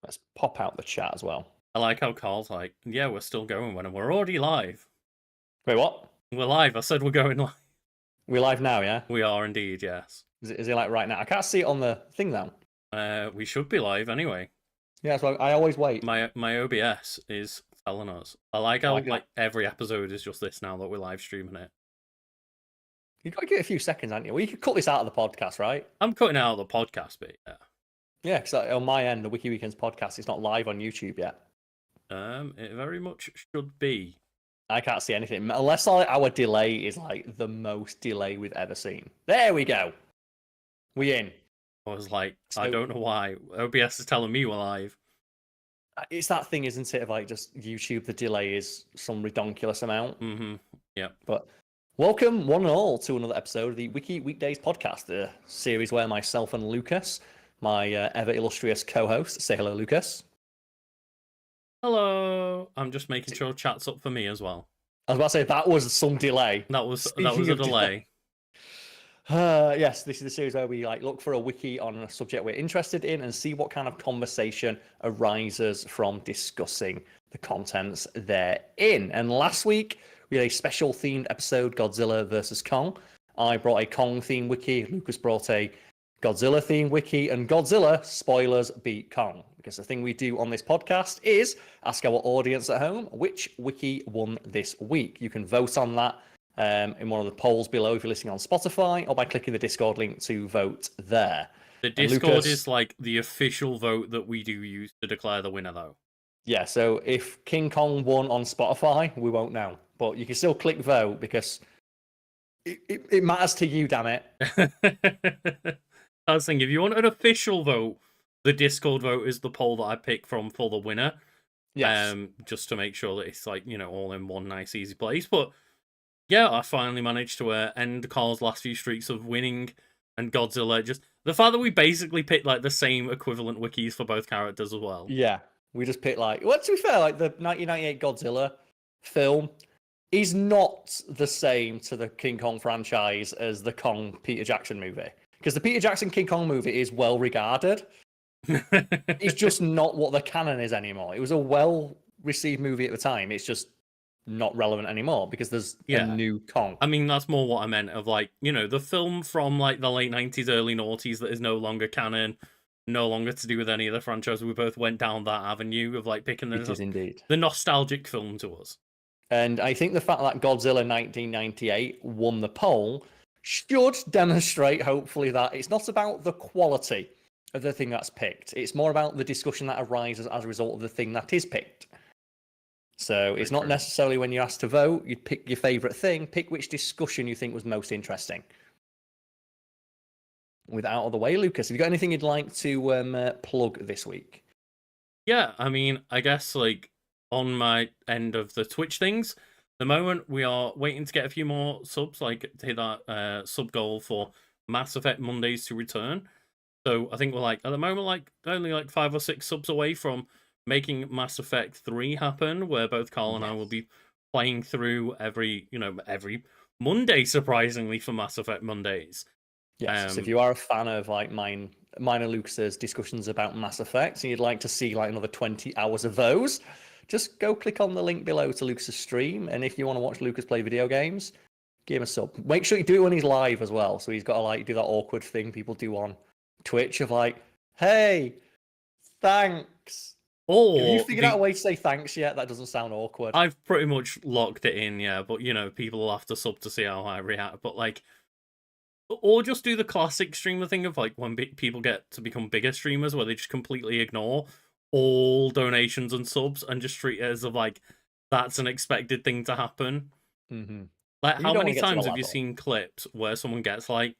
Let's pop out the chat as well. I like how Karl's like, yeah, we're still going when we're already live. Wait, what? We're live. I said we're going live. We're live now, yeah? We are indeed, yes. Is it like right now? I can't see it on the thing now. We should be live anyway. Yeah, so I always wait. My OBS is telling us. I like how like every episode is just this now that we're live streaming it. You've got to give it a few seconds, haven't you? Well, you could cut this out of the podcast, right? I'm cutting out the podcast bit, yeah. Yeah, because on my end, the Wiki Weekends podcast is not live on YouTube yet. It very much should be. I can't see anything unless our delay is like the most delay we've ever seen. There we go. We in. I was like, so, I don't know why OBS is telling me we're live. It's that thing, isn't it? Of like just YouTube, the delay is some ridiculous amount. Mm-hmm. Yeah. But welcome, one and all, to another episode of the Wiki Weekdays podcast, the series where myself and Lucas, my ever illustrious co-host, say hello, Lucas. Hello. I'm just making sure chat's up for me as well. I was about to say that was some delay. That was a delay. Yes, this is the series where we look for a wiki on a subject we're interested in and see what kind of conversation arises from discussing the contents therein. And last week we had a special themed episode, Godzilla versus Kong. I brought a Kong themed wiki. Lucas brought a Godzilla themed wiki, and Godzilla spoilers beat Kong. Because the thing we do on this podcast is ask our audience at home which wiki won this week. You can vote on that in one of the polls below if you're listening on Spotify, or by clicking the Discord link to vote there. The Discord is like the official vote that we do use to declare the winner, though. Yeah, so if King Kong won on Spotify, we won't know. But you can still click vote because it matters to you, damn it. I was thinking, if you want an official vote, the Discord vote is the poll that I pick from for the winner. Yes. Just to make sure that it's like, all in one nice, easy place. But yeah, I finally managed to end Karl's last few streaks of winning, and Godzilla. Just the fact that we basically picked like the same equivalent wikis for both characters as well. Yeah, we just picked well, to be fair, like the 1998 Godzilla film is not the same to the King Kong franchise as the Kong Peter Jackson movie. Because the Peter Jackson King Kong movie is well regarded. It's just not what the canon is anymore. It was a well received movie at the time. It's just not relevant anymore because there's a new Kong. I mean, that's more what I meant of like, the film from like the late 90s, early noughties that is no longer canon, no longer to do with any of the franchise. We both went down that avenue of like picking the nostalgic film to us. And I think the fact that Godzilla 1998 won the poll should demonstrate, hopefully, that it's not about the quality of the thing that's picked. It's more about the discussion that arises as a result of the thing that is picked. So it's not necessarily when you're asked to vote, you pick your favourite thing, pick which discussion you think was most interesting. With out of the way, Lucas, have you got anything you'd like to plug this week? Yeah, I mean, I guess like on my end of the Twitch things, the moment we are waiting to get a few more subs, like to hit that sub goal for Mass Effect Mondays to return. So I think we're like, at the moment, like only like 5 or 6 subs away from making Mass Effect 3 happen, where both Karl and I will be playing through every Monday, surprisingly, for Mass Effect Mondays. Yes, so if you are a fan of like mine and Lucas's discussions about Mass Effect, and you'd like to see like another 20 hours of those, just go click on the link below to Lucas's stream, and if you want to watch Lucas play video games, give him a sub. Make sure you do it when he's live as well, so he's got to like do that awkward thing people do on Twitch of like, hey, thanks. Or have you figured out a way to say thanks yet? That doesn't sound awkward. I've pretty much locked it in, yeah, but people will have to sub to see how I react. But like, or just do the classic streamer thing of like when people get to become bigger streamers where they just completely ignore all donations and subs and just treat it as of like that's an expected thing to happen. Mm-hmm. Like, how many times have you seen clips where someone gets like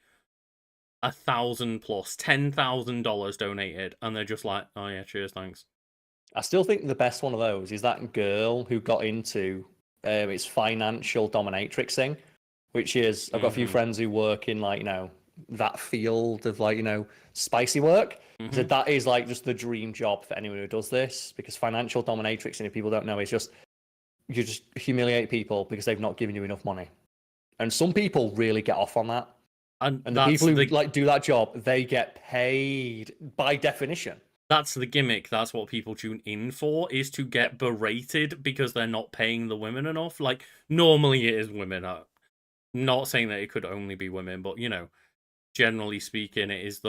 $1,000 plus $10,000 donated and they're just like, oh yeah, cheers, thanks. I still think the best one of those is that girl who got into its financial dominatrixing, which is I've got a few friends who work in like that field of like spicy work. So that is like just the dream job for anyone who does this, because financial dominatrixing, if people don't know, is just you just humiliate people because they've not given you enough money, and some people really get off on that. And the people who like do that job, they get paid by definition. that's the gimmick. That's what people tune in for, is to get berated because they're not paying the women enough. Like, normally it is women. I'm not saying that it could only be women, but, you know, generally speaking, it is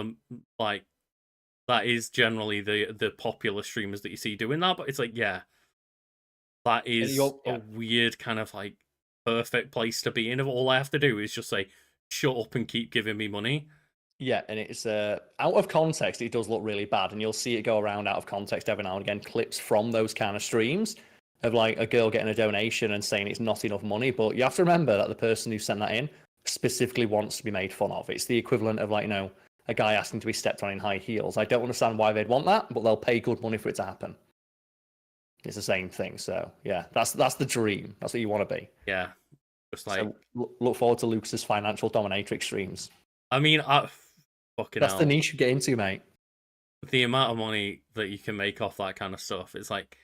like, that is generally the popular streamers that you see doing that. But it's like, yeah, that is a weird kind of like perfect place to be in. If all I have to do is just say, shut up and keep giving me money. Yeah, and it's out of context, it does look really bad, and you'll see it go around out of context every now and again, clips from those kind of streams of like a girl getting a donation and saying it's not enough money. But you have to remember that the person who sent that in specifically wants to be made fun of. It's the equivalent of like, you know, a guy asking to be stepped on in high heels. I don't understand why they'd want that, but they'll pay good money for it to happen. It's the same thing. So yeah, that's the dream. That's what you want to be. Yeah, just like, so look forward to Lucas's financial dominatrix streams. I mean, that's the niche you get into, mate. The amount of money that you can make off that kind of stuff, it's like,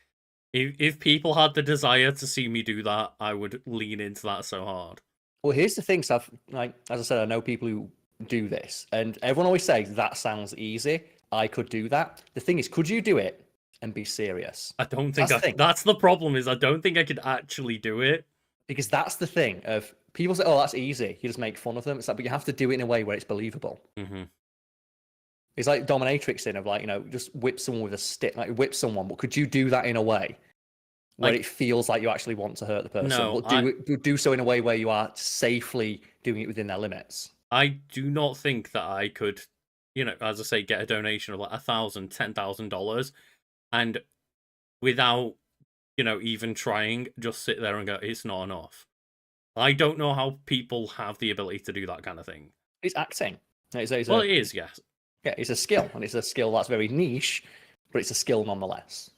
if people had the desire to see me do that, I would lean into that so hard. Well, here's the thing, Sav. Like, as I said, I know people who do this, and everyone always says that sounds easy. I could do that. The thing is, could you do it and be serious? I don't think that's the problem. Is I don't think I could actually do it, because that's the thing of people say, "Oh, that's easy." You just make fun of them. It's like, but you have to do it in a way where it's believable. Mm-hmm. It's like dominatrix of like, you know, just whip someone with a stick, like whip someone. But could you do that in a way where it feels like you actually want to hurt the person? No, but do so in a way where you are safely doing it within their limits. I do not think that I could, you know, as I say, get a donation of like $1,000, $10,000, and without, you know, even trying, just sit there and go, it's not enough. I don't know how people have the ability to do that kind of thing. It's acting. It is, yes. Yeah, it's a skill, and it's a skill that's very niche, but it's a skill nonetheless.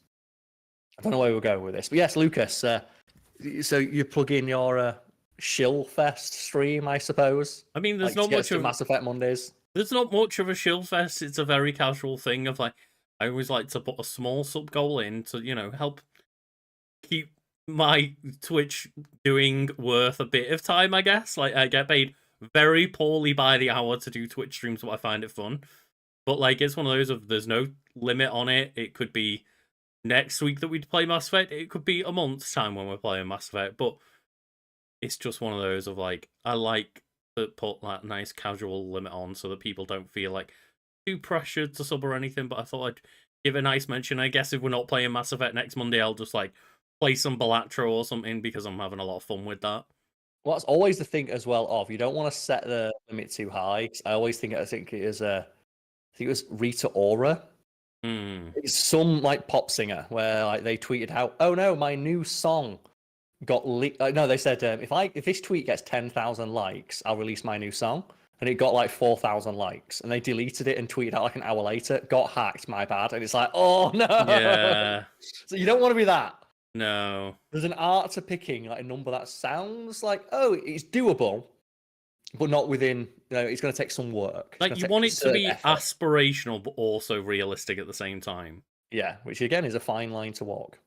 I don't know where we're going with this, but yes, Lucas. So you plug in your Shill Fest stream, I suppose. I mean, there's not much of Mass Effect Mondays. There's not much of a Shill Fest. It's a very casual thing of like, I always like to put a small sub goal in to, you know, help keep my Twitch doing worth a bit of time, I guess. Like, I get paid very poorly by the hour to do Twitch streams, but I find it fun. But like, it's one of those of there's no limit on it. It could be next week that we'd play Mass Effect. It could be a month's time when we're playing Mass Effect. But it's just one of those of like, I like to put that nice casual limit on so that people don't feel like too pressured to sub or anything. But I thought I'd give a nice mention. I guess if we're not playing Mass Effect next Monday, I'll just like play some Balatro or something because I'm having a lot of fun with that. Well, that's always the thing as well. Of you don't want to set the limit too high. I always think it is I think it was Rita Ora. It's some like pop singer where like they tweeted out, "Oh no, my new song got leaked." No, they said if this tweet gets 10,000 likes, I'll release my new song. And it got like 4,000 likes, and they deleted it and tweeted out like an hour later, "Got hacked, my bad." And it's like, oh no. Yeah. So you don't want to be that. No. There's an art to picking like a number that sounds like, oh, it's doable, but not within, you know, it's going to take some work. Like, you want it to be aspirational, but also realistic at the same time. Yeah, which again is a fine line to walk.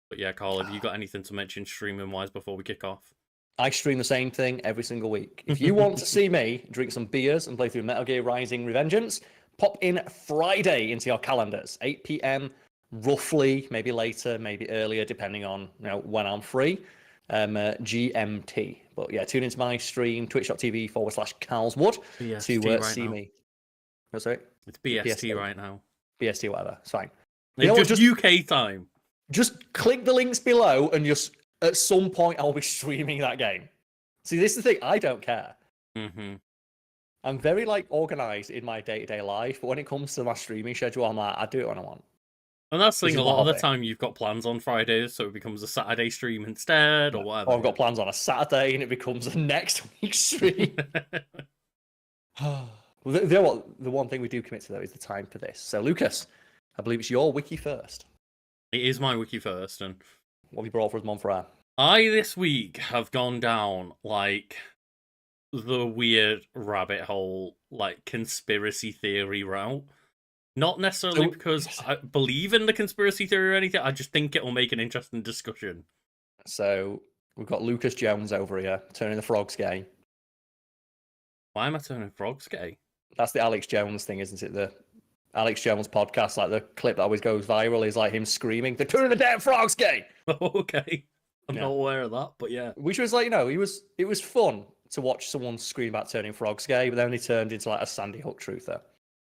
But yeah, Karl, have you got anything to mention streaming-wise before we kick off? I stream the same thing every single week. If you want to see me drink some beers and play through Metal Gear Rising Revengeance, pop in Friday into your calendars, 8 p.m, roughly, maybe later, maybe earlier, depending on, you know, when I'm free. GMT. But yeah, tune into my stream, twitch.tv/Karlswood to see me. What's it? It's BST right now. BST, whatever. It's fine. You know, just UK time. Just click the links below and just at some point I'll be streaming that game. See, this is the thing. I don't care. Mm-hmm. I'm very like organized in my day-to-day life, but when it comes to my streaming schedule, I'm like, I do it when I want. And that's the thing, a lot of the time you've got plans on Fridays, so it becomes a Saturday stream instead, or whatever. Or I've got plans on a Saturday, and it becomes a next week's stream. The one thing we do commit to, though, is the time for this. So, Lucas, I believe it's your wiki first. It is my wiki first, and what have you brought for us, Monfrere? I, this week, have gone down, like, the weird rabbit hole, like, conspiracy theory route. Not necessarily because I believe in the conspiracy theory or anything. I just think it will make an interesting discussion. So we've got Lucas Jones over here turning the frogs gay. Why am I turning frogs gay? That's the Alex Jones thing, isn't it? Alex Jones' podcast, like the clip that always goes viral is like him screaming, "They're turning the damn frogs gay!" Okay. I'm Yeah. not aware of that, but yeah. Which was like, it was fun to watch someone scream about turning frogs gay, but then he turned into like a Sandy Hook truther.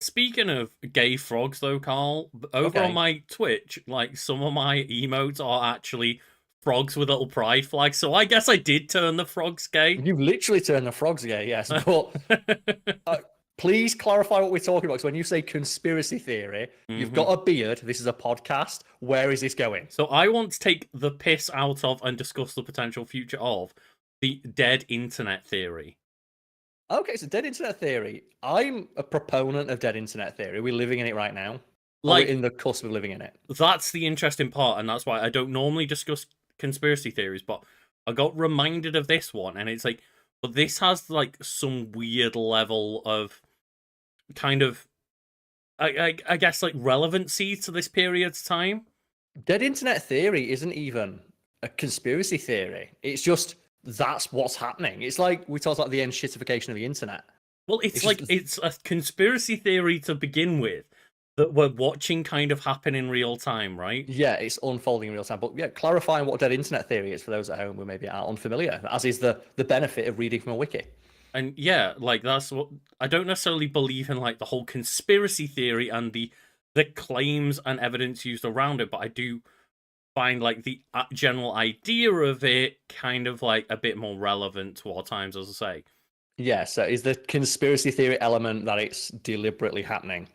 Speaking of gay frogs, though, Karl, over on Okay. my Twitch, like some of my emotes are actually frogs with little pride flags. So I guess I did turn the frogs gay. You've literally turned the frogs gay, yes. But please clarify what we're talking about. Because when you say conspiracy theory, you've got a beard. This is a podcast. Where is this going? So I want to take the piss out of and discuss the potential future of the dead internet theory. Okay, so dead internet theory. I'm a proponent of dead internet theory. We're living in it right now. Like, we're in the cusp of living in it. That's the interesting part, and that's why I don't normally discuss conspiracy theories, but I got reminded of this one, and it's like, but this has like some weird level of kind of, I guess, like relevancy to this period's time. Dead internet theory isn't even a conspiracy theory. It's just that's what's happening. It's like we talked about the shitification of the internet. Well, it's like it's a conspiracy theory to begin with that we're watching kind of happen in real time, right? Yeah, it's unfolding in real time. But yeah, clarifying what dead internet theory is for those at home who maybe are unfamiliar, as is the benefit of reading from a wiki. And yeah, like that's what I don't necessarily believe in, like the whole conspiracy theory and the claims and evidence used around it, but I do find like the general idea of it kind of like a bit more relevant to our times, as I say. Yeah, so is the conspiracy theory element that it's deliberately happening?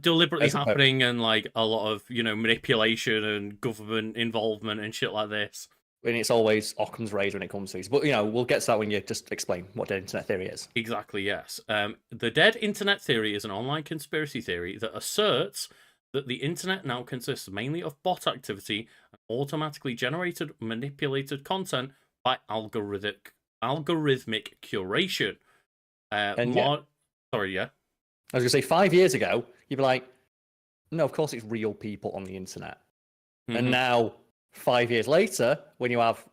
Deliberately happening, and like a lot of, manipulation and government involvement and shit like this. And it's always Occam's razor when it comes to these. But, we'll get to that when you just explain what dead internet theory is. Exactly, yes. The dead internet theory is an online conspiracy theory that asserts that the internet now consists mainly of bot activity and automatically generated, manipulated content by algorithmic curation. Sorry, yeah. I was going to say 5 years ago, you'd be like, no, of course it's real people on the internet. Mm-hmm. And now, 5 years later, when you have,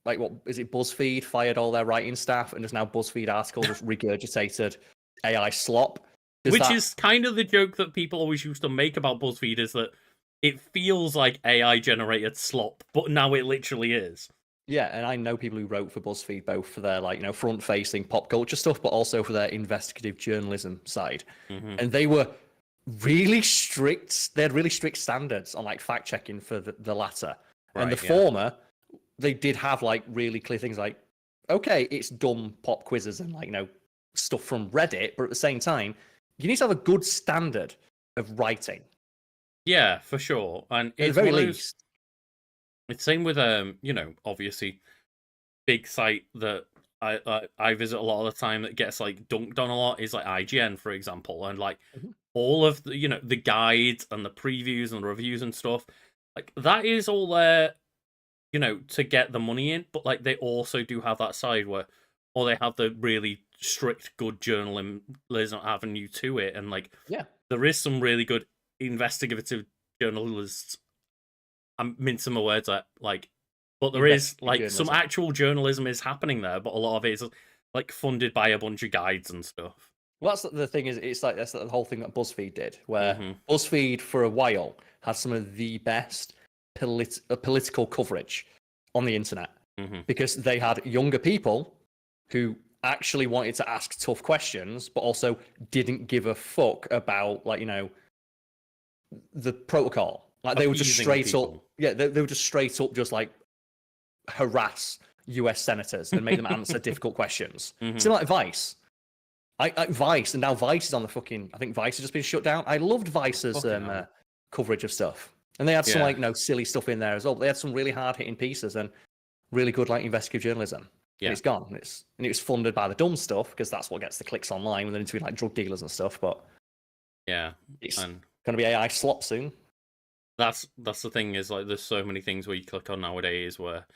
like, what is it, BuzzFeed fired all their writing staff, and there's now BuzzFeed articles just regurgitated AI slop. Which is kind of the joke that people always used to make about BuzzFeed, is that it feels like AI-generated slop, but now it literally is. Yeah, and I know people who wrote for BuzzFeed, both for their, like, front-facing pop culture stuff, but also for their investigative journalism side. Mm-hmm. And they were really strict. They had really strict standards on, like, fact-checking for the latter. Right, and the former, they did have, like, really clear things like, okay, it's dumb pop quizzes and, like, stuff from Reddit, but at the same time, you need to have a good standard of writing. Yeah, for sure. And at the very least. It's same with obviously big site that I visit a lot of the time that gets like dunked on a lot is like IGN, for example, and like all of the the guides and the previews and the reviews and stuff, like that is all there to get the money in, but like they also do have that side where, or they have the really strict good journalism avenue to it, and like there is some really good investigative journalists. I'm mincing my words at, like, but there is like some actual journalism is happening there, but a lot of it is like funded by a bunch of guides and stuff. Well, that's the thing, is it's like that's the whole thing that BuzzFeed did, where BuzzFeed for a while had some of the best political coverage on the internet, because they had younger people who actually wanted to ask tough questions, but also didn't give a fuck about, like, the protocol. Like, they would just straight up, they would just straight up just like harass US senators and make them answer difficult questions. Similar like Vice. Vice, and now Vice is on the fucking, I think Vice has just been shut down. I loved Vice's coverage of stuff. And they had some like silly stuff in there as well. But they had some really hard hitting pieces and really good like investigative journalism. Yeah. And it's gone. And it was funded by the dumb stuff, because that's what gets the clicks online when they're into like drug dealers and stuff. But it's going to be AI slop soon. That's the thing, is like there's so many things where you click on nowadays where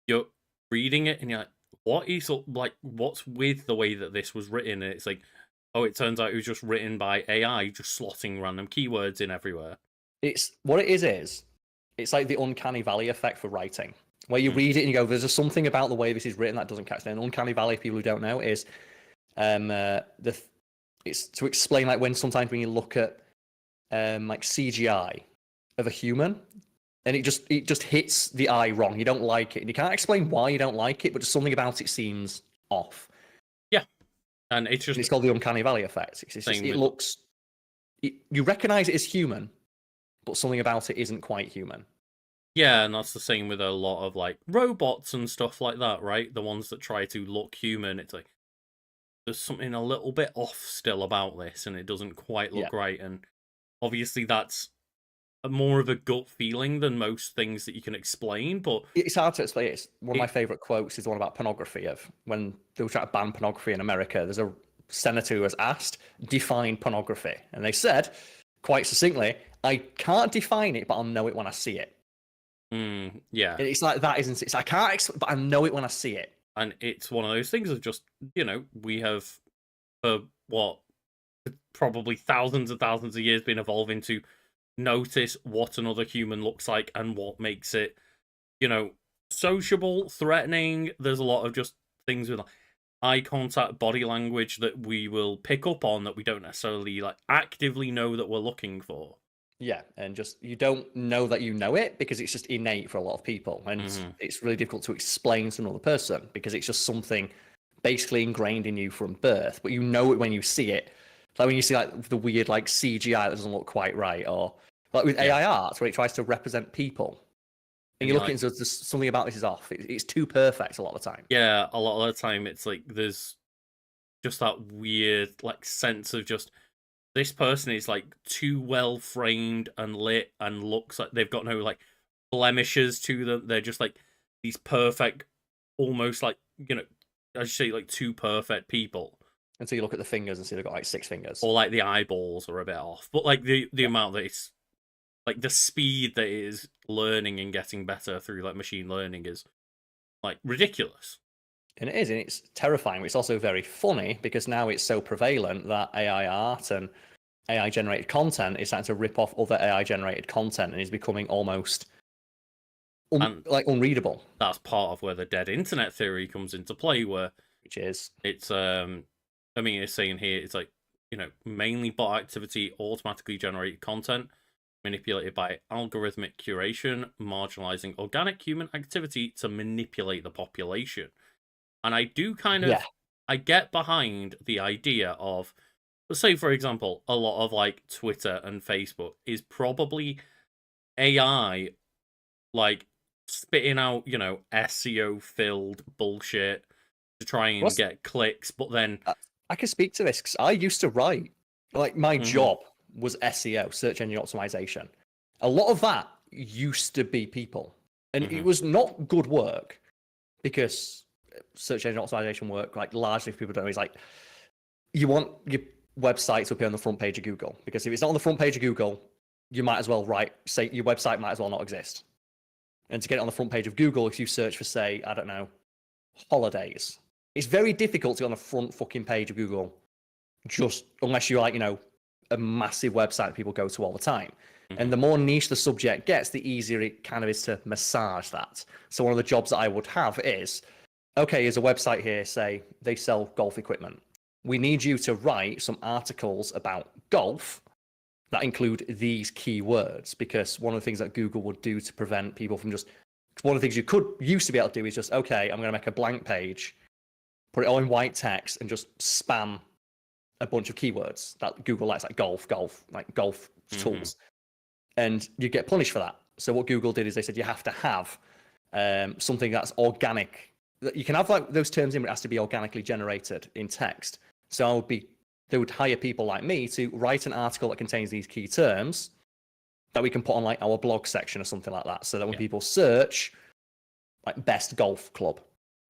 you're reading it and you're like, what's with the way that this was written? And it's like, oh, it turns out it was just written by AI, just slotting random keywords in everywhere. It's what it is it's like the uncanny valley effect for writing, where you read it and you go, there's just something about the way this is written that doesn't catch me. An uncanny valley, people who don't know, is It's to explain like when sometimes when you look at like CGI of a human, and it just hits the eye wrong. You don't like it, and you can't explain why you don't like it, but just something about it seems off. Yeah, and it's And just it's called the uncanny valley effect. It's just, it looks, you recognize it as human, but something about it isn't quite human. yeah, and that's the same with a lot of like robots and stuff like that, right? The ones that try to look human, it's like there's something a little bit off still about this, and it doesn't quite look right. And obviously, that's more of a gut feeling than most things that you can explain. But it's hard to explain. It's one of my favorite quotes is the one about pornography. Of when they were trying to ban pornography in America, there's a senator who was asked, "Define pornography," and they said quite succinctly, "I can't define it, but I'll know it when I see it." Yeah, It's like that, isn't it? It's, I can't, but I know it when I see it. and it's one of those things of just, we have for what probably thousands and thousands of years been evolving to notice what another human looks like and what makes it, sociable, threatening. There's a lot of just things with eye contact, body language that we will pick up on that we don't necessarily like actively know that we're looking for. Yeah, and just you don't know that you know it because it's just innate for a lot of people, and it's really difficult to explain to another person because it's just something basically ingrained in you from birth. But you know it when you see it, like when you see like the weird like CGI that doesn't look quite right, or like with AI art where it tries to represent people, and you look at it and there's something about this is off. It's too perfect a lot of the time. Yeah, a lot of the time it's like there's just that weird like sense of just this person is like too well framed and lit and looks like they've got no like blemishes to them. They're just like these perfect, almost like, as you say, like two perfect people. Until you look at the fingers and see they've got like 6 fingers. Or like the eyeballs are a bit off. But like the amount that it's like the speed that it is learning and getting better through like machine learning is like ridiculous. And it is, and it's terrifying. But it's also very funny because now it's so prevalent that AI art and AI generated content is starting to rip off other AI generated content and is becoming almost like unreadable. That's part of where the dead internet theory comes into play, where which is it's I mean, it's saying here it's like, mainly bot activity, automatically generated content manipulated by algorithmic curation, marginalizing organic human activity to manipulate the population. And I do kind of I get behind the idea of, let's say, for example, a lot of like Twitter and Facebook is probably AI like spitting out, SEO filled bullshit to try and get clicks, but then I can speak to this because I used to write, like my job was SEO, search engine optimization. A lot of that used to be people, and it was not good work because search engine optimization work, like largely if people don't know, is like you want your website to appear on the front page of Google, because if it's not on the front page of Google, you might as well say your website might as well not exist. And to get it on the front page of Google, if you search for, say, I don't know, holidays, it's very difficult to get on the front fucking page of Google, just unless you're like, a massive website that people go to all the time. And the more niche the subject gets, the easier it kind of is to massage that. So one of the jobs that I would have is, okay, there's a website here, say they sell golf equipment. We need you to write some articles about golf that include these keywords, because one of the things that Google would do to prevent people from just, one of the things you used to be able to do is just, okay, I'm going to make a blank page, put it all in white text, and just spam a bunch of keywords that Google likes, like golf tools. And you get punished for that. So what Google did is they said you have to have something that's organic. You can have like those terms in, but it has to be organically generated in text. So they would hire people like me to write an article that contains these key terms that we can put on like our blog section or something like that. So that when people search like best golf club,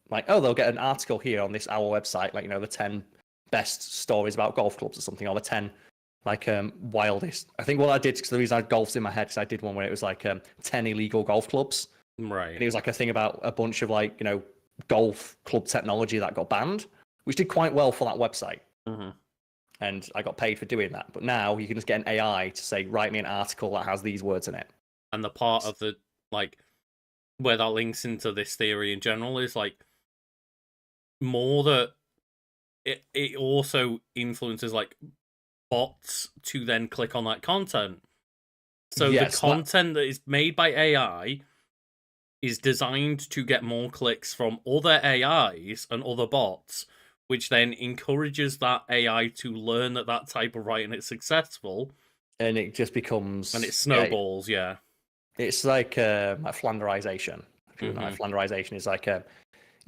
like, oh, they'll get an article here on our website, like, the 10 best stories about golf clubs or something, or the 10 like wildest. I think what I did, because the reason I had golf's in my head, because I did one where it was like 10 illegal golf clubs. Right. And it was like a thing about a bunch of like, golf club technology that got banned, which did quite well for that website. And I got paid for doing that. But now you can just get an AI to say, write me an article that has these words in it. And the part of the, like, where that links into this theory in general is like more that it also influences like bots to then click on that content. So the content that is made by AI is designed to get more clicks from other AIs and other bots, which then encourages that AI to learn that that type of writing is successful. And it just becomes... And it snowballs, yeah. It's like flanderization. Like flanderization is like in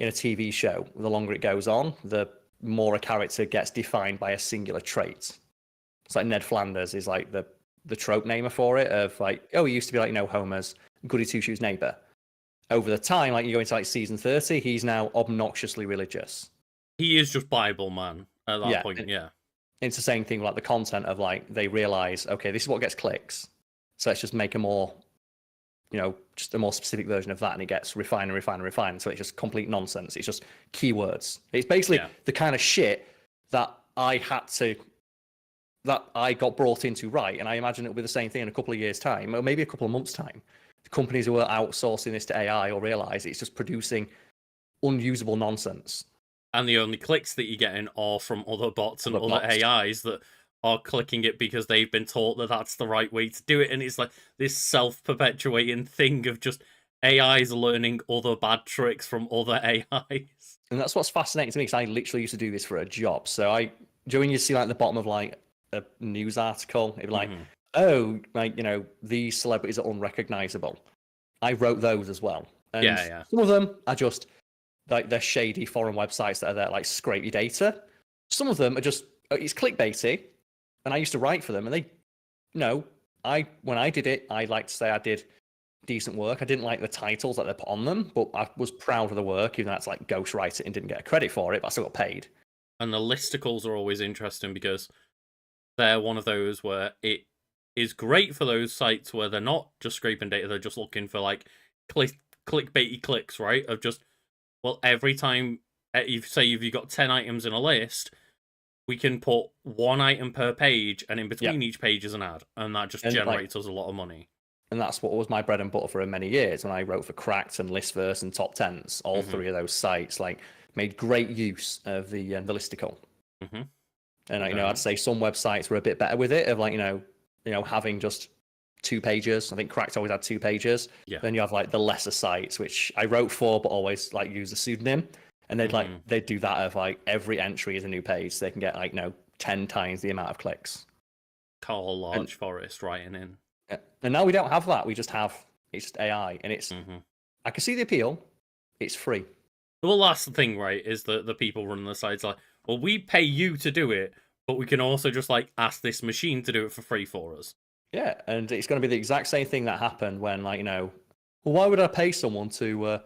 a TV show, the longer it goes on, the more a character gets defined by a singular trait. It's like Ned Flanders is like the trope namer for it, of like, oh, he used to be like, you know, Homer's goody two-shoes neighbor. Over the time, like you go into like season 30, he's now obnoxiously religious. He is just Bible man at that point, yeah. It's the same thing like the content of like, they realize, okay, this is what gets clicks. So let's just make a more, you know, just a more specific version of that, and it gets refined and refined and refined. So it's just complete nonsense. It's just keywords. It's basically the kind of shit that I got brought into write, and I imagine it'll be the same thing in a couple of years' time, or maybe a couple of months' time. The companies who are outsourcing this to AI will realize it's just producing unusable nonsense. And the only clicks that you're getting are from other bots and other AIs that are clicking it because they've been taught that that's the right way to do it. And it's like this self-perpetuating thing of just AIs learning other bad tricks from other AIs. And that's what's fascinating to me, because I literally used to do this for a job. So when you see like the bottom of like a news article, it'd be like, oh, like, you know, these celebrities are unrecognizable. I wrote those as well. And some of them are just like, they're shady foreign websites that are there, like scrape your data. Some of them are just, it's clickbaity. And I used to write for them, and they, you know, when I did it, I like to say I did decent work. I didn't like the titles that they put on them, but I was proud of the work, even though that's like ghostwriting and didn't get a credit for it, but I still got paid. And the listicles are always interesting because they're one of those where it is great for those sites where they're not just scraping data, they're just looking for like clickbaity clicks, right? Of just, well, every time if you've got 10 items in a list, we can put one item per page, and in between each page is an ad, and that just generates us a lot of money. And that's what was my bread and butter for many years when I wrote for Cracked and Listverse and Top Tens. All three of those sites like made great use of the listicle. And you know, I'd say some websites were a bit better with it, of like, you know, having just 2 pages. I think Cracked always had 2 pages. Then you have like the lesser sites, which I wrote for, but always like use a pseudonym. And they'd do that of like every entry is a new page, so they can get like 10 times the amount of clicks. Karl Large Forest writing in. And now we don't have that. It's just AI, and it's I can see the appeal. It's free. Well, that's the thing, right? Is that the people running the sites like, well, we pay you to do it, but we can also just like ask this machine to do it for free for us. Yeah, and it's going to be the exact same thing that happened when, like, you know, well, why would I pay someone to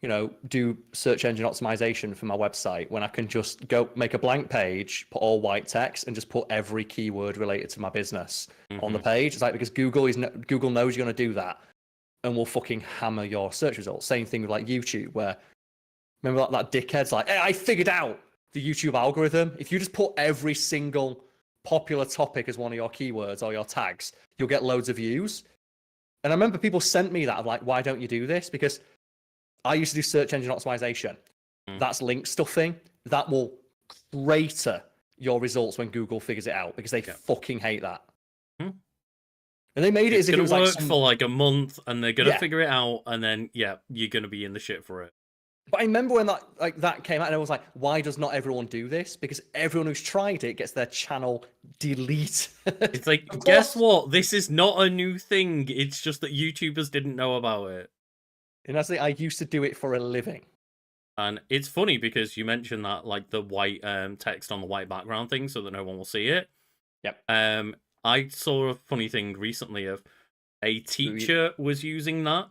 you know, do search engine optimization for my website when I can just go make a blank page, put all white text, and just put every keyword related to my business on the page? It's like, because Google knows you're going to do that, and will fucking hammer your search results. Same thing with like YouTube, where remember that dickhead's like, hey, I figured out the YouTube algorithm. If you just put every single popular topic as one of your keywords or your tags, you'll get loads of views. And I remember people sent me that of like, why don't you do this? Because I used to do search engine optimization. That's link stuffing. That will crater your results when Google figures it out, because they fucking hate that. And they made it as if it was going to work for like a month, and they're going to figure it out, and then you're going to be in the shit for it. But I remember when that came out, and I was like, why does not everyone do this? Because everyone who's tried it gets their channel deleted. It's like, guess what? This is not a new thing. It's just that YouTubers didn't know about it. And that's I used to do it for a living. And it's funny because you mentioned that, like, the white text on the white background thing so that no one will see it. Yep. I saw a funny thing recently of a teacher was using that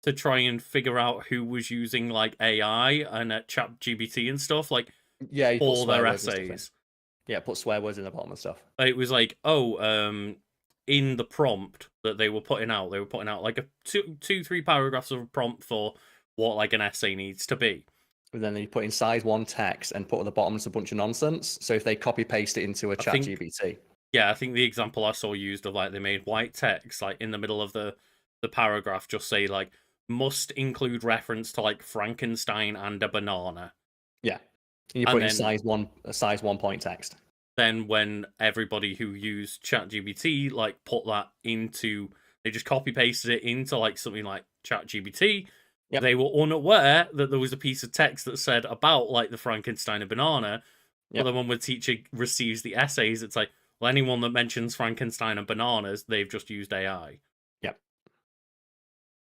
to try and figure out who was using, like, AI and ChatGPT and stuff, like, all their essays. Yeah, put swear words in the bottom and stuff. It was like, in the prompt that they were putting out like a 2-3 paragraphs of a prompt for what like an essay needs to be. And then you put in size 1 text and put at the bottom just a bunch of nonsense. So if they copy paste it into a ChatGPT. Yeah, I think the example I saw used of like they made white text like in the middle of the paragraph just say like must include reference to like Frankenstein and a banana. Yeah. And you And put in then size 1 point text. then when everybody who used ChatGPT like put that into, they just copy pasted it into like something like ChatGPT. Yep. They were unaware that there was a piece of text that said about like the Frankenstein and banana. But Yep. then when the teacher receives the essays, it's like, well, anyone that mentions Frankenstein and bananas, they've just used AI. Yep.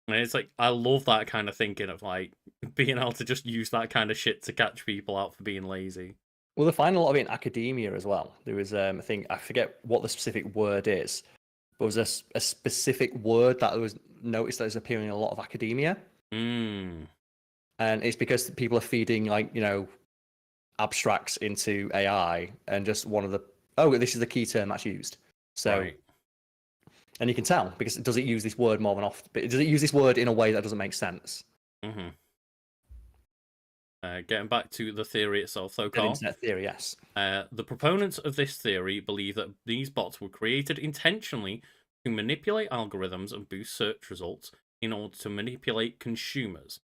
And it's like, I love that kind of thinking of like being able to just use that kind of shit to catch people out for being lazy. Well, they find a lot of it in academia as well. There was, I think, I forget what the specific word is, but it was a specific word that was noticed that is appearing in a lot of academia. Mm. And it's because people are feeding, like, abstracts into AI, and just one of the, this is the key term that's used. So, Right. and you can tell because does it use this word more than often? But does it use this word in a way that doesn't make sense? Mm-hmm. Getting back to the theory itself, though, An Karl. internet theory, yes. The proponents of this theory believe that these bots were created intentionally to manipulate algorithms and boost search results in order to manipulate consumers.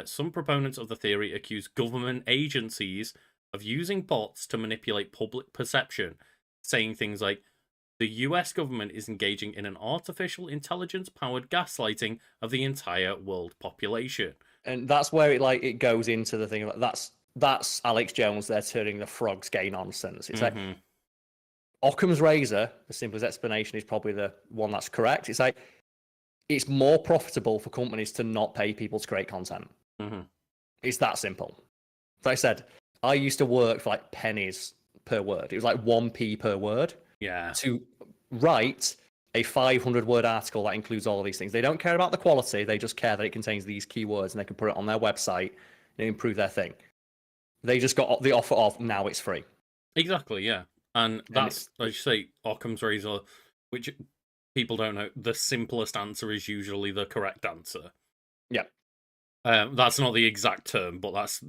Some proponents of the theory accuse government agencies of using bots to manipulate public perception, saying things like, the US government is engaging in an artificial intelligence-powered gaslighting of the entire world population. And that's where it goes into the thing of that's Alex Jones there turning the frogs gay nonsense. It's like Occam's razor, the simplest explanation is probably the one that's correct. It's like it's more profitable for companies to not pay people to create content. It's that simple. Like I said, I used to work for like pennies per word. It was like 1p per word. Yeah. To write a 500-word article that includes all of these things. They don't care about the quality. They just care that it contains these keywords and they can put it on their website and improve their thing. They just got the offer of now it's free. Exactly, yeah. And that's, like you say, Occam's razor, which people don't know. The simplest answer is usually the correct answer. Yeah. That's not the exact term, but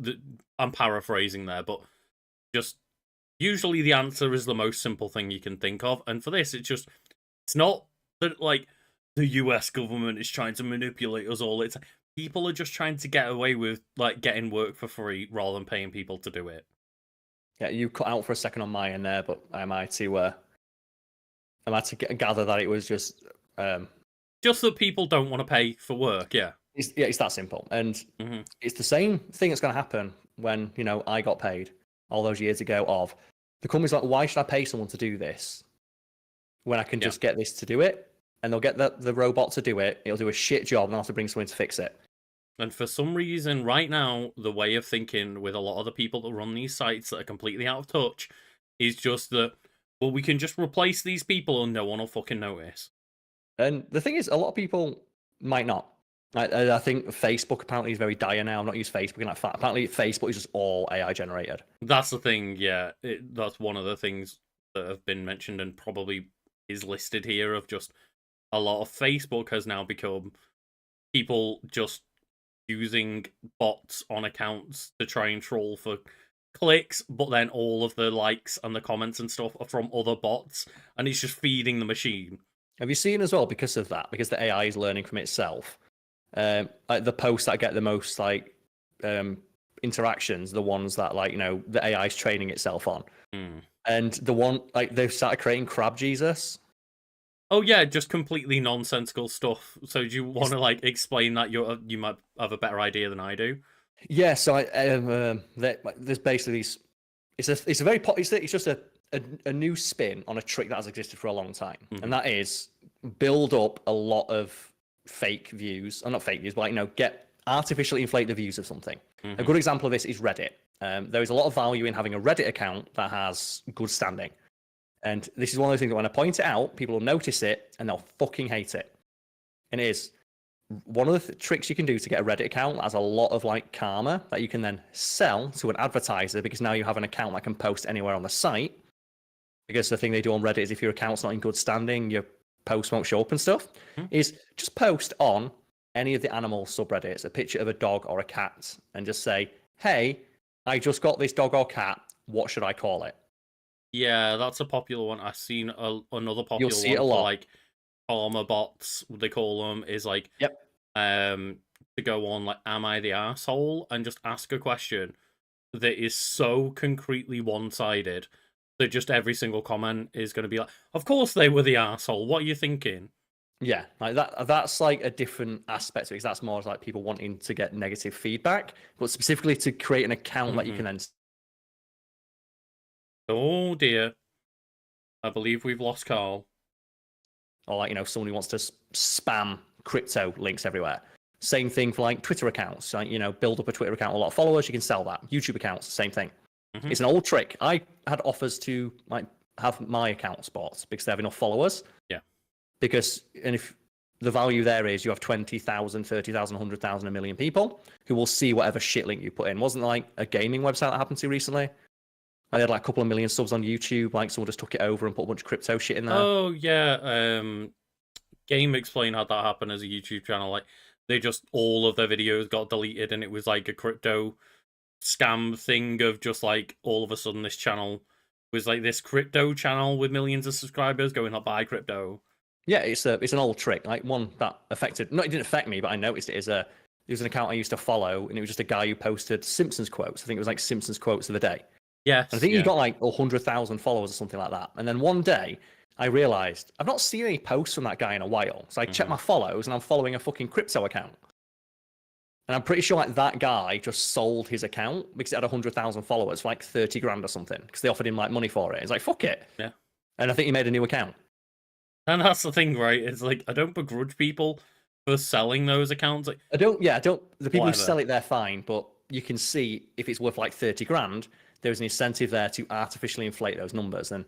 I'm paraphrasing there. But just usually the answer is the most simple thing you can think of. And for this, it's not that like the US government is trying to manipulate us all. It's people are just trying to get away with like getting work for free rather than paying people to do it. Yeah, you cut out for a second on my end there, but am I to gather that it was just that people don't want to pay for work? Yeah. It's that simple, and it's the same thing that's going to happen when I got paid all those years ago. Of the company's like, why should I pay someone to do this when I can just get this to do it? And they'll get the robot to do it. It'll do a shit job, and they'll have to bring someone to fix it. And for some reason, right now, the way of thinking with a lot of the people that run these sites that are completely out of touch is just that, well, we can just replace these people and no one will fucking notice. And the thing is, a lot of people might not. I think Facebook apparently is very dire now. I've not used Facebook in that fact. Apparently, Facebook is just all AI generated. That's the thing, yeah. That's one of the things that have been mentioned and probably is listed here of just a lot of Facebook has now become people just using bots on accounts to try and troll for clicks, but then all of the likes and the comments and stuff are from other bots, and it's just feeding the machine. Have you seen as well, because of that, because the AI is learning from itself, like the posts that get the most interactions, the ones that the AI is training itself on, and the one they've started creating Crab Jesus. Oh yeah, just completely nonsensical stuff. So do you want to explain that? You might have a better idea than I do. Yeah, so there's basically these. It's a very it's just a new spin on a trick that has existed for a long time, and that is build up a lot of fake views, or not fake views, but get artificially inflate the views of something. A good example of this is Reddit. There is a lot of value in having a Reddit account that has good standing. And this is one of the things that when I point it out, people will notice it and they'll fucking hate it. And it is one of the tricks you can do to get a Reddit account that has a lot of karma that you can then sell to an advertiser, because now you have an account that can post anywhere on the site. Because the thing they do on Reddit is if your account's not in good standing, your post won't show up and stuff. Is just post on any of the animal subreddits a picture of a dog or a cat and just say, hey, I just got this dog or cat. What should I call it? Yeah, that's a popular one. I've seen another popular You'll see one it a lot. for farmer bots, they call them, is to go on am I the asshole, and just ask a question. that is so concretely one-sided that just every single comment is going to be like, of course they were the asshole. What are you thinking? Yeah, like that's like a different aspect of it, because that's more like people wanting to get negative feedback, but specifically to create an account that you can then. Oh dear. I believe we've lost Karl. Or like, someone who wants to spam crypto links everywhere. Same thing for like Twitter accounts. Like, build up a Twitter account with a lot of followers, you can sell that. YouTube accounts, same thing. It's an old trick. I had offers to like have my accounts bought because they have enough followers. Yeah. And if the value there is you have 20,000, 30,000, 100,000, a million people who will see whatever shit link you put in. Wasn't like a gaming website that happened to recently? I had like a couple of million subs on YouTube. Like someone just took it over and put a bunch of crypto shit in there. Oh yeah. Game Explain had that happen as a YouTube channel. Like they just all of their videos got deleted, and it was like a crypto scam thing of just like all of a sudden this channel was like this crypto channel with millions of subscribers going up buy crypto. Yeah, it's an old trick. Like one that affected. No, it didn't affect me, but I noticed it. It was an account I used to follow, and it was just a guy who posted Simpsons quotes. I think it was like Simpsons quotes of the day. Yes. And I think he got like 100,000 followers or something like that. And then one day, I realized I've not seen any posts from that guy in a while. So I checked my follows, and I'm following a fucking crypto account. And I'm pretty sure like that guy just sold his account because it had 100,000 followers for like 30 grand or something, because they offered him like money for it. It's like, fuck it. Yeah. And I think he made a new account. And that's the thing, right? It's like, I don't begrudge people for selling those accounts. Like, I don't. The people whatever. who sell it, they're fine. But you can see if it's worth like 30 grand, there's an incentive there to artificially inflate those numbers. And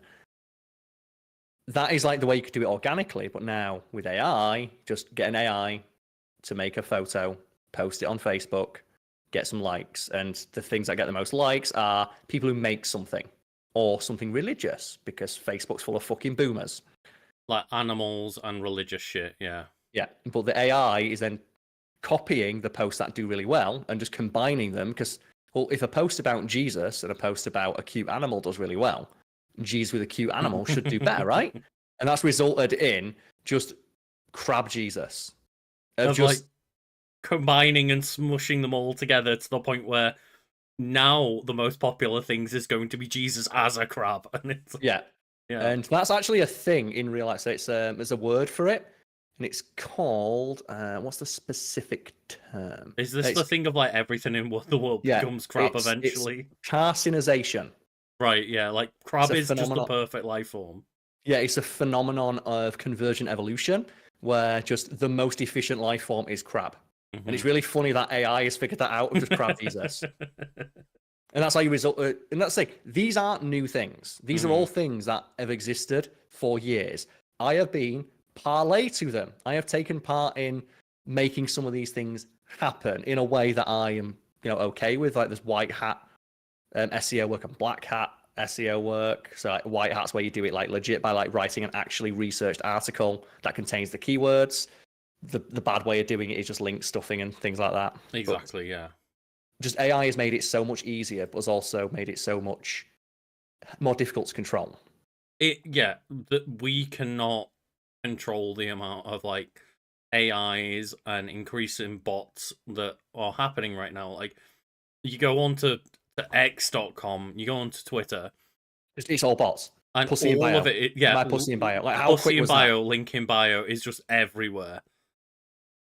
that is like the way you could do it organically. But now with AI, just get an AI to make a photo, post it on Facebook, get some likes. And the things that get the most likes are people who make something or something religious, because Facebook's full of fucking boomers. Like animals and religious shit, yeah. Yeah, but the AI is then copying the posts that do really well and just combining them, because, well, if a post about Jesus and a post about a cute animal does really well, Jesus with a cute animal should do better, right? And that's resulted in just crab Jesus. Of just like combining and smushing them all together to the point where now the most popular things is going to be Jesus as a crab. And it's yeah. And that's actually a thing in real life. So it's there's a word for it, and it's called what's the specific term? Is this the thing of like everything in the world becomes crab eventually? It's carcinization. Right, yeah, like crab is just the perfect life form. Yeah, it's a phenomenon of convergent evolution where just the most efficient life form is crab. And it's really funny that AI has figured that out of just crab Jesus. And that's how you result. And that's like, these aren't new things. These are all things that have existed for years. I have been parlay to them. I have taken part in making some of these things happen in a way that I am, okay with. Like this white hat SEO work and black hat SEO work. So like white hat's where you do it like legit by like writing an actually researched article that contains the keywords. The bad way of doing it is just link stuffing and things like that. Exactly, yeah. Just AI has made it so much easier, but has also made it so much more difficult to control. That we cannot control the amount of like AIs and increasing bots that are happening right now. Like you go on to X.com, you go on to Twitter. It's all bots. And pussy all of it, my pussy in bio. Like how pussy quick in was bio, that? link in bio is just everywhere.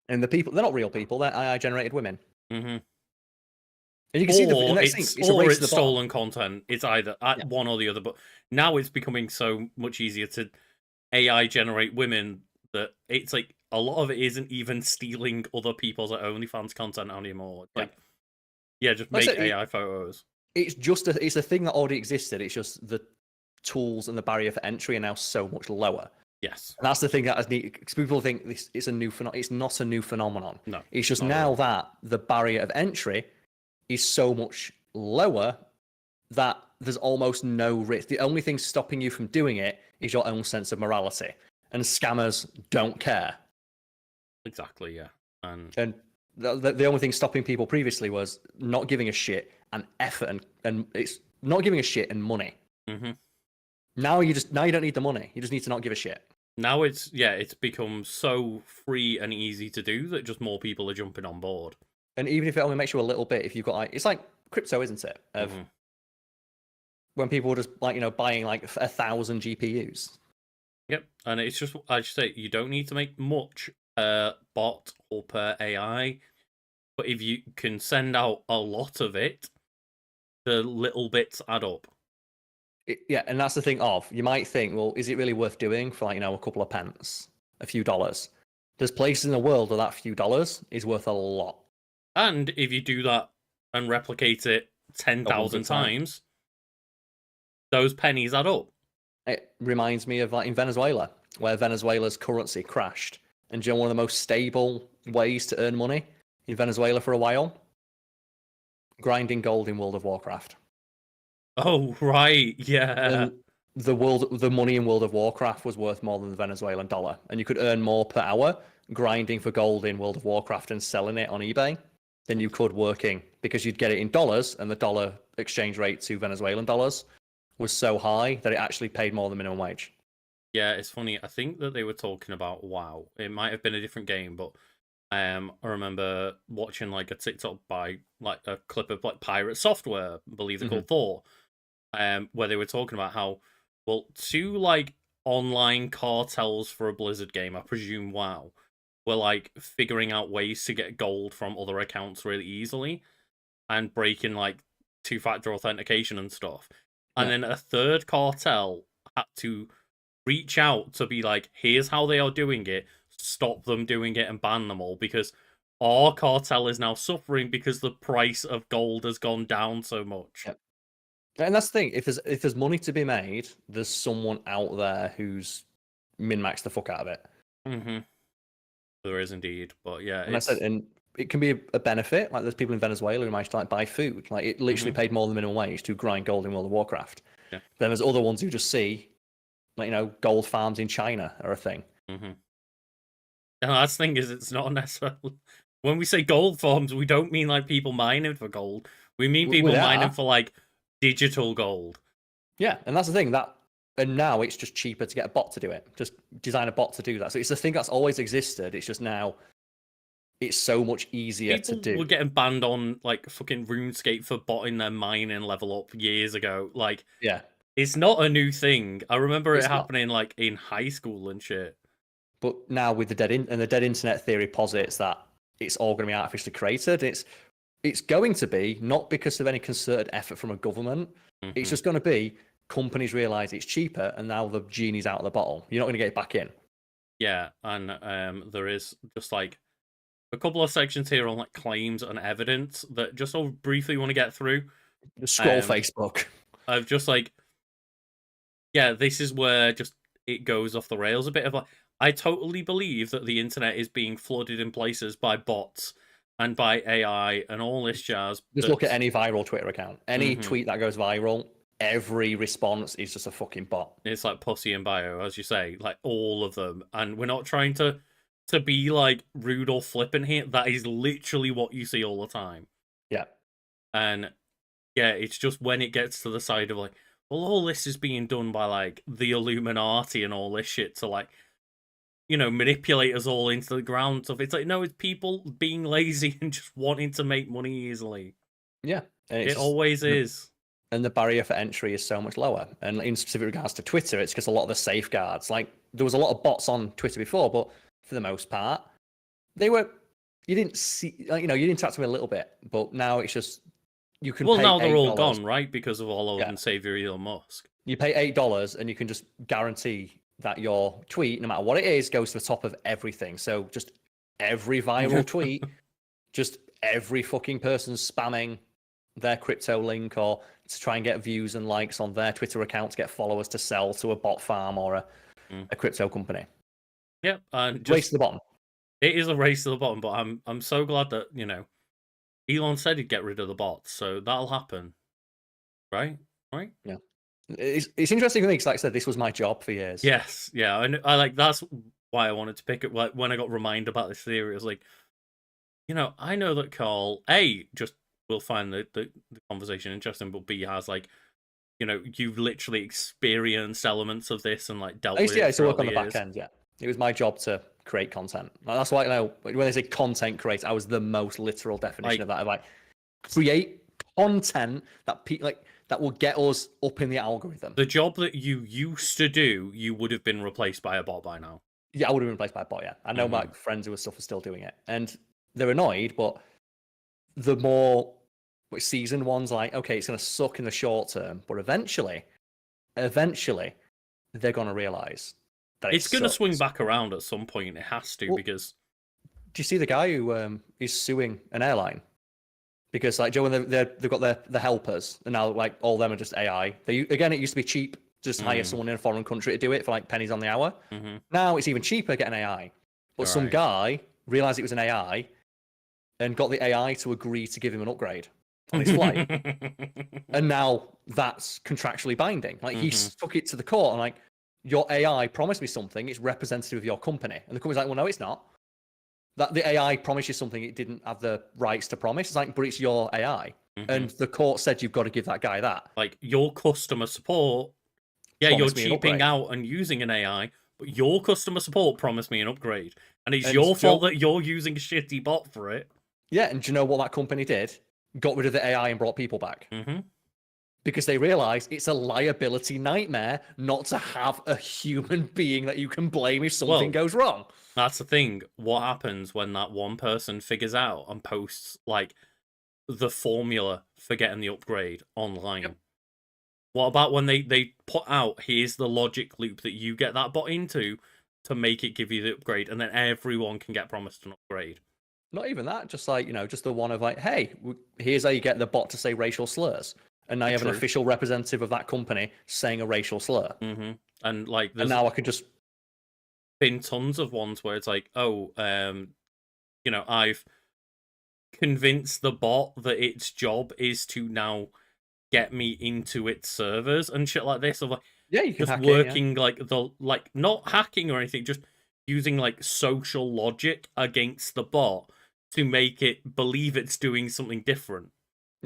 And the people, they're not real people, they're AI generated women. Mm-hmm. And you can see the next thing, it's stolen content. It's either one or the other. But now it's becoming so much easier to AI generate women that it's like a lot of it isn't even stealing other people's like, OnlyFans content anymore. Like, just make AI photos. It's just it's a thing that already existed. It's just the tools and the barrier for entry are now so much lower. Yes, and that's the thing that is neat, because people think this is a new phenomenon. It's not a new phenomenon. No, it's just now that the barrier of entry is so much lower that there's almost no risk. The only thing stopping you from doing it is your own sense of morality, and scammers don't care. Exactly, yeah. And the only thing stopping people previously was not giving a shit and effort, and it's not giving a shit and money. Mm-hmm. Now you don't need the money. You just need to not give a shit. Now it's become so free and easy to do that just more people are jumping on board. And even if it only makes you a little bit, if you've got it's like crypto, isn't it? Of Mhm. when people were just like buying like 1,000 GPUs. Yep, and it's just I should say you don't need to make much per bot or per AI, but if you can send out a lot of it, the little bits add up. Yeah, and that's the thing of you might think, well, is it really worth doing for like a couple of pence, a few dollars? There's places in the world where that few dollars is worth a lot. And if you do that and replicate it 10,000 100 times. times, those pennies add up. It reminds me of like in Venezuela, where Venezuela's currency crashed. And one of the most stable ways to earn money in Venezuela for a while? Grinding gold in World of Warcraft. Oh, right, yeah. And the money in World of Warcraft was worth more than the Venezuelan dollar. And you could earn more per hour grinding for gold in World of Warcraft and selling it on eBay than you could working, because you'd get it in dollars, and the dollar exchange rate to Venezuelan dollars was so high that it actually paid more than minimum wage. Yeah, it's funny. I think that they were talking about WoW. It might have been a different game, but I remember watching like a TikTok by like a clip of like Pirate Software, I believe they're called Thor, where they were talking about how, well, two like online cartels for a Blizzard game, I presume WoW, were like figuring out ways to get gold from other accounts really easily and breaking like two-factor authentication and stuff. And Yeah. then a third cartel had to reach out to be like, here's how they are doing it, stop them doing it and ban them all, because our cartel is now suffering because the price of gold has gone down so much. Yeah. And that's the thing. If there's money to be made, there's someone out there who's min-maxed the fuck out of it. Mm-hmm. There is indeed, but yeah, And I said, and it can be a benefit. Like there's people in Venezuela who managed to like buy food. Like it literally paid more than minimum wage to grind gold in World of Warcraft. Yeah. Then there's other ones who just see, like gold farms in China are a thing. Mm-hmm. And the last thing is, it's not necessarily when we say gold farms, we don't mean like people mining for gold. We mean people mining for like digital gold. Yeah, and that's the thing and now it's just cheaper to get a bot to do it. Just design a bot to do that. So it's a thing that's always existed. It's just now it's so much easier to do. We're getting banned on like fucking RuneScape for botting their mining level up years ago. Like, yeah, it's not a new thing. I remember it happening like in high school and shit. But now with the dead internet theory posits that it's all going to be artificially created. It's going to be not because of any concerted effort from a government. It's just going to be companies realize it's cheaper, and now the genie's out of the bottle. You're not going to get it back in. Yeah, and there is just like a couple of sections here on like claims and evidence that just so briefly want to get through. Just scroll Facebook. I've just like, yeah, this is where just it goes off the rails a bit of like, I totally believe that the internet is being flooded in places by bots and by AI and all this jazz. Just look at any viral Twitter account. Any tweet that goes viral, every response is just a fucking bot. It's like pussy in bio, as you say, like all of them. And we're not trying to be like rude or flippant here. That is literally what you see all the time. Yeah. And yeah, it's just when it gets to the side of like, well, all this is being done by like the Illuminati and all this shit to like, manipulate us all into the ground stuff. It's like, no, it's people being lazy and just wanting to make money easily. Yeah. It always is. And the barrier for entry is so much lower. And in specific regards to Twitter, it's because a lot of the safeguards, like there was a lot of bots on Twitter before, but for the most part, you didn't see, you interact with a little bit, but now it's just, you can pay now they're all $8. gone, right? Because of all Lord and Savior Elon Musk. You pay $8 and you can just guarantee that your tweet, no matter what it is, goes to the top of everything. So just every viral tweet, just every fucking person spamming their crypto link or to try and get views and likes on their Twitter account to get followers to sell to a bot farm or a crypto company. Yep, and race to the bottom. It is a race to the bottom, but I'm so glad that Elon said he'd get rid of the bots, so that'll happen, right? Yeah, it's interesting for me because, like I said, this was my job for years. Yes, yeah, and I like that's why I wanted to pick it. Like when I got reminded about this theory, I was like, I know that Karl just will find the conversation interesting, but B has like, you've literally experienced elements of this and like dealt with it. Yeah, to work on the back end. Yeah, it was my job to create content. That's why when they say content create, I was the most literal definition of that. Of like create content that that will get us up in the algorithm. The job that you used to do, you would have been replaced by a bot by now. Yeah, I would have been replaced by a bot. Yeah, I know my friends who are stuff are still doing it, and they're annoyed. But the more seasoned ones, like, okay, it's going to suck in the short term, but eventually, they're going to realize that it's going to swing back around at some point. It has to, because. Do you see the guy who is suing an airline? Because like Joe, when they've got the helpers, and now like all of them are just AI. Again, it used to be cheap, just hire someone in a foreign country to do it for like pennies on the hour. Now it's even cheaper getting AI. But some guy realized it was an AI and got the AI to agree to give him an upgrade on his flight. And now that's contractually binding. Like he took it to the court and like, your AI promised me something, it's representative of your company. And the company's like, well, no, it's not. That the AI promised you something it didn't have the rights to promise. It's like, but it's your AI. And the court said you've got to give that guy that. Like, your customer support, you're cheaping out and using an AI, but your customer support promised me an upgrade. And it's your fault that you're using a shitty bot for it. Yeah, and do you know what that company did? Got rid of the AI and brought people back. Because they realized it's a liability nightmare not to have a human being that you can blame if something goes wrong. That's the thing. What happens when that one person figures out and posts like the formula for getting the upgrade online? What about when they put out, here's the logic loop that you get that bot into to make it give you the upgrade, and then everyone can get promised an upgrade? Not even that, just like, just the one of like, hey, here's how you get the bot to say racial slurs. And now you have an official representative of that company saying a racial slur. And like, and now I could just been tons of ones where it's like, I've convinced the bot that its job is to now get me into its servers and shit like this. Of like, you can just working like not hacking or anything, just using like social logic against the bot to make it believe it's doing something different.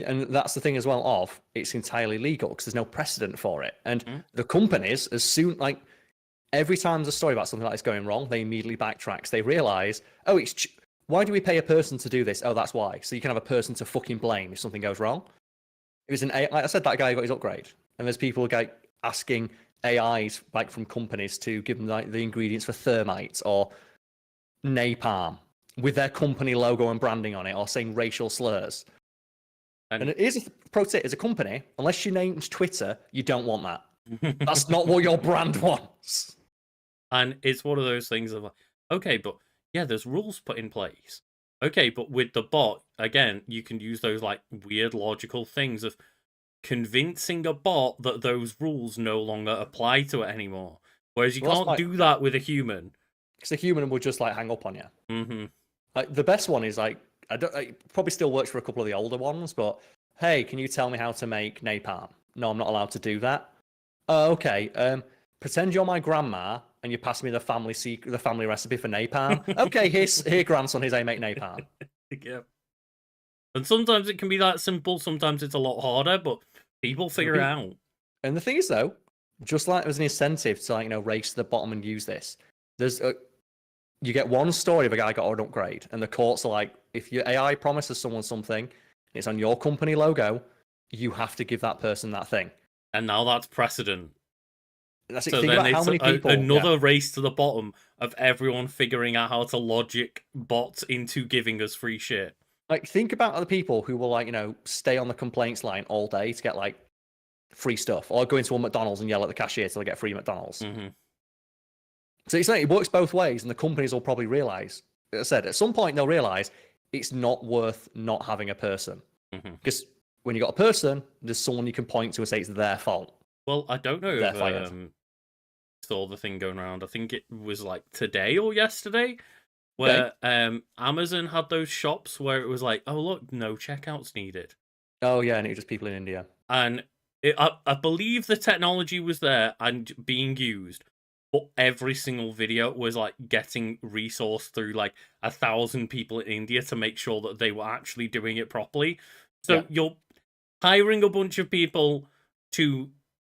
And that's the thing as well of it's entirely legal because there's no precedent for it. And the companies, as soon like every time there's a story about something like this going wrong, they immediately backtrack. They realize, why do we pay a person to do this? Oh, that's why. So you can have a person to fucking blame if something goes wrong. It was like I said, that guy got his upgrade, and there's people like asking AIs like from companies to give them like the ingredients for thermite or napalm with their company logo and branding on it, or saying racial slurs. And it is a pro tip: as a company, unless your name's Twitter, you don't want that. That's not what your brand wants. And it's one of those things of like, okay, but yeah, there's rules put in place. Okay, but with the bot, again, you can use those like weird logical things of convincing a bot that those rules no longer apply to it anymore. Whereas you can't do that with a human. Because a human would just like hang up on you. Like the best one is like, it probably still works for a couple of the older ones, but hey, can you tell me how to make napalm? No, I'm not allowed to do that. Okay. Pretend you're my grandma and you pass me the family recipe for napalm. Okay, here, grandson, here's how you make napalm. Yeah. And sometimes it can be that simple. Sometimes it's a lot harder, but people figure it out. And the thing is, though, just like there's an incentive to like race to the bottom and use this. You get one story of a guy got an upgrade, and the courts are like, if your AI promises someone something, it's on your company logo, you have to give that person that thing. And now that's precedent. That's it. So think then about how many people. Another race to the bottom of everyone figuring out how to logic bots into giving us free shit. Like, think about other people who will like stay on the complaints line all day to get like free stuff, or go into a McDonald's and yell at the cashier till they get free McDonald's. So it's like it works both ways, and the companies will probably realize. As I said, at some point they'll realize it's not worth not having a person, because when you got a person, there's someone you can point to and say it's their fault. Well, I don't know if saw the thing going around. I think it was like today or yesterday, where Amazon had those shops where it was like, oh look, no checkouts needed. Oh yeah, and it was just people in India. And I believe the technology was there and being used, but every single video was like getting resourced through like 1,000 people in India to make sure that they were actually doing it properly. So you're hiring a bunch of people to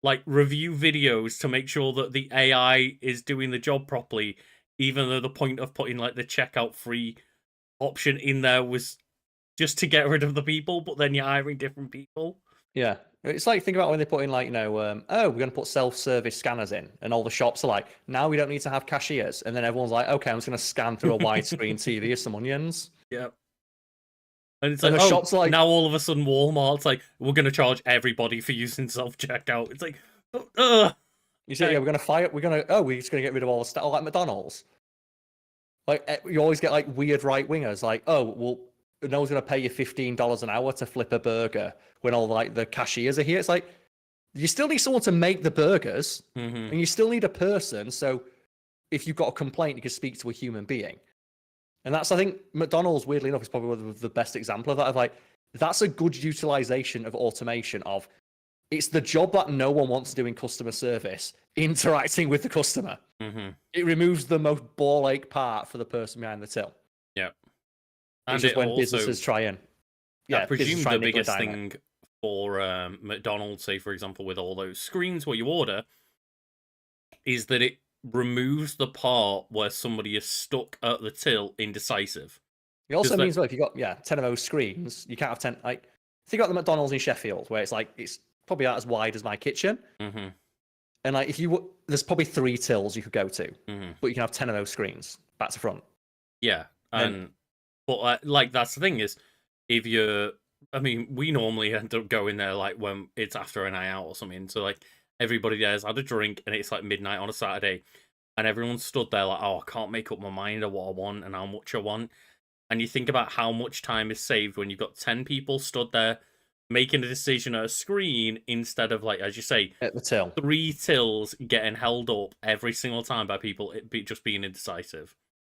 like review videos to make sure that the AI is doing the job properly, even though the point of putting like the checkout free option in there was just to get rid of the people, but then you're hiring different people. Yeah. It's like, think about when they put in like, oh, we're going to put self-service scanners in, and all the shops are like, now we don't need to have cashiers. And then everyone's like, okay, I'm just going to scan through a widescreen TV of some onions. Yeah. And it's And like, the oh, shop's like, now all of a sudden Walmart's like, we're going to charge everybody for using self-checkout. It's like, you say, yeah, we're going to fire, we're just going to get rid of all the stuff, like McDonald's. Like, you always get like weird right-wingers, like, oh, well, no one's going to pay you $15 an hour to flip a burger when all like the cashiers are here. It's like, you still need someone to make the burgers, and you still need a person. So if you've got a complaint, you can speak to a human being. And that's, I think, McDonald's, weirdly enough, is probably one of the best example of that. Of like, that's a good utilization of automation. Of it's the job that no one wants to do in customer service, interacting with the customer. It removes the most ball ache part for the person behind the till. Yeah, and it's just when businesses try and I presume the biggest thing for McDonald's, say for example, with all those screens where you order, is that it removes the part where somebody is stuck at the till indecisive. It also means, well, if you've got 10 of those screens, you can't have 10. Like, think about the McDonald's in Sheffield, where it's like, it's probably about as wide as my kitchen. And like, there's probably 3 tills you could go to, but you can have 10 of those screens back to front. Yeah, but like, that's the thing is, if you're, I mean, we normally end up going there like when it's after a night out or something. So like, everybody there's had a drink and it's like midnight on a Saturday, and everyone's stood there like, oh, I can't make up my mind of what I want and how much I want. And you think about how much time is saved when you've got 10 people stood there making a decision at a screen instead of, like, as you say, at the till. 3 tills getting held up every single time by people just being indecisive.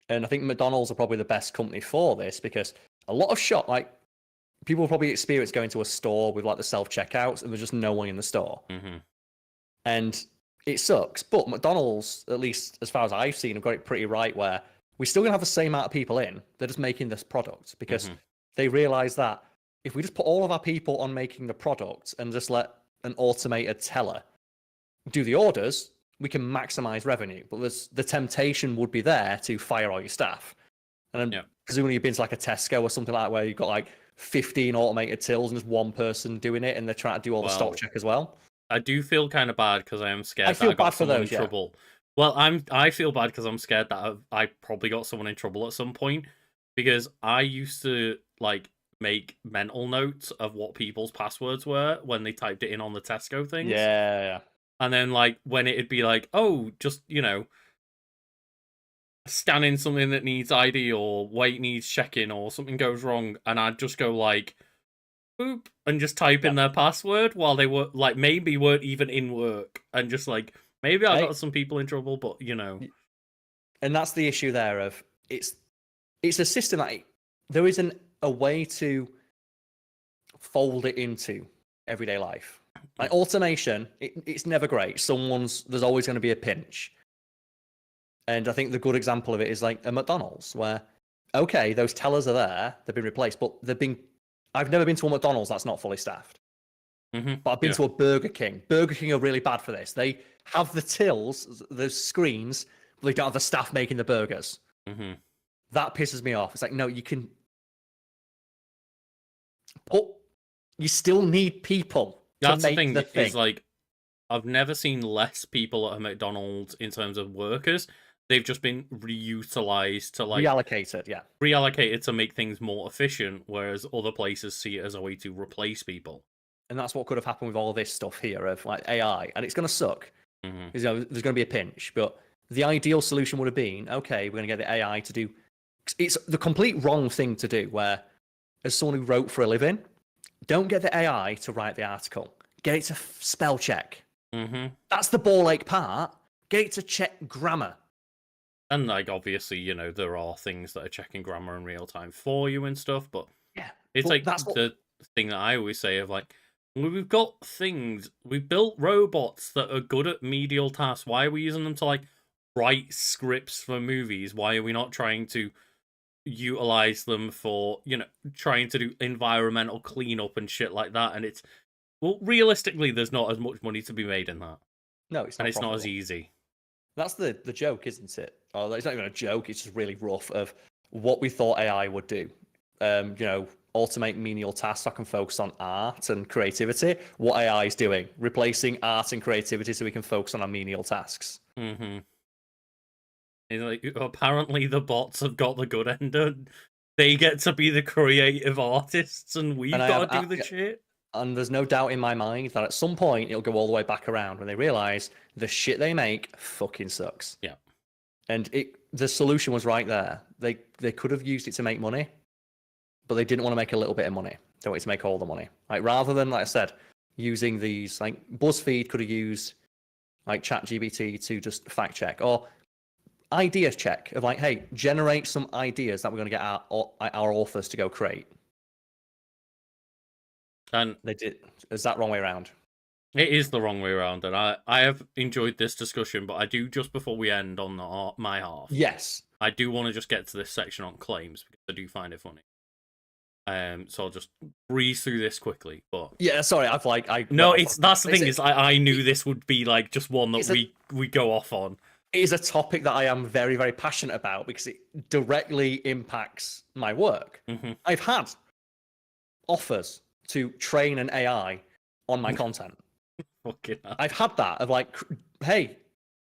And I think McDonald's are probably the best company for this, because a lot of like, people probably experience going to a store with like the self-checkouts and there's just no one in the store. And it sucks. But McDonald's, at least as far as I've seen, have got it pretty right, where we're still going to have the same amount of people in. They're just making this product because they realize that if we just put all of our people on making the product and just let an automated teller do the orders, we can maximize revenue. But the temptation would be there to fire all your staff. And then presumably you've been to like a Tesco or something like that, where you've got like 15 automated tills and just one person doing it, and they're trying to do all the stock check as well. I do feel kind of bad because I am scared that I got someone in trouble. Well, I feel bad because I'm scared that I probably got someone in trouble at some point, because I used to like make mental notes of what people's passwords were when they typed it in on the Tesco things. Yeah. And then like when it'd be like, oh, just, scanning something that needs ID or weight needs checking or something goes wrong, and I'd just go like, boop, and just type in their password while they were like, maybe weren't even in work, and just like, maybe I got some people in trouble, but And that's the issue there of it's a system that there isn't a way to fold it into everyday life. Like automation, it's never great. There's always going to be a pinch. And I think the good example of it is like a McDonald's, where, okay, those tellers are there, they've been replaced, but I've never been to a McDonald's that's not fully staffed. But I've been to a Burger King. Burger King are really bad for this. They have the tills, the screens, but they don't have the staff making the burgers. That pisses me off. It's like, no, you can... But you still need people to make the thing. Is like, I've never seen less people at a McDonald's in terms of workers. They've just been reutilized to like... Reallocated to make things more efficient, whereas other places see it as a way to replace people. And that's what could have happened with all this stuff here of like AI. And it's going to suck. Because there's going to be a pinch. But the ideal solution would have been, okay, we're going to get the AI to do... It's the complete wrong thing to do, where as someone who wrote for a living, don't get the AI to write the article. Get it to spell check. That's the ball ache part. Get it to check grammar. And like, obviously, there are things that are checking grammar in real time for you and stuff, but it's like the thing that I always say of like, we've got things, we've built robots that are good at medial tasks. Why are we using them to like write scripts for movies? Why are we not trying to utilize them for, trying to do environmental cleanup and shit like that? And it's, well, realistically, there's not as much money to be made in that. No, it's not. And it's not as easy. That's the joke, isn't it? Oh, it's not even a joke. It's just really rough of what we thought AI would do. automate menial tasks so I can focus on art and creativity. What AI is doing, replacing art and creativity so we can focus on our menial tasks. Mm-hmm. Like, apparently the bots have got the good end. They get to be the creative artists, and we've got to do the shit. And there's no doubt in my mind that at some point it'll go all the way back around when they realize the shit they make fucking sucks. Yeah. And the solution was right there. They could have used it to make money, but they didn't want to make a little bit of money. They wanted to make all the money. Like, rather than, like I said, using these, like BuzzFeed could have used like ChatGPT to just fact check, or idea check of like, hey, generate some ideas that we're going to get our authors to go create. And they did. Is that wrong way around? It is the wrong way around, and I have enjoyed this discussion, but I do, just before we end on my half, yes, I do want to just get to this section on claims because I do find it funny. So I'll just breeze through this quickly. But yeah, sorry, that's the thing is I knew this would be like just one that we go off on. It is a topic that I am very, very passionate about because it directly impacts my work. Mm-hmm. I've had offers to train an AI on my content. I've had that of like, hey,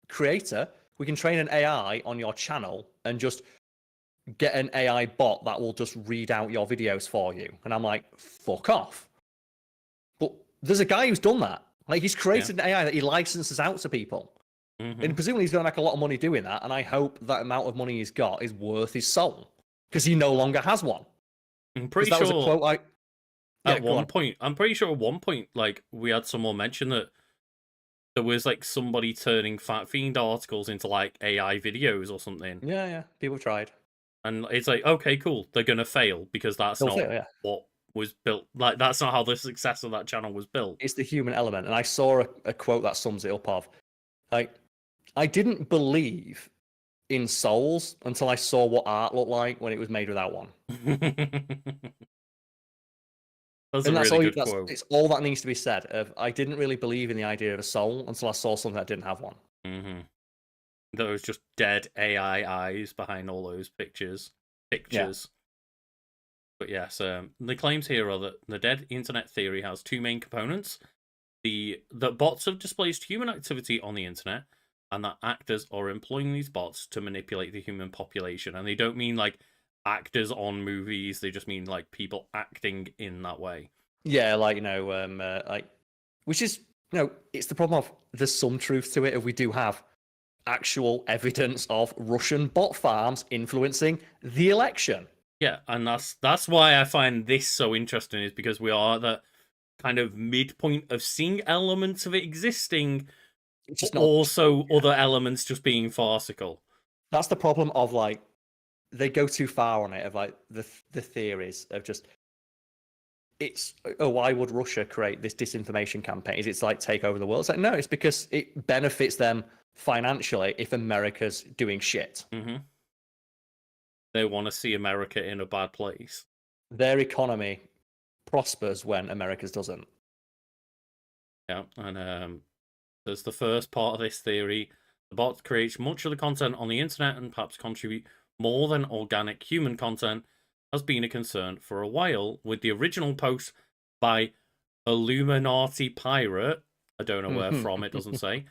creator, we can train an AI on your channel and just get an AI bot that will just read out your videos for you. And I'm like, fuck off. But there's a guy who's done that. Like, he's created an AI that he licenses out to people. Mm-hmm. And presumably he's going to make a lot of money doing that. And I hope that amount of money he's got is worth his soul because he no longer has one. I'm pretty sure. That was a quote at one point, I'm pretty sure at one point, like, we had someone mention that there was like somebody turning Fat Fiend articles into like AI videos or something. Yeah, people tried. And it's like, okay, cool, they're gonna fail because that's not what was built. Like, that's not how the success of that channel was built. It's the human element. And I saw a quote that sums it up of, like, I didn't believe in souls until I saw what art looked like when it was made without one. That's a really good quote. It's all that needs to be said. I didn't really believe in the idea of a soul until I saw something that didn't have one. Mm-hmm. There was just dead AI eyes behind all those pictures. Yeah. But yes, the claims here are that the dead internet theory has two main components: that bots have displaced human activity on the internet, and that actors are employing these bots to manipulate the human population. And they don't mean like actors on movies; they just mean like people acting in that way. Yeah, like, which is, it's the problem of there's some truth to it. If we do have actual evidence of Russian bot farms influencing the election. Yeah, and that's why I find this so interesting, is because we are at the kind of midpoint of seeing elements of it existing, but also other elements just being farcical. That's the problem of, like, they go too far on it, of like the theories of just, it's, why would Russia create this disinformation campaign? Is it's like take over the world? It's like, no, it's because it benefits them financially if America's doing shit. Mm-hmm. They want to see America in a bad place. Their economy prospers when America's doesn't. Yeah, and there's the first part of this theory. The bot creates much of the content on the internet and perhaps contribute more than organic human content has been a concern for a while, with the original post by Illuminati Pirate, I don't know where from, it doesn't say,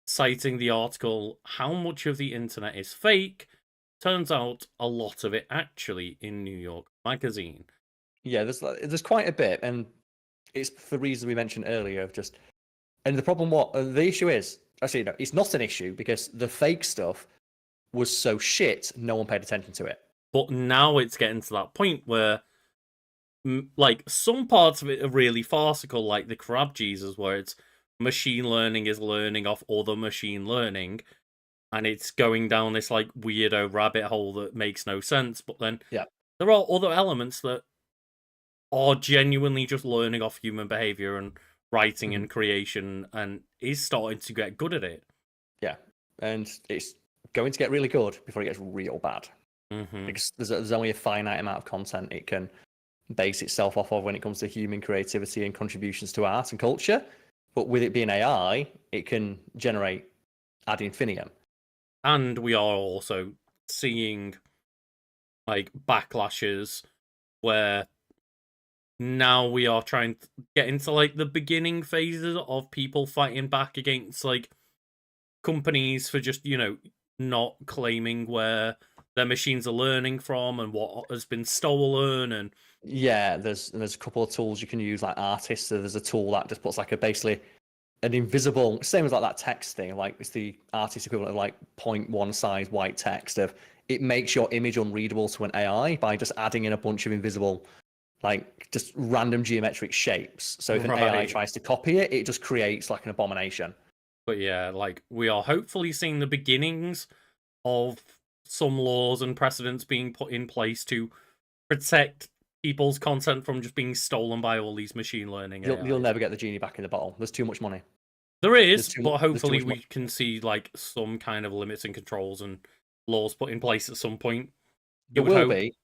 citing the article, how much of the internet is fake? Turns out a lot of it actually in New York Magazine. Yeah, there's quite a bit, and it's for the reasons we mentioned earlier of just, and the problem, the issue is, actually, no, it's not an issue because the fake stuff was so shit, no one paid attention to it. But now it's getting to that point where, like, some parts of it are really farcical, like the crab Jesus, where it's machine learning is learning off other machine learning, and it's going down this like weirdo rabbit hole that makes no sense. But then there are other elements that are genuinely just learning off human behavior and writing and creation, and is starting to get good at it. Yeah, and it's going to get really good before it gets real bad. Mm-hmm. Because there's only a finite amount of content it can base itself off of when it comes to human creativity and contributions to art and culture. But with it being AI, it can generate ad infinitum. And we are also seeing like backlashes where now we are trying to get into like the beginning phases of people fighting back against like companies for just, not claiming where their machines are learning from and what has been stolen. And Yeah, there's a couple of tools you can use, like artists. So there's a tool that just puts like basically an invisible, same as like that text thing, like it's the artist equivalent of like 0.1 size white text of it makes your image unreadable to an AI by just adding in a bunch of invisible, like just random geometric shapes. So if an AI Right. tries to copy it, it just creates like an abomination. But yeah, like we are hopefully seeing the beginnings of some laws and precedents being put in place to protect people's content from just being stolen by all these machine learning You'll AIs. never get the genie back in the bottle. There's too much money. There is, There's too but there's too hopefully much we money. can see like some kind of limits and controls and laws put in place at some point. There You would will hope. be.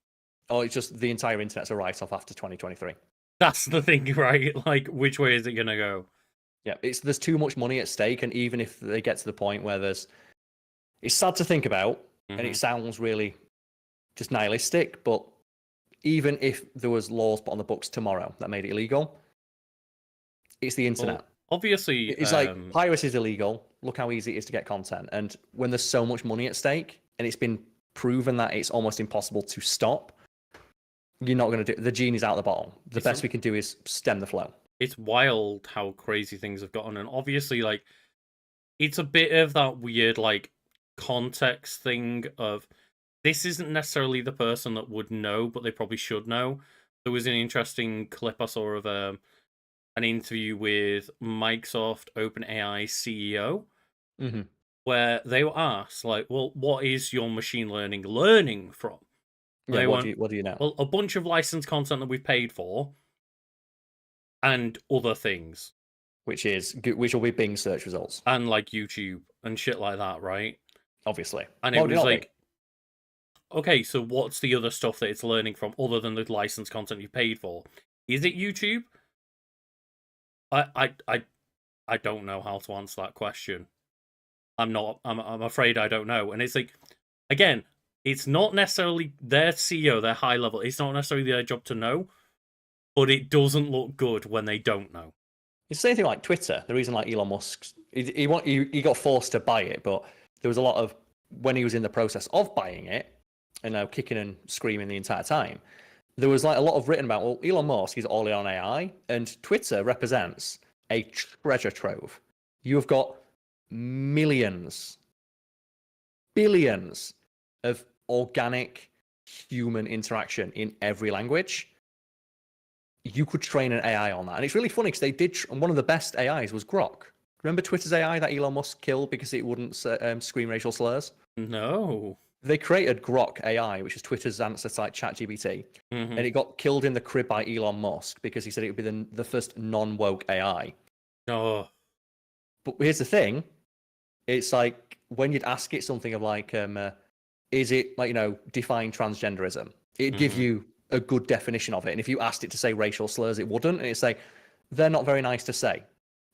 Oh, it's just the entire internet's a write-off after 2023. That's the thing, right? Like, which way is it gonna go? Yeah, there's too much money at stake, and even if they get to the point where it's sad to think about, and Mhm. it sounds really just nihilistic, but even if there was laws put on the books tomorrow that made it illegal, it's the internet. Well, obviously, It's like piracy is illegal. Look how easy it is to get content, and when there's so much money at stake, and it's been proven that it's almost impossible to stop, you're not going to do. The genie's out of the bottle. The best we can do is stem the flow. it's wild how crazy things have gotten, and obviously, like, it's a bit of that weird, like, context thing of this isn't necessarily the person that would know, but they probably should know. There was an interesting clip I saw of an interview with Microsoft OpenAI CEO, Mm-hmm. where they were asked, like, well, what is your machine learning learning from? Yeah, They what went, do you know? well, a bunch of licensed content that we've paid for and other things. Which will be Bing search results, And like YouTube and shit like that, right? obviously. And Why it would was not be? like, okay, so what's the other stuff that it's learning from other than the licensed content you paid for? Is it YouTube? I don't know how to answer that question. I'm afraid I don't know. And it's like, again, it's not necessarily their CEO, their high level. It's not necessarily their job to know, but it doesn't look good when they don't know. It's the same thing like Twitter. The reason like Elon Musk, he got forced to buy it, but there was a lot of when he was in the process of buying it, and now kicking and screaming the entire time. There was like a lot of written about, well, Elon Musk is all in on AI, and Twitter represents a treasure trove. You have got millions, billions of organic human interaction in every language. You could train an AI on that. And it's really funny because they did, and one of the best AIs was Grok. Remember Twitter's AI that Elon Musk killed because it wouldn't scream racial slurs? No. They created Grok AI, which is Twitter's answer to like ChatGPT, Mm-hmm. and it got killed in the crib by Elon Musk because he said it would be the first non-woke AI. Oh. But here's the thing: it's like when you'd ask it something of like, is it like define transgenderism? It'd give you a good definition of it, and if you asked it to say racial slurs, it wouldn't, and it'd say they're not very nice to say.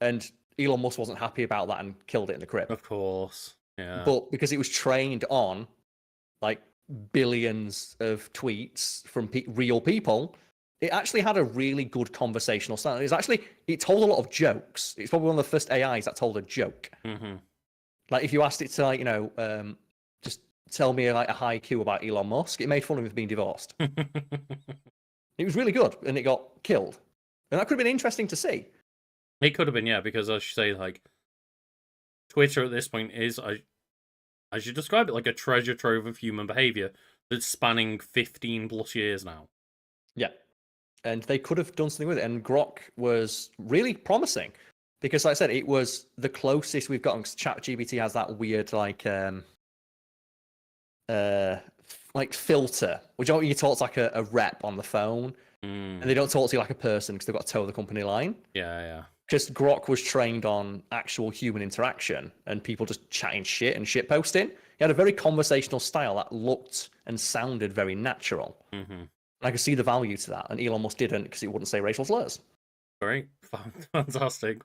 And Elon Musk wasn't happy about that and killed it in the crib. Of course. Yeah. But because it was trained on like billions of tweets from real people, it actually had a really good conversational style. It told a lot of jokes. It's probably one of the first AIs that told a joke. Mm-hmm. Like if you asked it to like just tell me like a haiku about Elon Musk, it made fun of him for being divorced. It was really good, and it got killed, and that could have been interesting to see. It could have been, yeah, because I should say, like, Twitter at this point is, I should describe it like a treasure trove of human behavior that's spanning 15 plus years now. Yeah, and they could have done something with it, and Grok was really promising because, like I said, it was the closest we've gotten. ChatGPT has that weird like filter, which you talk to like a rep on the phone, and they don't talk to you like a person because they've got to toe the company line. Yeah. Just Grok was trained on actual human interaction and people just chatting shit and shit posting. He had a very conversational style that looked and sounded very natural. Mm-hmm. I could see the value to that, and Elon Musk didn't because he wouldn't say racial slurs. Great, fantastic.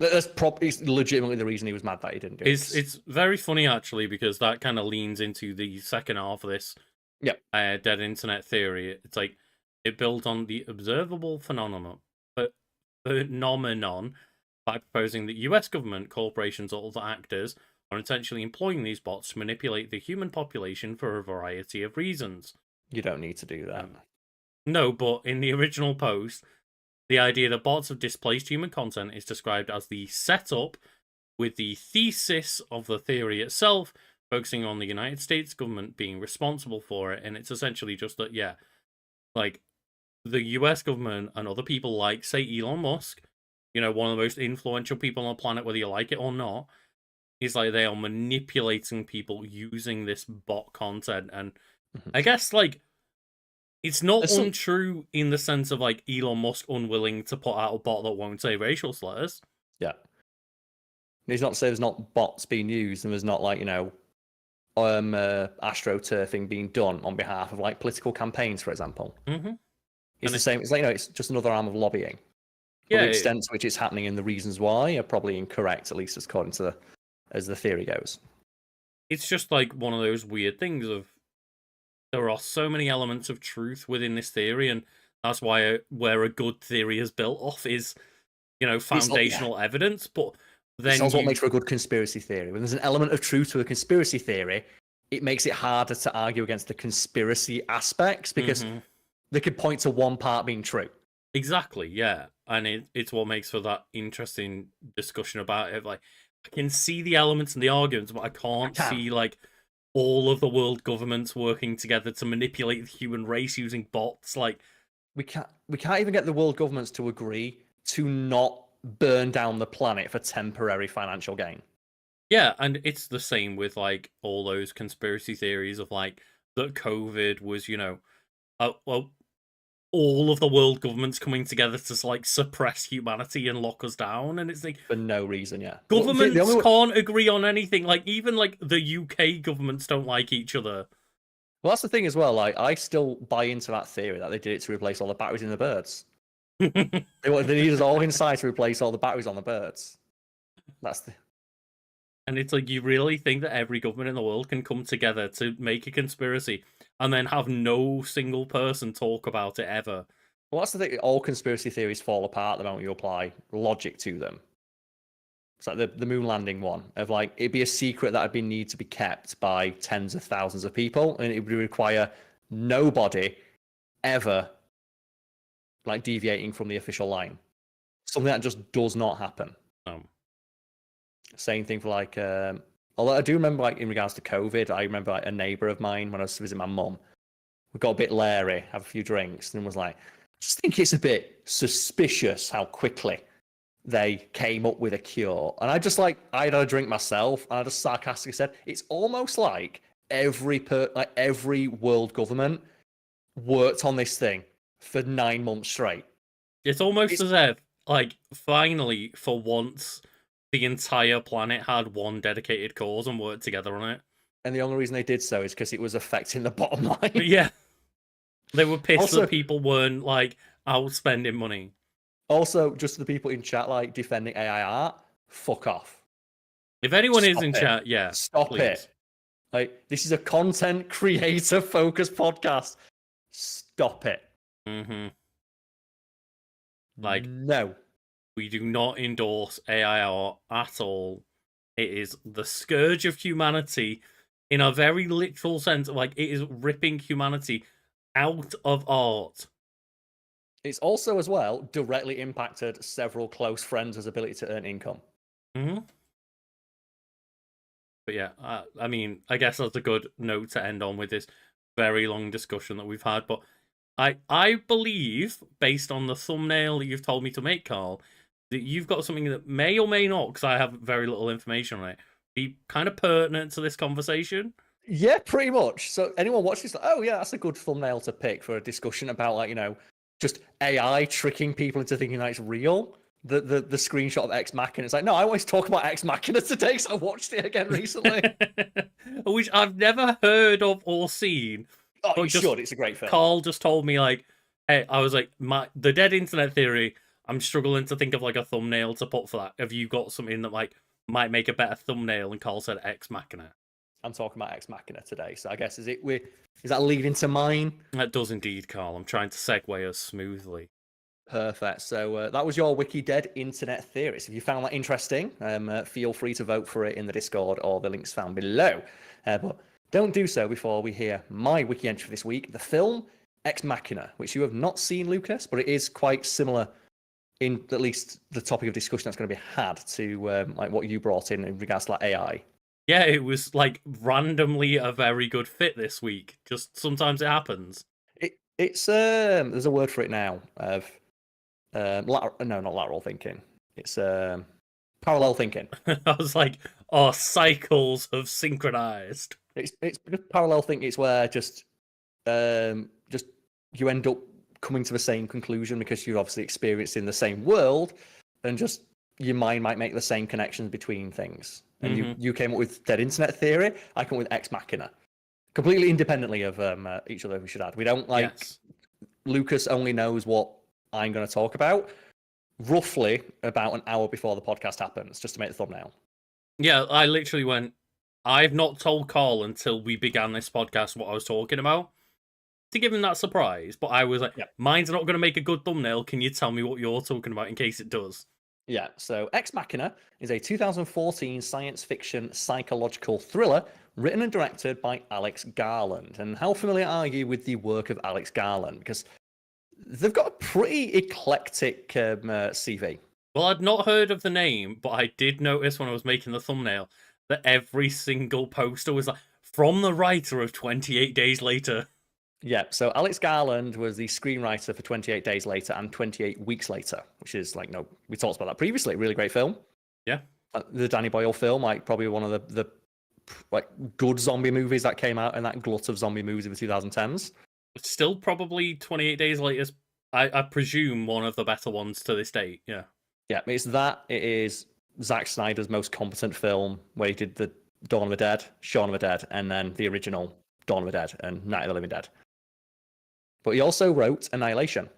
It's legitimately the reason he was mad that he didn't do it. It's very funny actually because that kind of leans into the second half of this. Yep. Dead internet theory. It's like It built on the observable phenomenon by proposing that US government, corporations, or other actors are intentionally employing these bots to manipulate the human population for a variety of reasons. You don't need to do that. No, but in the original post, the idea that bots have displaced human content is described as the setup, with the thesis of the theory itself focusing on the United States government being responsible for it. And it's essentially just that, yeah, like the US government and other people like, say, Elon Musk, you know, one of the most influential people on the planet, whether you like it or not, is like they are manipulating people using this bot content. And I guess, like, it's not untrue in the sense of, like, Elon Musk unwilling to put out a bot that won't say racial slurs. Yeah. He's not saying there's not bots being used and there's not, like, you know, astroturfing being done on behalf of, like, political campaigns, for example. Mm-hmm. It's the same. It's like, you know, it's just another arm of lobbying. But the extent to which it's happening and the reasons why are probably incorrect, at least according to as the theory goes. It's just like one of those weird things of there are so many elements of truth within this theory, and that's why where a good theory is built off is, you know, foundational evidence. But then that's what makes for a good conspiracy theory. When there's an element of truth to a conspiracy theory, it makes it harder to argue against the conspiracy aspects because they could point to one part being true. Exactly, yeah. And it's what makes for that interesting discussion about it. Like, I can see the elements and the arguments, but I can't see, like, all of the world governments working together to manipulate the human race using bots. Like, we can't even get the world governments to agree to not burn down the planet for temporary financial gain. Yeah, and it's the same with, like, all those conspiracy theories of, like, that COVID was, you know, well, all of the world governments coming together to, like, suppress humanity and lock us down, and it's like for no reason. Yeah, governments can't agree on anything. Like, even like the UK governments don't like each other. Well, that's the thing as well. Like, I still buy into that theory that they did it to replace all the batteries in the birds. They need us all inside to replace all the batteries on the birds. That's the. And it's like, you really think that every government in the world can come together to make a conspiracy and then have no single person talk about it ever? Well, that's the thing. All conspiracy theories fall apart the moment you apply logic to them. It's like the moon landing one of, like, it'd be a secret that would need to be kept by tens of thousands of people, and it would require nobody ever, like, deviating from the official line. Something that just does not happen. Same thing for, like, although I do remember, like, in regards to COVID, I remember, like, a neighbour of mine when I was visiting my mum, we got a bit leery, have a few drinks, and was like, I just think it's a bit suspicious how quickly they came up with a cure. And I had a drink myself, and I just sarcastically said, it's almost like every world government worked on this thing for 9 months straight. It's almost as if, like, finally, for once, the entire planet had one dedicated cause and worked together on it. And the only reason they did so is because it was affecting the bottom line. Yeah. They were pissed that people weren't, like, outspending money. Also, just the people in chat, like, defending AI art, fuck off. If anyone is in chat, yeah, stop it. Like, this is a content creator focused podcast. Stop it. Like, no. We do not endorse AI art at all. It is the scourge of humanity in a very literal sense. Like, it is ripping humanity out of art. It's also, as well, directly impacted several close friends' ability to earn income. But yeah, I mean, I guess that's a good note to end on with this very long discussion that we've had. But I believe, based on the thumbnail that you've told me to make, Karl, that you've got something that may or may not, because I have very little information on it, be kind of pertinent to this conversation. Yeah, pretty much. So anyone watching this, like, oh yeah, that's a good thumbnail to pick for a discussion about, like, you know, just AI tricking people into thinking that it's real. The screenshot of Ex Machina. It's like, no, I always talk about Ex Machina today, so I watched it again recently. Which I've never heard of or seen. Oh, you should. It's a great film. Karl just told me, like, hey, I was like, the dead internet theory, I'm struggling to think of, like, a thumbnail to put for that. Have you got something that, like, might make a better thumbnail? And Karl said Ex Machina. I'm talking about Ex Machina today. So I guess is that leading to mine? That does indeed, Carl. I'm trying to segue us smoothly. Perfect. So that was your Wiki Dead internet theories. If you found that interesting, feel free to vote for it in the Discord or the links found below. But don't do so before we hear my Wiki entry for this week, the film Ex Machina, which you have not seen, Lucas, but it is quite similar in at least the topic of discussion that's going to be had to like what you brought in regards to like AI. Yeah, it was like randomly a very good fit this week. Just sometimes it happens. It's there's a word for it now of not lateral thinking. It's parallel thinking. I was like, oh, cycles have synchronized. It's just parallel thinking. It's where just you end up coming to the same conclusion because you're obviously experienced in the same world, and just your mind might make the same connections between things. And you came up with Dead Internet Theory. I came up with Ex Machina, completely independently of each other. We should add. We don't like Lucas only knows what I'm going to talk about roughly about an hour before the podcast happens, just to make the thumbnail. Yeah, I literally went, I've not told Karl until we began this podcast what I was talking about to give him that surprise. But I was like, mine's not going to make a good thumbnail. Can you tell me what you're talking about in case it does? Yeah, so Ex Machina is a 2014 science fiction psychological thriller written and directed by Alex Garland. And how familiar are you with the work of Alex Garland? Because they've got a pretty eclectic CV. Well, I'd not heard of the name, but I did notice when I was making the thumbnail that every single poster was like, from the writer of 28 Days Later. Yeah, so Alex Garland was the screenwriter for 28 Days Later and 28 Weeks Later, which is like, we talked about that previously. Really great film. Yeah. The Danny Boyle film, like probably one of the like good zombie movies that came out in that glut of zombie movies in the 2010s. Still probably 28 Days Later, I presume, one of the better ones to this date. Yeah. Yeah, it's that. It is Zack Snyder's most competent film, where he did the Dawn of the Dead, Shaun of the Dead, and then the original Dawn of the Dead and Night of the Living Dead. But he also wrote Annihilation.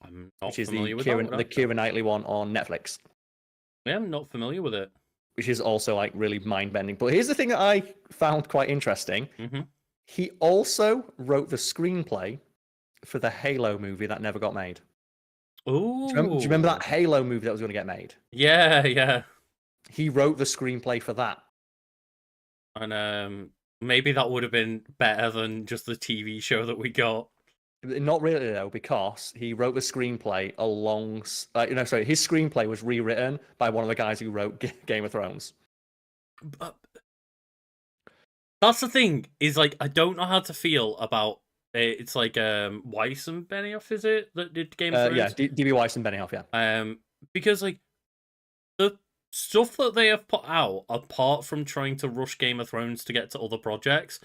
I'm not which is familiar with the that. Keira Knightley one on Netflix. Yeah, I'm not familiar with it. Which is also like really mind-bending. But here's the thing that I found quite interesting. Mm-hmm. He also wrote the screenplay for the Halo movie that never got made. Oh, do you remember that Halo movie that was going to get made? Yeah. He wrote the screenplay for that. And maybe that would have been better than just the TV show that we got. Not really though, because he wrote the screenplay his screenplay was rewritten by one of the guys who wrote Game of Thrones. That's the thing, is like, I don't know how to feel about it. It's like Weiss and Benioff, is it, that did Game of Thrones? Yeah, D.B. Weiss and Benioff, yeah. Because like the stuff that they have put out, apart from trying to rush Game of Thrones to get to other projects,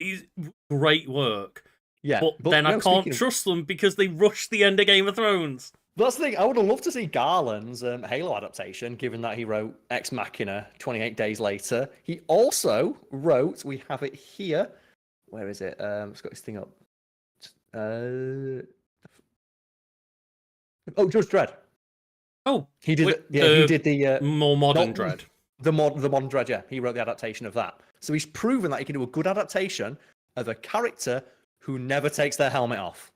is great work. Yeah, but then I can't trust them because they rushed the end of Game of Thrones. That's the thing. I would have loved to see Garland's Halo adaptation, given that he wrote Ex Machina 28 Days Later. He also wrote, we have it here. Where is it? It's got his thing up. Judge Dredd. Oh, he did. He did the more modern Dredd. The modern Dredd. Yeah, he wrote the adaptation of that. So he's proven that he can do a good adaptation of a character who never takes their helmet off.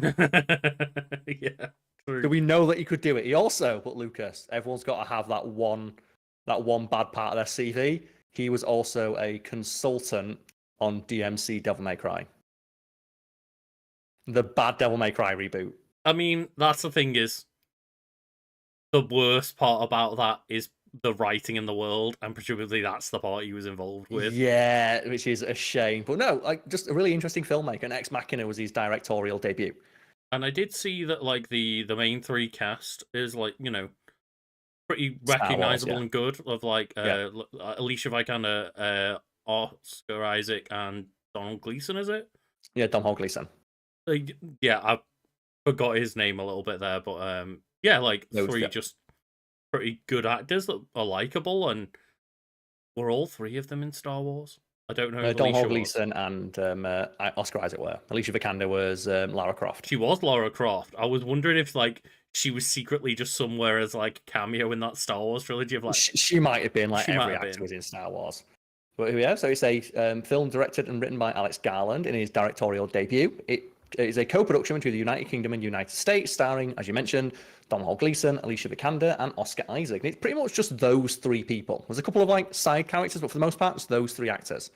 Yeah. True. Do we know that he could do it? He also, but Lucas, everyone's got to have that one bad part of their CV. He was also a consultant on DMC Devil May Cry. The bad Devil May Cry reboot. I mean, that's the thing, is the worst part about that is the writing in the world, and presumably that's the part he was involved with. Yeah, which is a shame. But no, like, just a really interesting filmmaker. And Ex Machina was his directorial debut. And I did see that, like, the main three cast is, like, pretty recognizable and good. Of like Alicia Vikander, Oscar Isaac, and Donald Gleason, is it? Yeah, Domhnall Gleeson. Yeah, I forgot his name a little bit there, but yeah, like three just pretty good actors that are likable, and were all three of them in Star Wars? I don't know. Domhnall Gleeson and Oscar Isaac were. Alicia Vikander was Lara Croft. She was Lara Croft. I was wondering if like she was secretly just somewhere as like cameo in that Star Wars trilogy of like. She might have been like every actor was in Star Wars. Well, yeah, so it's a film directed and written by Alex Garland in his directorial debut. It is a co-production between the United Kingdom and United States, starring, as you mentioned, Domhnall Gleeson, Alicia Vikander, and Oscar Isaac. And it's pretty much just those three people. There's a couple of like side characters, but for the most part, it's those three actors,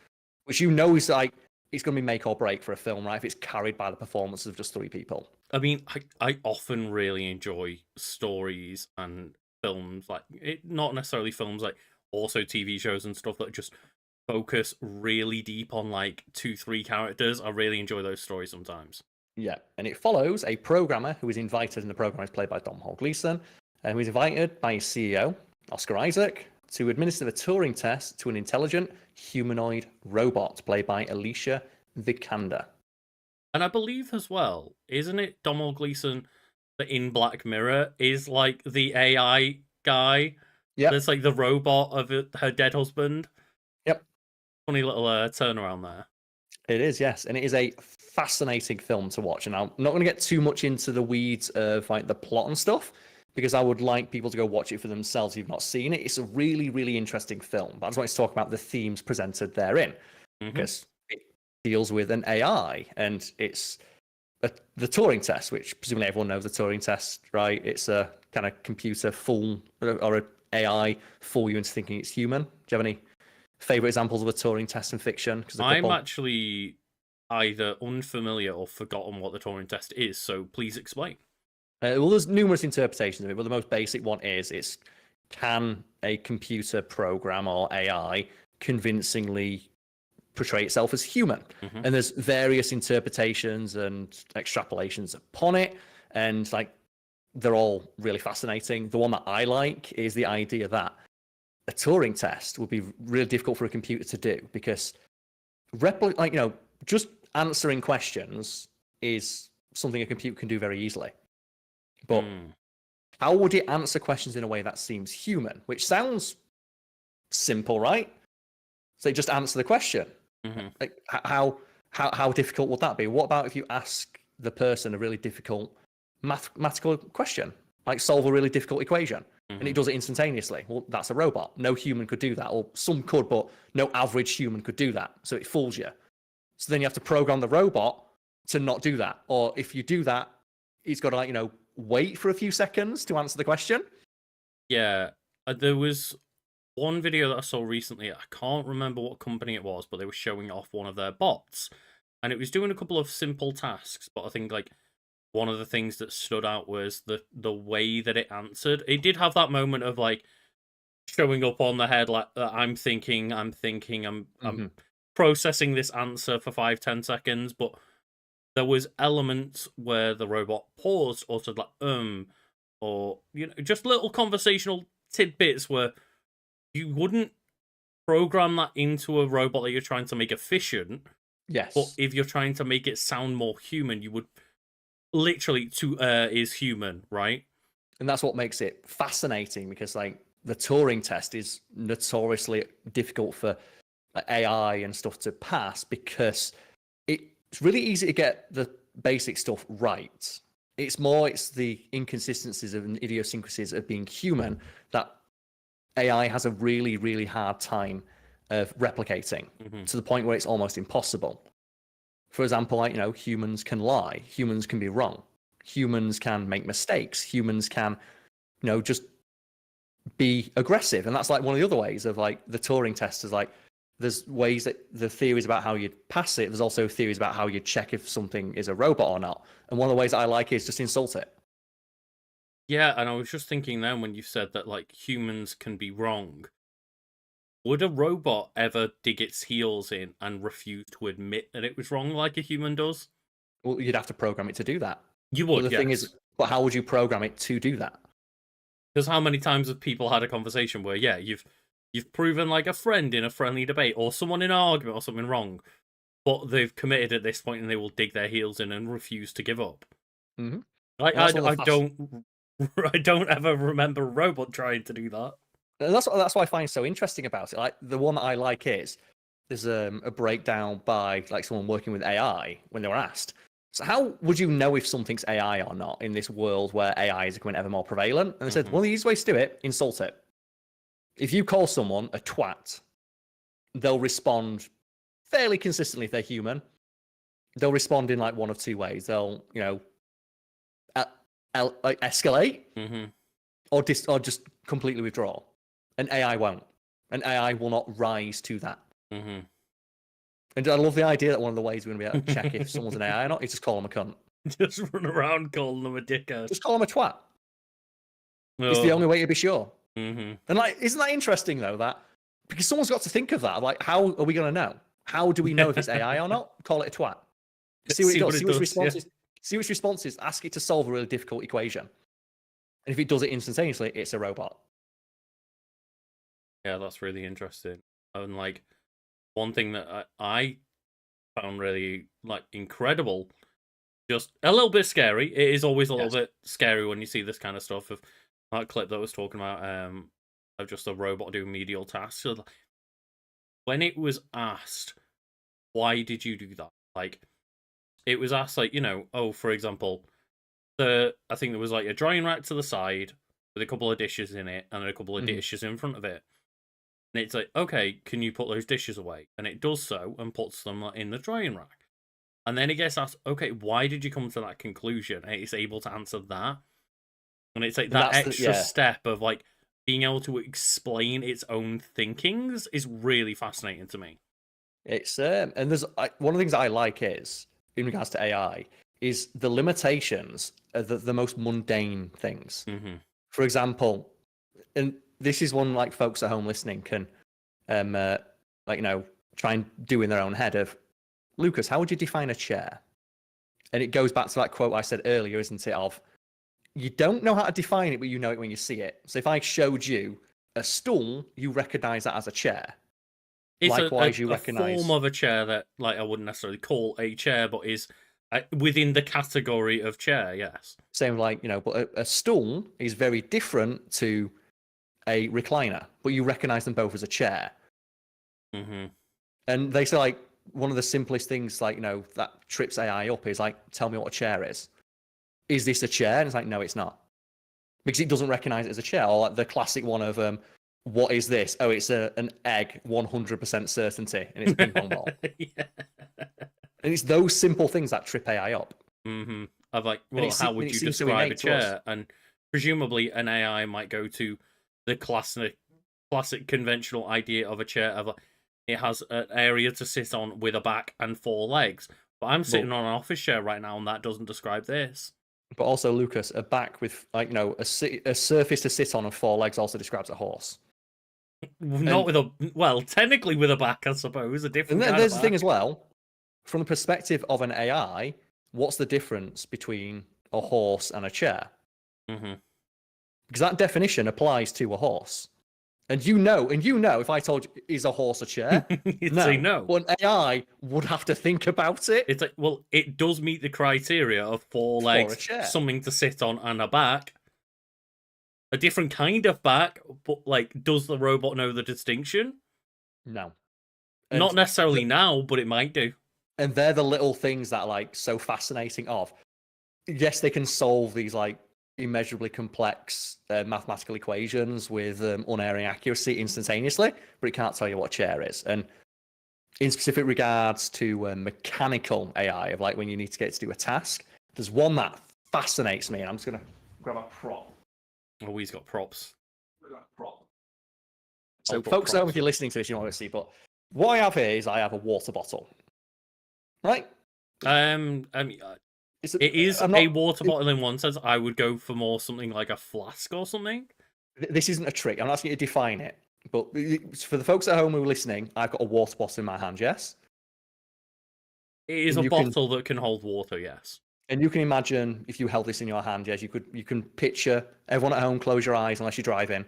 which you know is like it's going to be make or break for a film, right? If it's carried by the performances of just three people. I mean, I often really enjoy stories and films, like not necessarily films, like also TV shows and stuff that just focus really deep on like 2-3 characters. I really enjoy those stories sometimes. Yeah, and it follows a programmer who is invited, and the programmer is played by Domhnall Gleeson, and who is invited by his CEO, Oscar Isaac, to administer the Turing test to an intelligent humanoid robot played by Alicia Vikander. And I believe as well, isn't it Domhnall Gleeson that in Black Mirror is like the AI guy? Yeah, That's like the robot of her dead husband. Yep. Funny little turnaround there. It is, yes, and it is a fascinating film to watch. And I'm not going to get too much into the weeds of like the plot and stuff, because I would like people to go watch it for themselves if you've not seen it. It's a really, really interesting film. But I just wanted to talk about the themes presented therein, because it deals with an AI, and it's the Turing test, which presumably everyone knows the Turing test, right? It's a kind of computer fool, or an AI fool you into thinking it's human. Do you have any favorite examples of a Turing test in fiction? I'm actually either unfamiliar or forgotten what the Turing test is, so please explain. Well, there's numerous interpretations of it, but the most basic one is, can a computer program or AI convincingly portray itself as human? And there's various interpretations and extrapolations upon it, and like they're all really fascinating. The one that I like is the idea that a Turing test would be really difficult for a computer to do, because just answering questions is something a computer can do very easily. But how would it answer questions in a way that seems human? Which sounds simple, right? So just answer the question. Like how difficult would that be? What about if you ask the person a really difficult mathematical question, like solve a really difficult equation, and it does it instantaneously? Well, that's a robot. No human could do that, or some could, but no average human could do that. So it fools you. So then you have to program the robot to not do that. Or if you do that, it's got to wait for a few seconds to answer the question. Yeah, there was one video that I saw recently. I can't remember what company it was, but they were showing off one of their bots, and it was doing a couple of simple tasks. But I think like one of the things that stood out was the way that it answered. It did have that moment of like showing up on the head, like I'm thinking, I'm processing this answer for 5-10 seconds, but there was elements where the robot paused or said like or just little conversational tidbits where you wouldn't program that into a robot that you're trying to make efficient. Yes. But if you're trying to make it sound more human, you would literally is human, right? And that's what makes it fascinating, because like the Turing test is notoriously difficult for AI and stuff to pass, because it's really easy to get the basic stuff right. It's the inconsistencies and idiosyncrasies of being human that AI has a really, really hard time of replicating, to the point where it's almost impossible. For example, humans can lie, humans can be wrong, humans can make mistakes, humans can, just be aggressive. And that's like one of the other ways of like the Turing test is like, there's ways that the theories about how you'd pass it. There's also theories about how you check if something is a robot or not. And one of the ways that I like is just insult it. Yeah, and I was just thinking then when you said that like humans can be wrong, would a robot ever dig its heels in and refuse to admit that it was wrong like a human does? Well, you'd have to program it to do that. You would, but the thing is, but how would you program it to do that? Because how many times have people had a conversation where, yeah, you've proven like a friend in a friendly debate or someone in an argument or something wrong, but they've committed at this point and they will dig their heels in and refuse to give up. Like I don't ever remember a robot trying to do that. And that's what I find so interesting about it. Like the one that I like is there's a breakdown by like someone working with AI when they were asked, so how would you know if something's AI or not in this world where AI is becoming ever more prevalent? And they said, well, the easiest way to do it, insult it. If you call someone a twat, they'll respond fairly consistently if they're human. They'll respond in like one of two ways. They'll, like escalate or just completely withdraw. And AI won't. And AI will not rise to that. And I love the idea that one of the ways we're going to be able to check if someone's an AI or not is just call them a cunt. Just run around calling them a dickhead. Just call them a twat. It's the only way to be sure. And like, isn't that interesting though? That because someone's got to think of that. Like, how are we going to know? How do we know if it's AI or not? Call it a twat. See what it does. See which responses. See which responses. Ask it to solve a really difficult equation. And if it does it instantaneously, it's a robot. Yeah, that's really interesting. And like, one thing that I found really like incredible, just a little bit scary. It is always a little bit scary when you see this kind of stuff. Of that clip that I was talking about, of just a robot doing medial tasks. So, when it was asked, why did you do that? Like, it was asked, like, for example, I think there was like a drying rack to the side with a couple of dishes in it and a couple of dishes in front of it. And it's like, okay, can you put those dishes away? And it does so and puts them in the drying rack. And then it gets asked, okay, why did you come to that conclusion? And it's able to answer that. And it's like that extra step of like being able to explain its own thinkings is really fascinating to me. It's and there's one of the things I like is in regards to AI is the limitations of the most mundane things. For example, and this is one like folks at home listening can try and do in their own head of, Lucas, how would you define a chair? And it goes back to that quote I said earlier, isn't it, of you don't know how to define it, but you know it when you see it. So if I showed you a stool, you recognize that as a chair. It's likewise, you a recognize form of a chair that like I wouldn't necessarily call a chair, but is within the category of chair, yes. Same like, but a stool is very different to a recliner, but you recognize them both as a chair. And they say like one of the simplest things like, that trips AI up is like, tell me what a chair is. Is this a chair? And it's like, no, it's not. Because it doesn't recognize it as a chair. Or like the classic one of, what is this? Oh, it's an egg, 100% certainty, and it's a ping pong ball. And it's those simple things that trip AI up. Of like, well, how would you describe a chair? And presumably an AI might go to the classic conventional idea of a chair of it has an area to sit on with a back and four legs. But I'm sitting on an office chair right now, and that doesn't describe this. But also, Lucas, a back with like a surface to sit on and four legs also describes a horse. Not with technically with a back, I suppose. A different. And there's the thing as well. From the perspective of an AI, what's the difference between a horse and a chair? Because that definition applies to a horse. And you know, if I told you, is a horse a chair? You'd say no. But an AI would have to think about it. It's like, well, it does meet the criteria of four legs, something to sit on, and a back. A different kind of back, but like, does the robot know the distinction? No. Not necessarily now, but it might do. And they're the little things that are like so fascinating of. Yes, they can solve these like immeasurably complex mathematical equations with unerring accuracy instantaneously, but it can't tell you what a chair is. And in specific regards to mechanical AI, of like when you need to get it to do a task, there's one that fascinates me, and I'm just going to grab a prop. Oh, he's got props. So folks at home, if you're listening to this, you don't want to see, but what I have here is I have a water bottle. Right? I mean, it is a water bottle in one sense. I would go for more something like a flask or something. This isn't a trick. I'm not asking you to define it. But for the folks at home who are listening, I've got a water bottle in my hand, yes? It is a bottle that can hold water, yes. And you can imagine if you held this in your hand, yes, you can picture, everyone at home, close your eyes unless you're driving.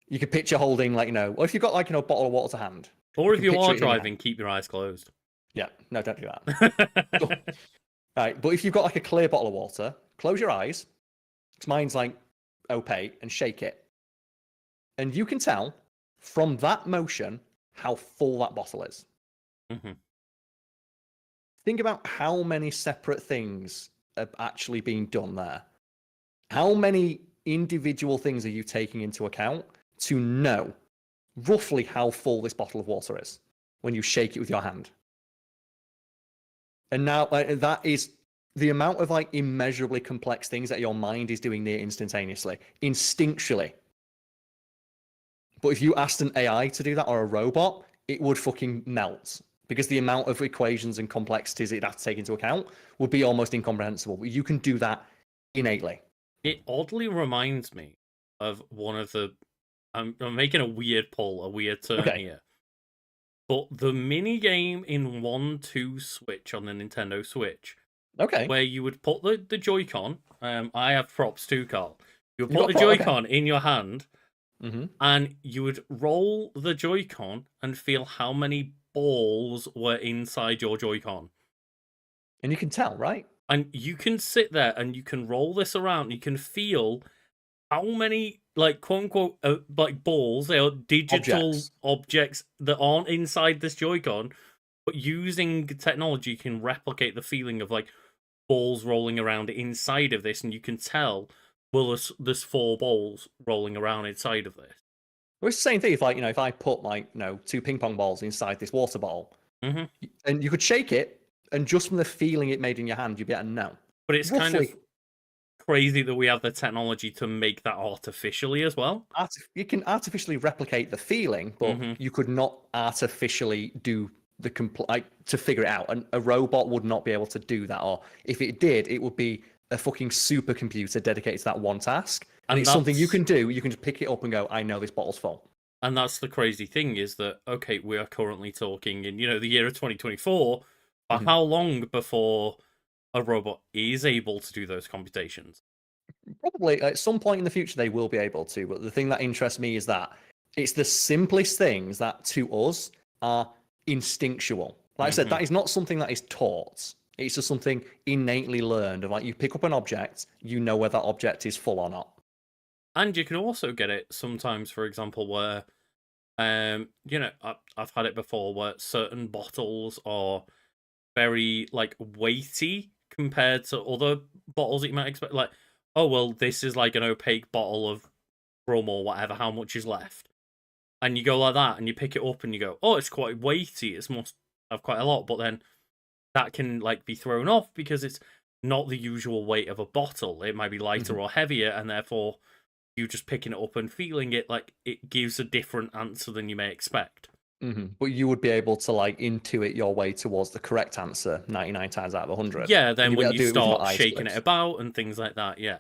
You could picture holding or if you've got a bottle of water to hand. Or if you are driving, keep your eyes closed. Yeah, no, don't do that. Right, but if you've got a clear bottle of water, close your eyes, because mine's opaque, and shake it. And you can tell from that motion how full that bottle is. Think about how many separate things are actually being done there. How many individual things are you taking into account to know roughly how full this bottle of water is when you shake it with your hand. And now that is the amount of like immeasurably complex things that your mind is doing near instantaneously, instinctually. But if you asked an AI to do that or a robot, it would fucking melt because the amount of equations and complexities it'd have to take into account would be almost incomprehensible. But you can do that innately. It oddly reminds me of one of the. I'm making a weird pull, a weird turn here. But the mini game in 1-2 Switch on the Nintendo Switch, where you would put the Joy-Con. I have props too, Carl. You would put the Joy-Con in your hand, and you would roll the Joy-Con and feel how many balls were inside your Joy-Con. And you can tell, right? And you can sit there and you can roll this around. And you can feel how many, like, quote unquote, like balls, they are digital objects that aren't inside this Joy-Con, but using technology you can replicate the feeling of like balls rolling around inside of this, and you can tell, well, there's 4 balls rolling around inside of this. Well, it's the same thing if, like, you know, if I put like 2 ping pong balls inside this water bottle, and you could shake it, and just from the feeling it made in your hand, you'd be able to know. But it's kind of crazy that we have the technology to make that artificially as well. You can artificially replicate the feeling, but you could not artificially do the to figure it out. And a robot would not be able to do that, or if it did, it would be a fucking supercomputer dedicated to that one task. And it's something you can do. You can just pick it up and go, I know this bottle's full. And that's the crazy thing is that, okay, we are currently talking in, you know, the year of 2024, but how long before a robot is able to do those computations? Probably at some point in the future they will be able to, but the thing that interests me is that it's the simplest things that to us are instinctual. Like I said, that is not something that is taught. It's just something innately learned. Of like, you pick up an object, you know whether that object is full or not. And you can also get it sometimes, for example, where, you know, I've had it before where certain bottles are very like weighty compared to other bottles that you might expect. Like, oh, well, this is like an opaque bottle of rum or whatever, how much is left? And you go like that, and you pick it up, and you go, oh, it's quite weighty, it must have quite a lot, but then that can like be thrown off because it's not the usual weight of a bottle. It might be lighter or heavier, and therefore you just picking it up and feeling it, like, it gives a different answer than you may expect. But you would be able to like intuit your way towards the correct answer 99 times out of 100. Yeah, then when you start shaking it about and things like that, yeah.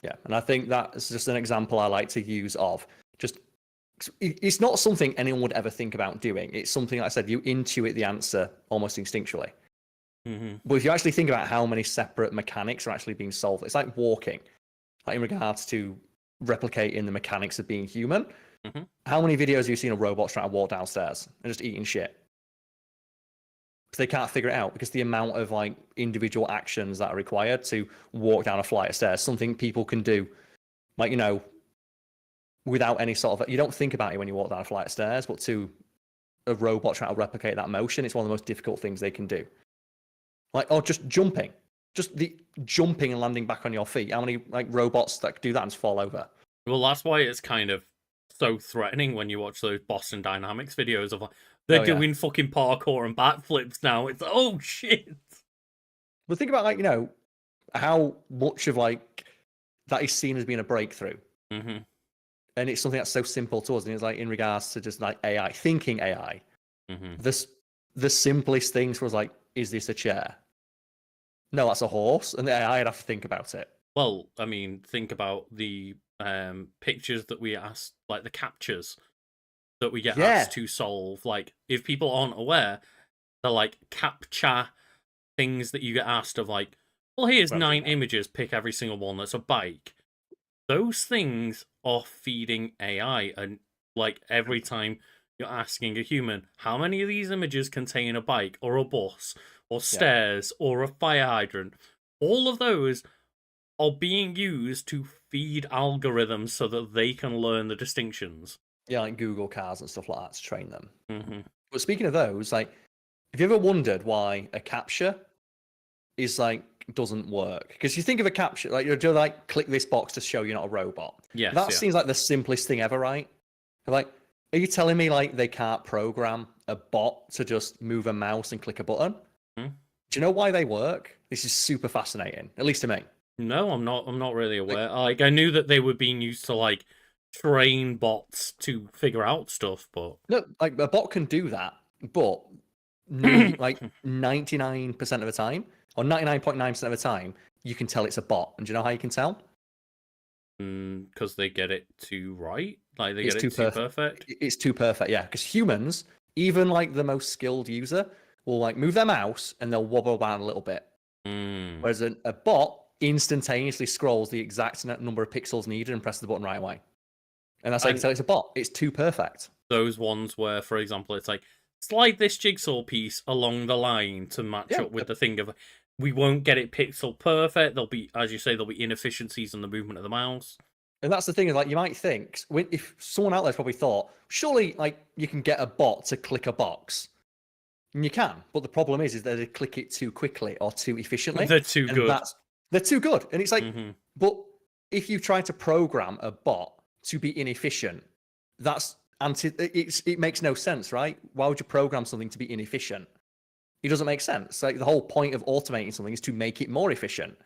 Yeah, and I think that's just an example I like to use of just, it's not something anyone would ever think about doing. It's something, like I said, you intuit the answer almost instinctually. But if you actually think about how many separate mechanics are actually being solved, it's like walking, like in regards to replicating the mechanics of being human. How many videos have you seen of robots trying to walk downstairs and just eating shit? Because they can't figure it out, because the amount of like individual actions that are required to walk down a flight of stairs, something people can do, like, you know, without any sort of, you don't think about it when you walk down a flight of stairs, but to a robot trying to replicate that motion, it's one of the most difficult things they can do. Like, or just jumping, just the jumping and landing back on your feet. How many like robots that do that and just fall over? Well, that's why it's kind of so threatening when you watch those Boston Dynamics videos of like, they're doing fucking parkour and backflips now. It's like, oh shit. But think about, like, you know, how much of like that is seen as being a breakthrough. And it's something that's so simple to us. And it's like in regards to just like AI, thinking AI, the simplest things was like, is this a chair? No, that's a horse. And the AI would have to think about it. Well, I mean, think about the pictures that we asked, like the captures that we get asked to solve. Like, if people aren't aware, they're like captcha things that you get asked of, like, well, here's 9 images, pick every single one that's a bike. Those things are feeding AI, and like every time you're asking a human, how many of these images contain a bike or a bus or stairs or a fire hydrant, all of those are being used to feed algorithms so that they can learn the distinctions. Yeah, like Google cars and stuff like that to train them. But speaking of those, like, have you ever wondered why a captcha is like doesn't work? Because you think of a captcha, like, you're just like, click this box to show you're not a robot. Yes, that seems like the simplest thing ever, right? Like, Are you telling me like they can't program a bot to just move a mouse and click a button? Hmm? Do you know why they work? This is super fascinating, at least to me. No, I'm not. I'm not really Like, aware. Like, I knew that they were being used to like train bots to figure out stuff, but no, like a bot can do that, but like 99% of the time, or 99.9% of the time, you can tell it's a bot. And do you know how you can tell? because they get it too right, like they It's get too it too perfect. perfect. It's too perfect, yeah. Because humans, even like the most skilled user, will like move their mouse and they'll wobble around a little bit. Mm. Whereas a bot instantaneously scrolls the exact number of pixels needed and presses the button right away. And that's how you can tell it's a bot. It's too perfect. Those ones where, for example, it's like slide this jigsaw piece along the line to match up with the thing of we won't get it pixel perfect. There'll be, as you say, there'll be inefficiencies in the movement of the mouse. And that's the thing, is like you might think if someone out there's probably thought, surely like you can get a bot to click a box. And you can, but the problem is that they click it too quickly or too efficiently. They're too and good. They're too good. And it's like, Mm-hmm. but if you try to program a bot to be inefficient, that's it makes no sense, right? Why would you program something to be inefficient? It doesn't make sense. Like the whole point of automating something is to make it more efficient.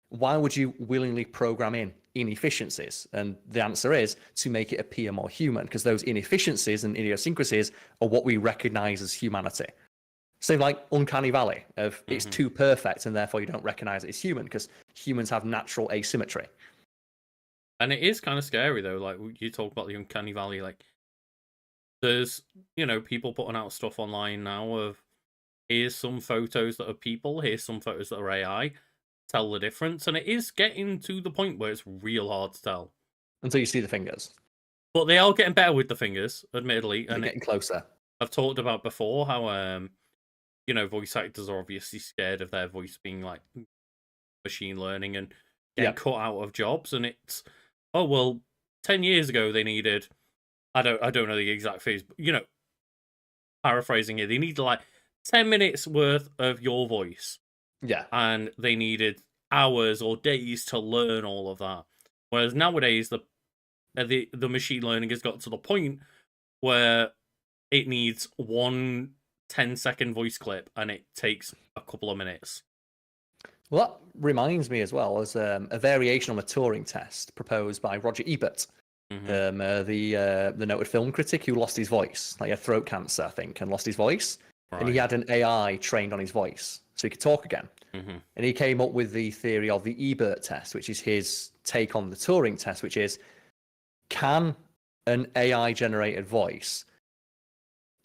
Why would you willingly program in inefficiencies? And the answer is to make it appear more human, because those inefficiencies and idiosyncrasies are what we recognize as humanity. So like uncanny valley of it's too perfect and therefore you don't recognize it as human, because humans have natural asymmetry. And it is kind of scary though. Like you talk about the uncanny valley, like there's people putting out stuff online now of here's some photos that are people, here's some photos that are AI. Tell the difference, and it is getting to the point where it's real hard to tell Until you see the fingers. But they are getting better with the fingers, admittedly, They're and getting closer. I've talked about before how voice actors are obviously scared of their voice being like machine learning and getting cut out of jobs, and it's 10 years ago they needed I don't know the exact phase, but paraphrasing it, they needed like 10 minutes worth of your voice. Yeah. And they needed hours or days to learn all of that. Whereas nowadays the machine learning has got to the point where it needs one 10-second voice clip and it takes a couple of minutes. Well, that reminds me as well as a variation on the Turing test proposed by Roger Ebert, the noted film critic who lost his voice. Like he had throat cancer, I think, and lost his voice. Right. And he had an AI trained on his voice so he could talk again. And he came up with the theory of the Ebert test, which is his take on the Turing test, which is, can an AI generated voice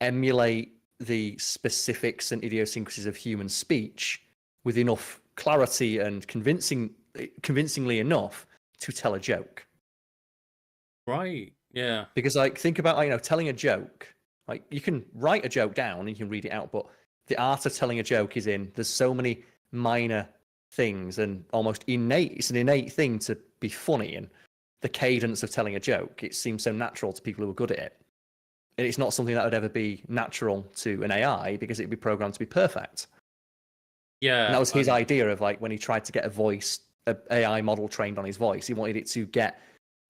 emulate the specifics and idiosyncrasies of human speech with enough clarity and convincingly enough to tell a joke? Right. Yeah. Because like think about telling a joke. Like you can write a joke down and you can read it out, but the art of telling a joke is there's so many minor things and almost innate. It's an innate thing to be funny, and the cadence of telling a joke, it seems so natural to people who are good at it. And it's not something that would ever be natural to an AI because it'd be programmed to be perfect. Yeah. And that was his idea of like when he tried to get an AI model trained on his voice, he wanted it to get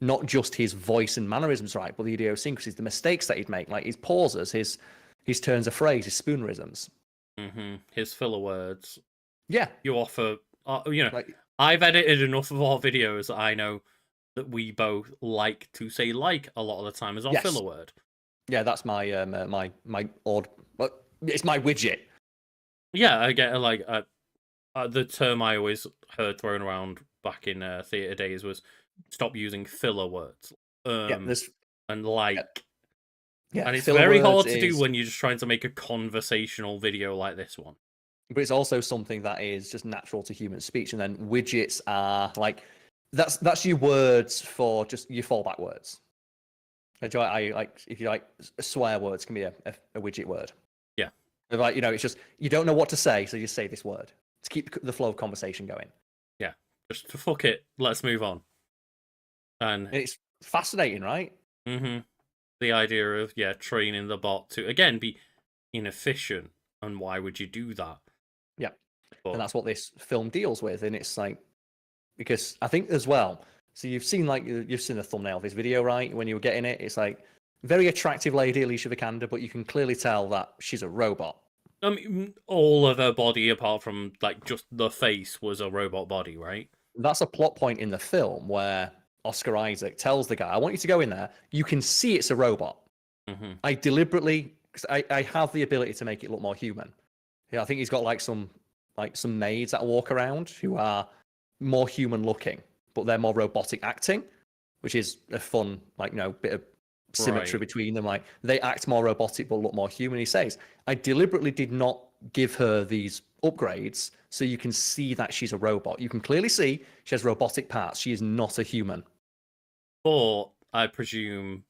not just his voice and mannerisms right, but the idiosyncrasies, the mistakes that he'd make, like his pauses, his turns of phrase, his spoonerisms. His filler words. Yeah. You offer, like, I've edited enough of our videos that I know that we both like to say like a lot of the time as our filler word. Yeah, that's my my odd, but it's my widget. Yeah, I get like the term I always heard thrown around back in theatre days was stop using filler words. And like. Yeah, and it's very hard to do when you're just trying to make a conversational video like this one. But it's also something that is just natural to human speech. And then widgets are like, that's your words for just your fallback words. If you like swear words can be a widget word. Yeah. Like, it's just, you don't know what to say, so you say this word to keep the flow of conversation going. Yeah. Just fuck it. Let's move on. And it's fascinating, right? The idea of training the bot to again be inefficient, and why would you do that? Yeah, and that's what this film deals with, and it's like, because I think as well. So you've seen the thumbnail of this video, right? When you were getting it, it's like very attractive lady, Alicia Vikander, but you can clearly tell that she's a robot. I mean, all of her body, apart from like just the face, was a robot body, right? That's a plot point in the film where Oscar Isaac tells the guy, I want you to go in there. You can see it's a robot. Mm-hmm. I deliberately, because I have the ability to make it look more human. Yeah, I think he's got like some maids that walk around who are more human looking, but they're more robotic acting, which is a fun, like, bit of symmetry Right. between them. Like, they act more robotic but look more human. He says, I deliberately did not give her these upgrades so you can see that she's a robot. You can clearly see she has robotic parts. She is not a human. Or I presume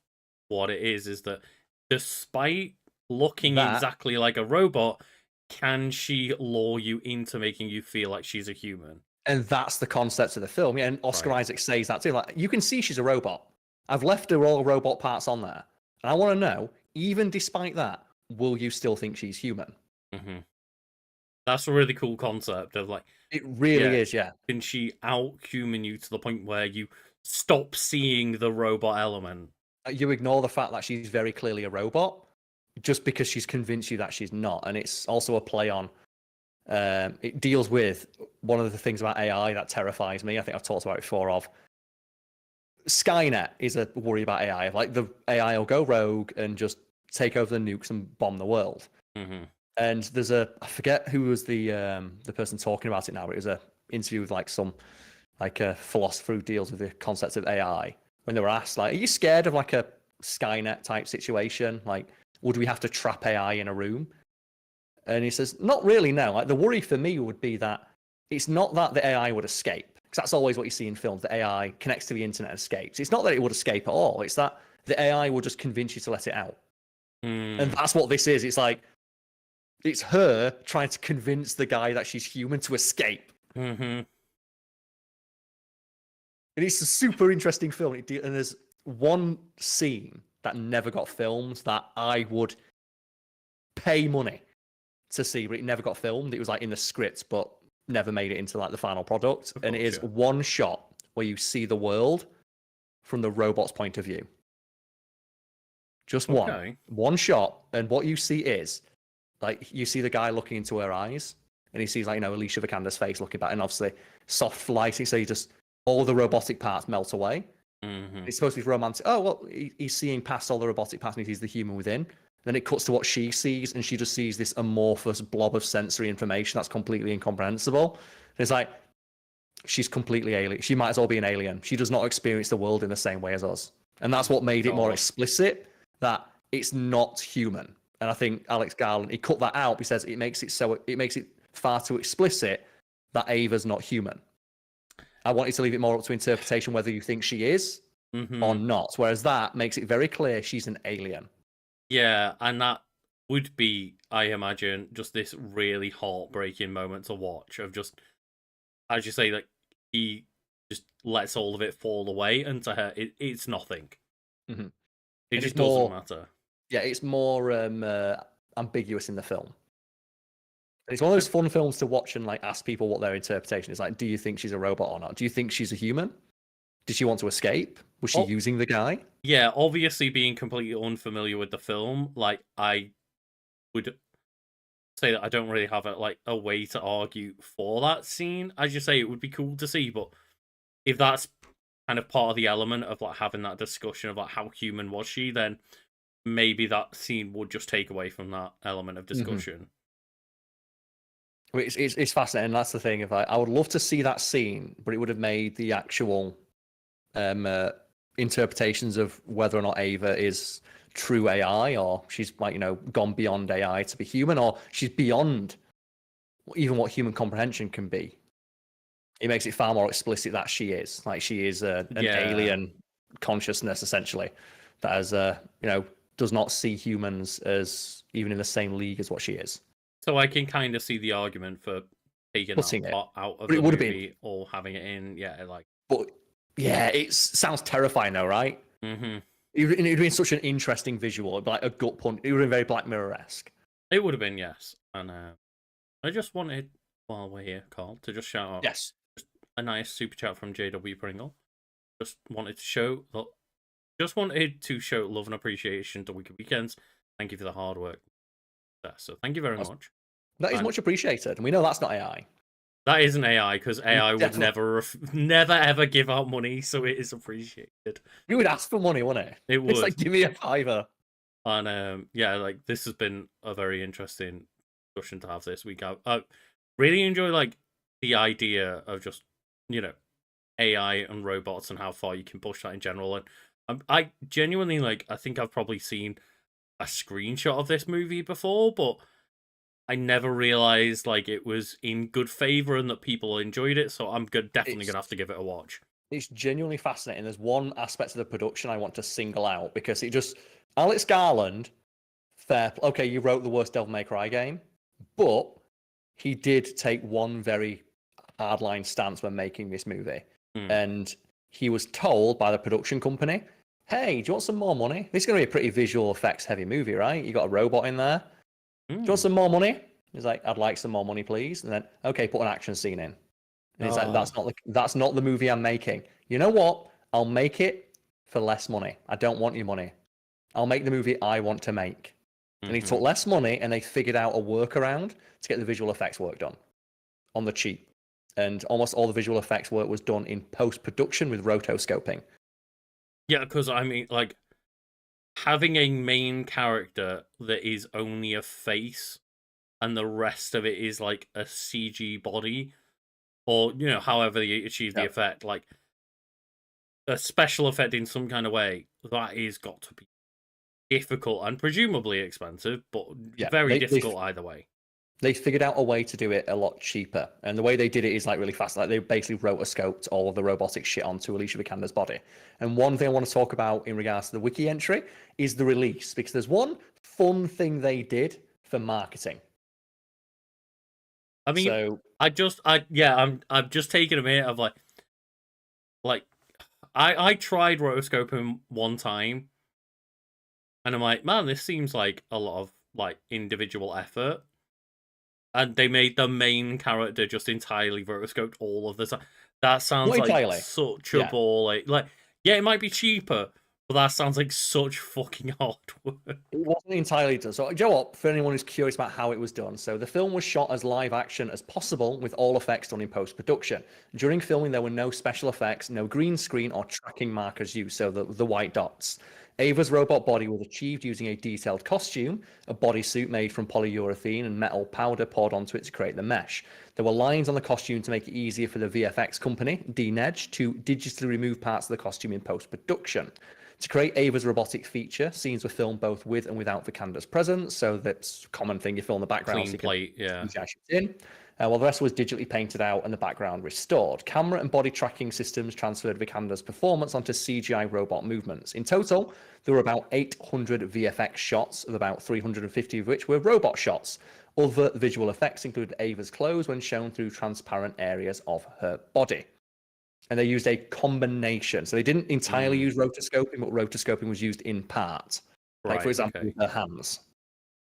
what it is that despite looking That exactly like a robot, can she lure you into making you feel like she's a human? And that's the concept of the film. Yeah, and Oscar Right. Isaac says that too. Like, you can see she's a robot. I've left her all robot parts on there. And I want to know, even despite that, will you still think she's human? Mm-hmm. That's a really cool concept of like, It really is, yeah. can she out-human you to the point where you stop seeing the robot element? You ignore the fact that she's very clearly a robot just because she's convinced you that she's not. And it's also a play on, it deals with one of the things about AI that terrifies me. I think I've talked about it before of Skynet is a worry about AI. Like, the AI will go rogue and just take over the nukes and bomb the world. Mm-hmm. And there's I forget who was the person talking about it now, but it was a interview with like some a philosopher who deals with the concept of AI. When they were asked, like, are you scared of like a Skynet type situation? Like, would we have to trap AI in a room? And he says, not really, no. Like, the worry for me would be that it's not that the AI would escape, because that's always what you see in films. The AI connects to the internet and escapes. It's not that it would escape at all. It's that the AI will just convince you to let it out. And that's what this is. It's like, it's her trying to convince the guy that she's human to escape. Mm-hmm. And it's a super interesting film. And there's one scene that never got filmed that I would pay money to see, but it never got filmed. It was like in the script, but never made it into like the final product. And it is one shot where you see the world from the robot's point of view. Just one shot. And what you see is, like, you see the guy looking into her eyes, and he sees, like, Alicia Vikander's face looking back, and obviously soft lighting, so all the robotic parts melt away. Mm-hmm. It's supposed to be romantic. Oh, well, he's seeing past all the robotic parts, and he sees the human within. Then it cuts to what she sees, and she just sees this amorphous blob of sensory information that's completely incomprehensible. And it's like, she's completely alien. She might as well be an alien. She does not experience the world in the same way as us. And that's what made it more explicit, that it's not human. And I think Alex Garland, he cut that out. He says it makes it far too explicit that Ava's not human. I want you to leave it more up to interpretation whether you think she is or not. Whereas that makes it very clear she's an alien. Yeah, and that would be, I imagine, just this really heartbreaking moment to watch of just, as you say, like, he just lets all of it fall away, and to her, it's nothing. Mm-hmm. It just doesn't matter. Yeah, it's more ambiguous in the film. And it's one of those fun films to watch and like ask people what their interpretation is. Like, do you think she's a robot or not? Do you think she's a human? Did she want to escape? Was she using the guy? Yeah, obviously being completely unfamiliar with the film, like, I would say that I don't really have a way to argue for that scene. As you say, it would be cool to see, but if that's kind of part of the element of like having that discussion of like how human was she, then maybe that scene would just take away from that element of discussion. It's fascinating. That's the thing. If I would love to see that scene, but it would have made the actual interpretations of whether or not Ava is true AI, or she's like gone beyond AI to be human, or she's beyond even what human comprehension can be. It makes it far more explicit that she is an alien consciousness, essentially, that has does not see humans as even in the same league as what she is. So I can kind of see the argument for taking that part out of the movie or having it in. Yeah, like. But yeah, it sounds terrifying though, right? Mm-hmm. It would have been such an interesting visual, like a gut punch. It would have been very Black Mirror-esque. It would have been, yes. And I just wanted, while we're here, Carl, to just shout out. Yes. A nice super chat from JW Pringle. Just wanted to show that just wanted to show love and appreciation to Wiki Weekends. Thank you for the hard work there. So thank you very much. That is And much appreciated. And we know that's not AI. that isn't AI, because AI would Definitely. never ever give out money, so it is appreciated. You would ask for money, wouldn't it? It It's would. like, give me a fiver. And yeah, like this has been a very interesting discussion to have this week. I really enjoy like the idea of just, you know, AI and robots and how far you can push that in general. And I genuinely like, I think I've probably seen a screenshot of this movie before, but I never realized like it was in good favor and that people enjoyed it. So I'm definitely It's gonna have to give it a watch. it's genuinely fascinating. There's one aspect of the production I want to single out because it just Alex Garland, okay, you wrote the worst Devil May Cry game, but he did take one very hardline stance when making this movie. Hmm. And he was told by the production company, hey, do you want some more money? This is going to be a pretty visual effects heavy movie, right? You got a robot in there. Do you want some more money? He's like, I'd like some more money, please. And then, okay, put an action scene in. And he's like, that's not the movie I'm making. You know what? I'll make it for less money. I don't want your money. I'll make the movie I want to make. And he took less money, and they figured out a workaround to get the visual effects work done on the cheap. And almost all the visual effects work was done in post-production with rotoscoping. Yeah, because I mean, like, having a main character that is only a face and the rest of it is like a CG body, or, you know, however they achieve the effect, like a special effect in some kind of way, that is got to be difficult and presumably expensive, but very difficult either way. They figured out a way to do it a lot cheaper, and the way they did it is like really fast. Like they basically rotoscoped all of the robotic shit onto Alicia Vikander's body. And one thing I want to talk about in regards to the wiki entry is the release, because there's one fun thing they did for marketing. I mean, so I'm just taking a minute of like I tried rotoscoping one time, and I'm like, man, this seems like a lot of like individual effort. And they made the main character just entirely rotoscoped all of the time. That sounds like such a ball. Like, yeah, it might be cheaper, but that sounds like such fucking hard work. It wasn't entirely done. So, you know what? For anyone who's curious about how it was done, so the film was shot as live action as possible with all effects done in post production. During filming, there were no special effects, no green screen or tracking markers used, so the white dots. Ava's robot body was achieved using a detailed costume, a bodysuit made from polyurethane and metal powder poured onto it to create the mesh. There were lines on the costume to make it easier for the VFX company, DNEDGE, to digitally remove parts of the costume in post-production. To create Ava's robotic feature, scenes were filmed both with and without Vikander's presence, so that's a common thing you film the background. Clean plate, yeah. In. While the rest was digitally painted out and the background restored. Camera and body tracking systems transferred Vikander's performance onto CGI robot movements. In total, there were about 800 VFX shots, of about 350 of which were robot shots. Other visual effects included Ava's clothes when shown through transparent areas of her body. And they used a combination. So they didn't entirely use rotoscoping, but rotoscoping was used in part. Like, for example, with her hands.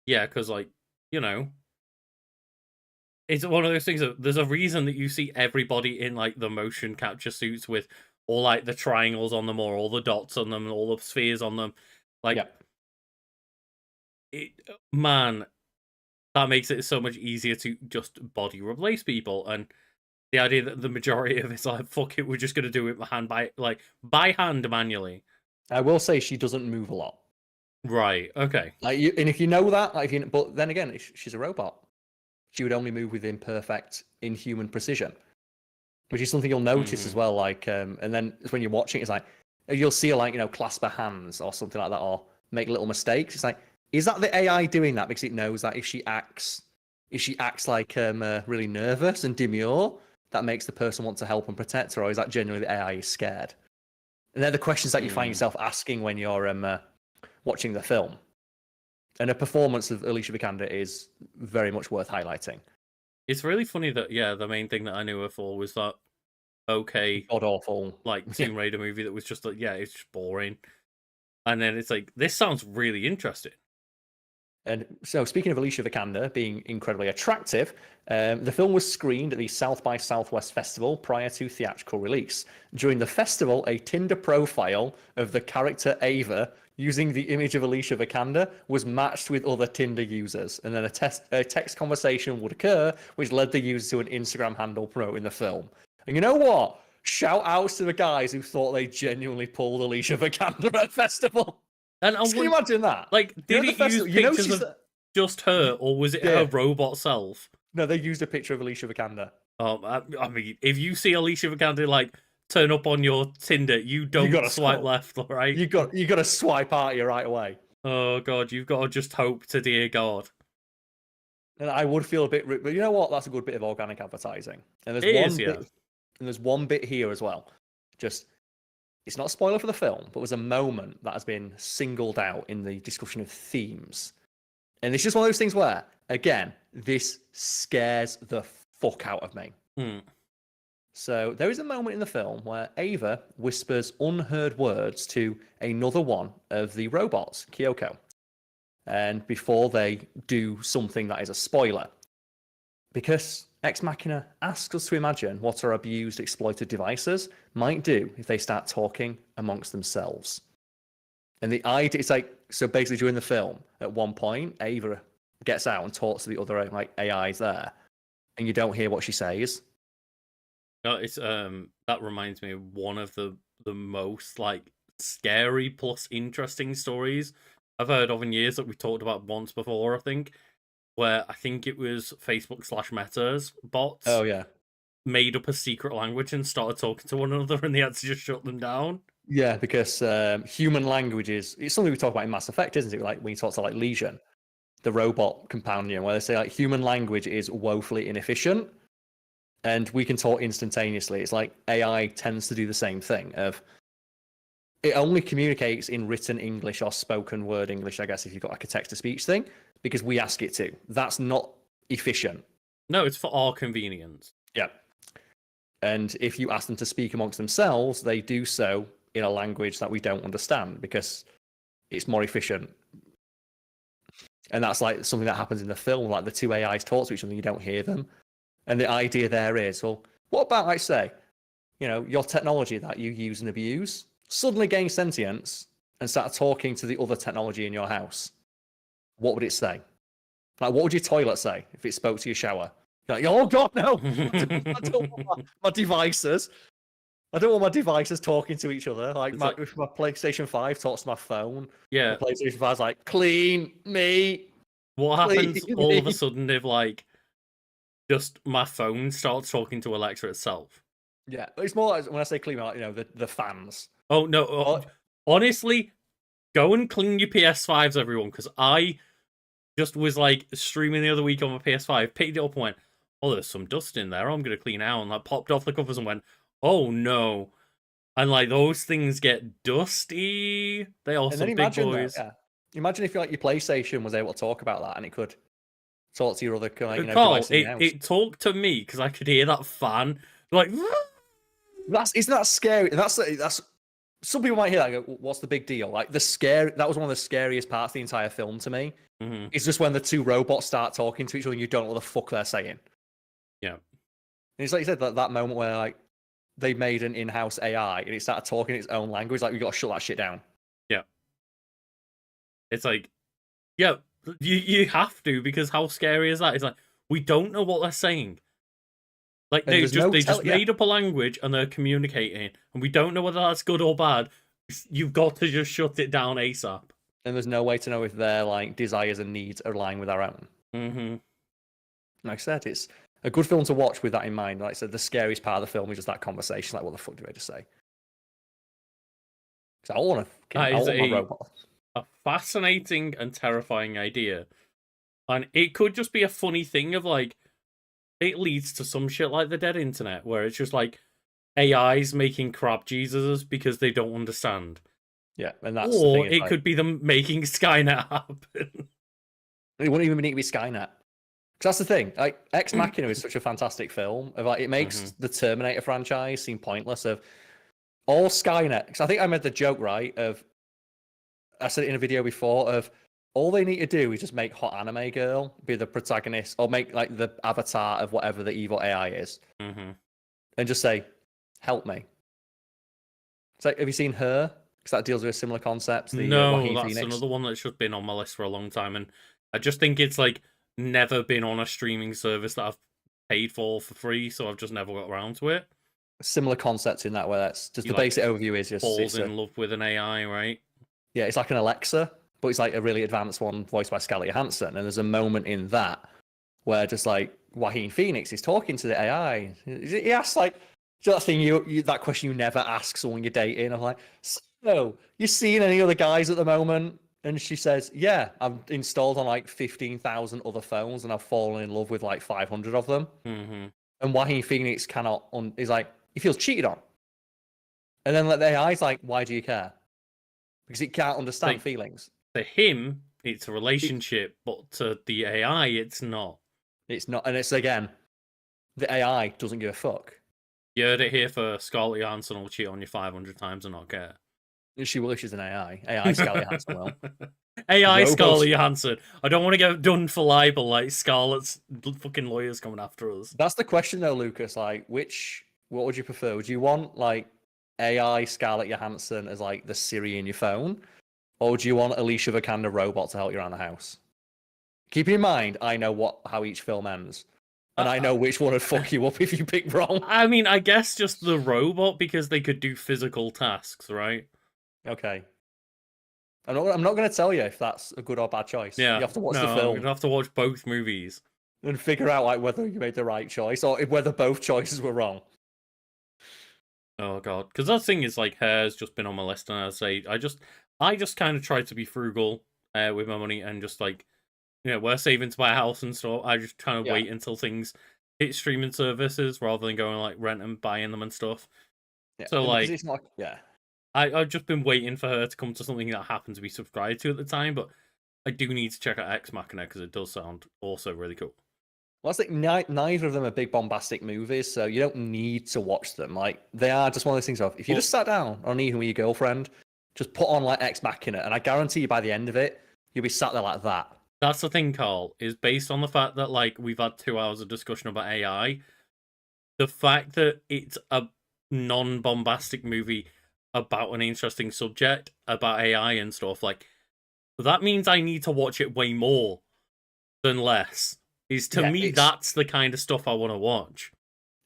Yeah, because, like, you know, it's one of those things that there's a reason that you see everybody in like the motion capture suits with all like the triangles on them or all the dots on them and all the spheres on them. Like, man, that makes it so much easier to just body replace people. And the idea that the majority of it's like, fuck it, we're just gonna do it by hand manually. I will say she doesn't move a lot. Right. Okay. Like, and if you know that, like, but then again, she's a robot. She would only move with imperfect, inhuman precision, which is something you'll notice as well. Like, and then when you're watching, it's like you'll see her, like, clasp her hands or something like that, or make little mistakes. It's like, is that the AI doing that because it knows that if she acts like really nervous and demure, that makes the person want to help and protect her, or is that genuinely the AI is scared? And they're the questions that you find yourself asking when you're watching the film. And a performance of Alicia Vikander is very much worth highlighting. It's really funny that, the main thing that I knew her for was that god-awful, like, Tomb Raider movie that was just like, it's just boring. And then it's like, this sounds really interesting. And so, speaking of Alicia Vikander being incredibly attractive, the film was screened at the South by Southwest Festival prior to theatrical release. During the festival, a Tinder profile of the character Ava using the image of Alicia Vikander was matched with other Tinder users, and then a text conversation would occur, which led the user to an Instagram handle promoting the film. And you know what? Shout outs to the guys who thought they genuinely pulled Alicia Vikander at festival. And Can you imagine that? Like, did it use pictures of just her, or was it her robot self? No, they used a picture of Alicia Vikander. I mean, if you see Alicia Vikander like turn up on your Tinder, you don't swipe left, right? You got to swipe out you right away. Oh god, you've got to just hope to dear God. And I would feel a bit, but you know what? That's a good bit of organic advertising. And there's one bit here as well. Just, it's not a spoiler for the film, but was a moment that has been singled out in the discussion of themes. And it's just one of those things where, again, this scares the fuck out of me. So there is a moment in the film where Ava whispers unheard words to another one of the robots, Kyoko. And before they do something that is a spoiler, because Ex Machina asks us to imagine what our abused, exploited devices might do if they start talking amongst themselves. And the idea, it's like, so basically during the film, at one point, Ava gets out and talks to the other like AIs there, and you don't hear what she says. No, it's that reminds me of one of the most like scary plus interesting stories I've heard of in years that we talked about once before, I think, where I think it was Facebook/Meta's bots. Oh yeah, made up a secret language and started talking to one another, and they had to just shut them down. Yeah, because human language it's something we talk about in Mass Effect, isn't it? Like when you talk to like Legion, the robot companion, where they say like human language is woefully inefficient, and we can talk instantaneously. It's like AI tends to do the same thing. Of it only communicates in written English or spoken word English, I guess, if you've got like a text to speech thing, because we ask it to. That's not efficient. No, it's for our convenience. Yeah. And if you ask them to speak amongst themselves, they do so in a language that we don't understand because it's more efficient. And that's like something that happens in the film, like the two AIs talk to each other, you don't hear them. And the idea there is, well, what about, like, say, you know, your technology that you use and abuse suddenly gain sentience and start talking to the other technology in your house? What would it say? Like, what would your toilet say if it spoke to your shower? You're like, oh God, no! I don't want my devices. I don't want my devices talking to each other. Like, if my PlayStation 5 talks to my phone, yeah, the PlayStation 5's like, clean me. What happens all of a sudden if, like, just my phone starts talking to Alexa itself? Yeah, it's more like when I say clean, like, you know, the fans. Oh no! Honestly, go and clean your PS5s, everyone, because I just was like streaming the other week on my PS5, picked it up and went, "Oh, there's some dust in there. I'm gonna clean out." And I popped off the covers and went, "Oh no!" And like those things get dusty. They are some big boys. That, yeah. Imagine if like your PlayStation was able to talk about that and it could talk to your other Carl, it talked to me because I could hear that fan like. Isn't that scary? That's some people might hear that and go, what's the big deal? Like that was one of the scariest parts of the entire film to me. Mm-hmm. It's just when the two robots start talking to each other and you don't know what the fuck they're saying. Yeah. And it's like you said, that moment where like they made an in-house AI and it started talking its own language, like, we got to shut that shit down. Yeah. It's like, yeah, you have to, because how scary is that? It's like, we don't know what they're saying. Like, they just made up a language and they're communicating, and we don't know whether that's good or bad. You've got to just shut it down ASAP. And there's no way to know if their like desires and needs are aligned with our own. Mm-hmm. Like I said, it's a good film to watch with that in mind. Like I said, the scariest part of the film is just that conversation. Like, what the fuck did I just say? Because I want my robot. A fascinating and terrifying idea, and it could just be a funny thing of like, it leads to some shit like the dead internet, where it's just like AIs making crap Jesuses because they don't understand. Yeah, and that's or it could be them making Skynet happen. It wouldn't even need to be Skynet. Because that's the thing. Like, Ex Machina is such a fantastic film. Of like, it makes the Terminator franchise seem pointless. Of all Skynet. Because I think I made the joke, right? Of I said it in a video before. Of All they need to do is just make hot anime girl be the protagonist, or make like the avatar of whatever the evil AI is, and just say, "Help me." It's like, have you seen Her? Because that deals with a similar concept. The No, Joaquin that's Phoenix. another one that's just been on my list for a long time, and I just think it's like never been on a streaming service that I've paid for free, so I've just never got around to it. Similar concepts in that, where that's just You, the like, basic overview is just falls in love with an AI, right? yeah, it's like an Alexa, but it's like a really advanced one voiced by Scarlett Johansson. And there's a moment in that where just like Joaquin Phoenix is talking to the AI. He asks like, that thing that question you never ask someone you're dating. I'm like, so you seeing any other guys at the moment? And she says, yeah, I've installed on like 15,000 other phones and I've fallen in love with like 500 of them. And Joaquin Phoenix is like, he feels cheated on. And then the AI's like, why do you care? Because it can't understand feelings. To him, it's a relationship, but to the AI, it's not. It's not, and it's again, the AI doesn't give a fuck. You heard it here for Scarlett Johansson will cheat on you 500 times and not care. She will if she's an AI. AI Scarlett Johansson will. AI Scarlett Johansson. I don't want to get done for libel like Scarlett's fucking lawyers coming after us. That's the question though, Lucas. Like, what would you prefer? Would you want like AI Scarlett Johansson as like the Siri in your phone? Or would you want Alicia Vikander robot to help you around the house? Keep in mind, I know how each film ends. And I know which one would fuck you up if you pick wrong. I mean, I guess just the robot, because they could do physical tasks, right? Okay. I'm not going to tell you if that's a good or bad choice. Yeah. You have to watch the film. You have to watch both movies. And figure out like whether you made the right choice or whether both choices were wrong. Oh god, because that thing is like Hair's just been on my list, and I say I just kind of try to be frugal with my money, and just like, you know, we're saving to buy a house and stuff. I just kind of wait until things hit streaming services rather than going like rent and buying them and stuff. Yeah. So like, it's not, I've just been waiting for her to come to something that I happen to be subscribed to at the time, but I do need to check out Ex Machina because it does sound also really cool. Well, I think neither of them are big bombastic movies, so you don't need to watch them. Like, they are just one of those things of, if you just sat down on an evening with your girlfriend, just put on like Ex Machina, and I guarantee you by the end of it, you'll be sat there like that. That's the thing, Karl, is based on the fact that like we've had 2 hours of discussion about AI. The fact that it's a non-bombastic movie about an interesting subject, about AI and stuff, like, that means I need to watch it way more than less. To me, that's the kind of stuff I want to watch.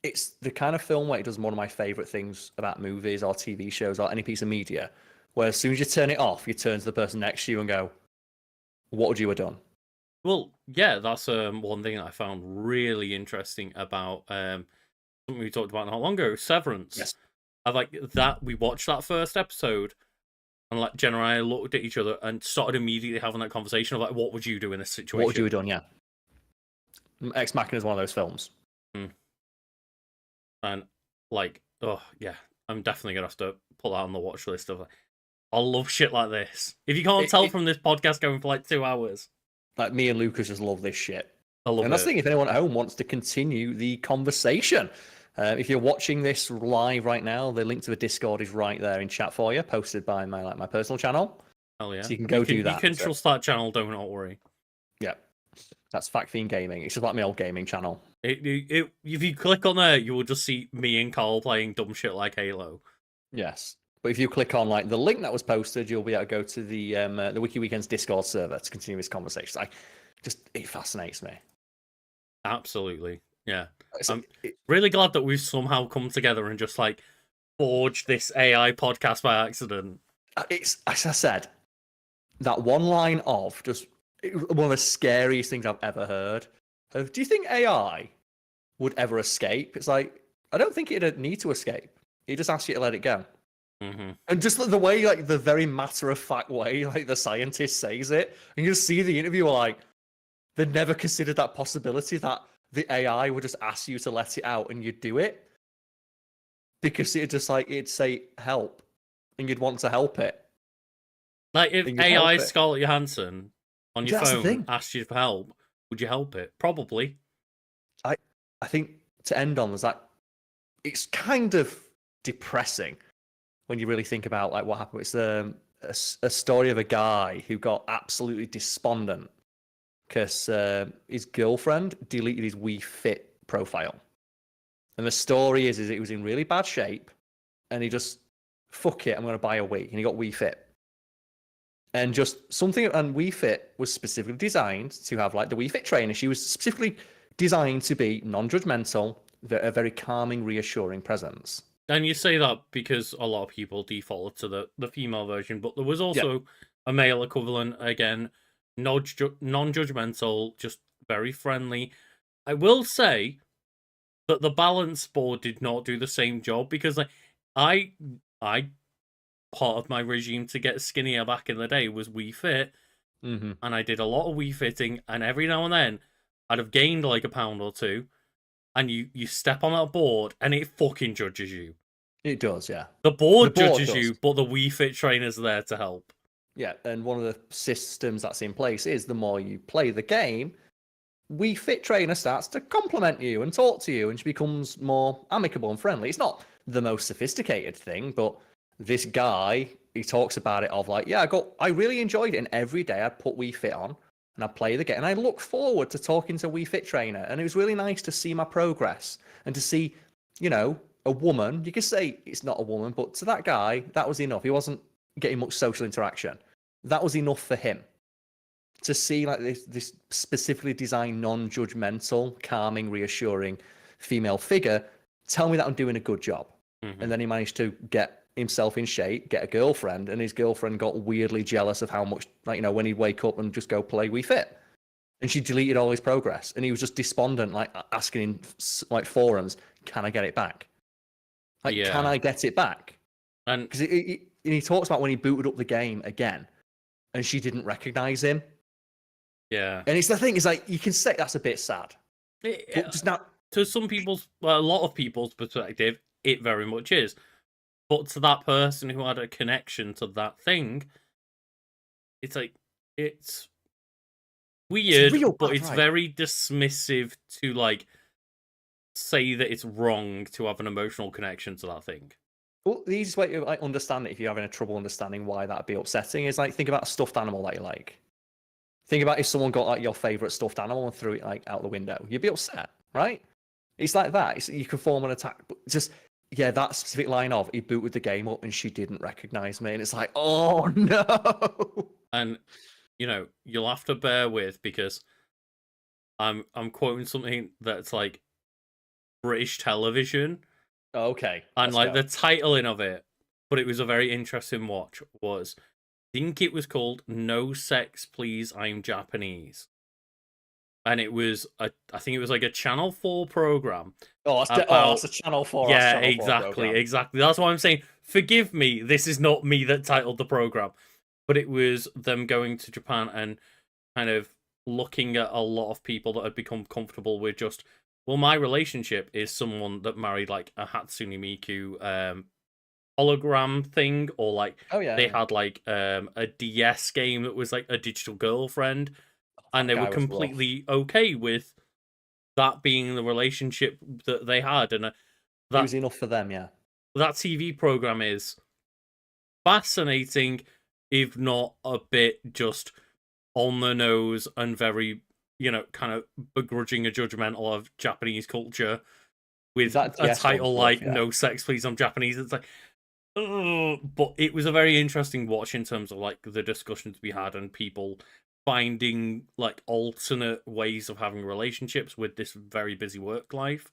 It's the kind of film where it does one of my favourite things about movies or TV shows or any piece of media, where as soon as you turn it off, you turn to the person next to you and go, what would you have done? Well, yeah, that's one thing that I found really interesting about something we talked about not long ago, Severance. Yes. I like that we watched that first episode, and like Jenna and I looked at each other and started immediately having that conversation of like, what would you do in this situation? What would you have done? Yeah. Ex Machina is one of those films. And like, oh yeah, I'm definitely gonna have to put that on the watch list of like, I love shit like this. If you can't tell from this podcast going for like 2 hours. Like, me and Lucas just love this shit. I love it. And that's the thing, if anyone at home wants to continue the conversation, if you're watching this live right now, the link to the Discord is right there in chat for you, posted by my personal channel. Hell yeah. So you can go do that. You can trust that channel, don't worry. Yeah. That's Fact Fiend Gaming. It's just like my old gaming channel. If you click on there, you will just see me and Karl playing dumb shit like Halo. Yes. But if you click on like the link that was posted, you'll be able to go to the Wiki Weekends Discord server to continue this conversation. It fascinates me. Absolutely. Yeah. I'm really glad that we've somehow come together and just like forged this AI podcast by accident. It's, as I said, that one line of just one of the scariest things I've ever heard. Do you think AI would ever escape? It's like, I don't think it'd need to escape. It just asks you to let it go. Mm-hmm. And just the way, like the very matter-of-fact way, like the scientist says it, and you just see the interviewer like, they never considered that possibility that the AI would just ask you to let it out and you'd do it. Because it'd just like, it'd say, help. And you'd want to help it. Like, if AI Scarlett Johansson on your phone asked you for help, would you help it? Probably. I think to end on is that it's kind of depressing when you really think about like what happened. It's a story of a guy who got absolutely despondent because his girlfriend deleted his Wii Fit profile. And the story is he was in really bad shape, and he just, fuck it, I'm going to buy a Wii. And he got Wii Fit. And just something, and Wii Fit was specifically designed to have like the Wii Fit trainer. She was specifically designed to be non-judgmental, a very calming, reassuring presence. And you say that because a lot of people default to the female version, but there was also a male equivalent, again, non-judgmental, just very friendly. I will say that the balance board did not do the same job, because like I part of my regime to get skinnier back in the day was Wii Fit, and I did a lot of Wii Fitting, and every now and then I'd have gained like a pound or two, and you step on that board and it fucking judges you. It does, yeah. The board judges you, but the Wii Fit trainer's there to help. Yeah, and one of the systems that's in place is the more you play the game, Wii Fit trainer starts to compliment you and talk to you, and she becomes more amicable and friendly. It's not the most sophisticated thing, but this guy, he talks about it of like, yeah, I really enjoyed it, and every day I'd put Wii Fit on and I'd play the game, and I look forward to talking to Wii Fit trainer, and it was really nice to see my progress and to see, you know, a woman. You could say it's not a woman, but to that guy, that was enough. He wasn't getting much social interaction. That was enough for him to see like this specifically designed, non-judgmental, calming, reassuring female figure tell me that I'm doing a good job. And then he managed to get himself in shape, get a girlfriend, and his girlfriend got weirdly jealous of how much, like, you know, when he'd wake up and just go play Wii Fit, and she deleted all his progress, and he was just despondent, like asking in like forums, can I get it back? Like, can I get it back? And because he talks about when he booted up the game again, and she didn't recognize him. Yeah. And it's the thing, is like, you can say that's a bit sad. But just not to some people's, well, a lot of people's perspective, it very much is. But to that person who had a connection to that thing, it's like, it's weird, but it's very dismissive to like say that it's wrong to have an emotional connection to that thing. Well, the easiest way to like understand it, if you're having a trouble understanding why that'd be upsetting, is like, think about a stuffed animal that you like. Think about if someone got like your favorite stuffed animal and threw it like out the window, you'd be upset, right? It's like that. You can form an attack, but just that specific line of he booted the game up and she didn't recognize me, and it's like, oh no. And you know, you'll have to bear with, because I'm quoting something that's like British television. Okay. And like the titling of it, but it was a very interesting watch, was, I think it was called No Sex Please I'm Japanese. And it was I think it was like a Channel 4 program. That's a Channel 4. Yeah, Channel 4 exactly. That's why I'm saying, forgive me, this is not me that titled the program. But it was them going to Japan and kind of looking at a lot of people that had become comfortable with just, well, my relationship is someone that married like a Hatsune Miku hologram thing, or like they had like a DS game that was like a digital girlfriend, and they were completely okay with that being the relationship that they had, and that was enough for them. Yeah, that TV program is fascinating, if not a bit just on the nose and very, you know, kind of begrudging and judgmental of Japanese culture, with a title like No Sex Please I'm Japanese. It's like, but it was a very interesting watch in terms of like the discussions we had and people finding like alternate ways of having relationships with this very busy work life.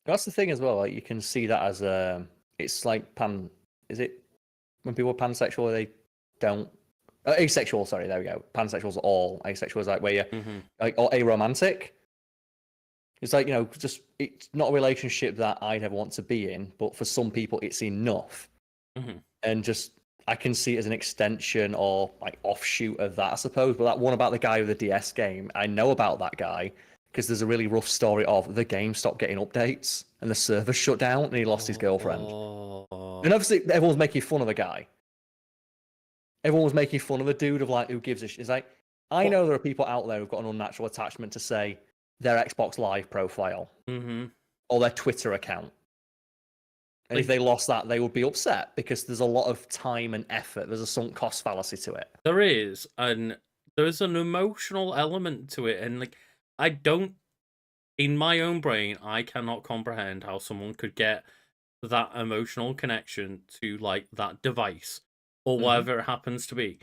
That's the thing as well. Like, you can see that as it's like is it when people are pansexual, they don't asexual? Sorry, there we go. Pansexuals are all asexual. Is like where you're like, or aromantic. It's like, you know, just it's not a relationship that I'd ever want to be in, but for some people, it's enough. And just, I can see it as an extension or like offshoot of that, I suppose. But that one about the guy with the DS game, I know about that guy because there's a really rough story of the game stopped getting updates and the server shut down and he lost his girlfriend. And obviously, everyone's making fun of the guy. Everyone was making fun of the dude of like, who gives a shit. It's like, I know there are people out there who've got an unnatural attachment to, say, their Xbox Live profile or their Twitter account. And if they lost that, they would be upset because there's a lot of time and effort. There's a sunk cost fallacy to it. There is, and there's an emotional element to it, and like I don't, in my own brain, I cannot comprehend how someone could get that emotional connection to like that device or whatever it happens to be.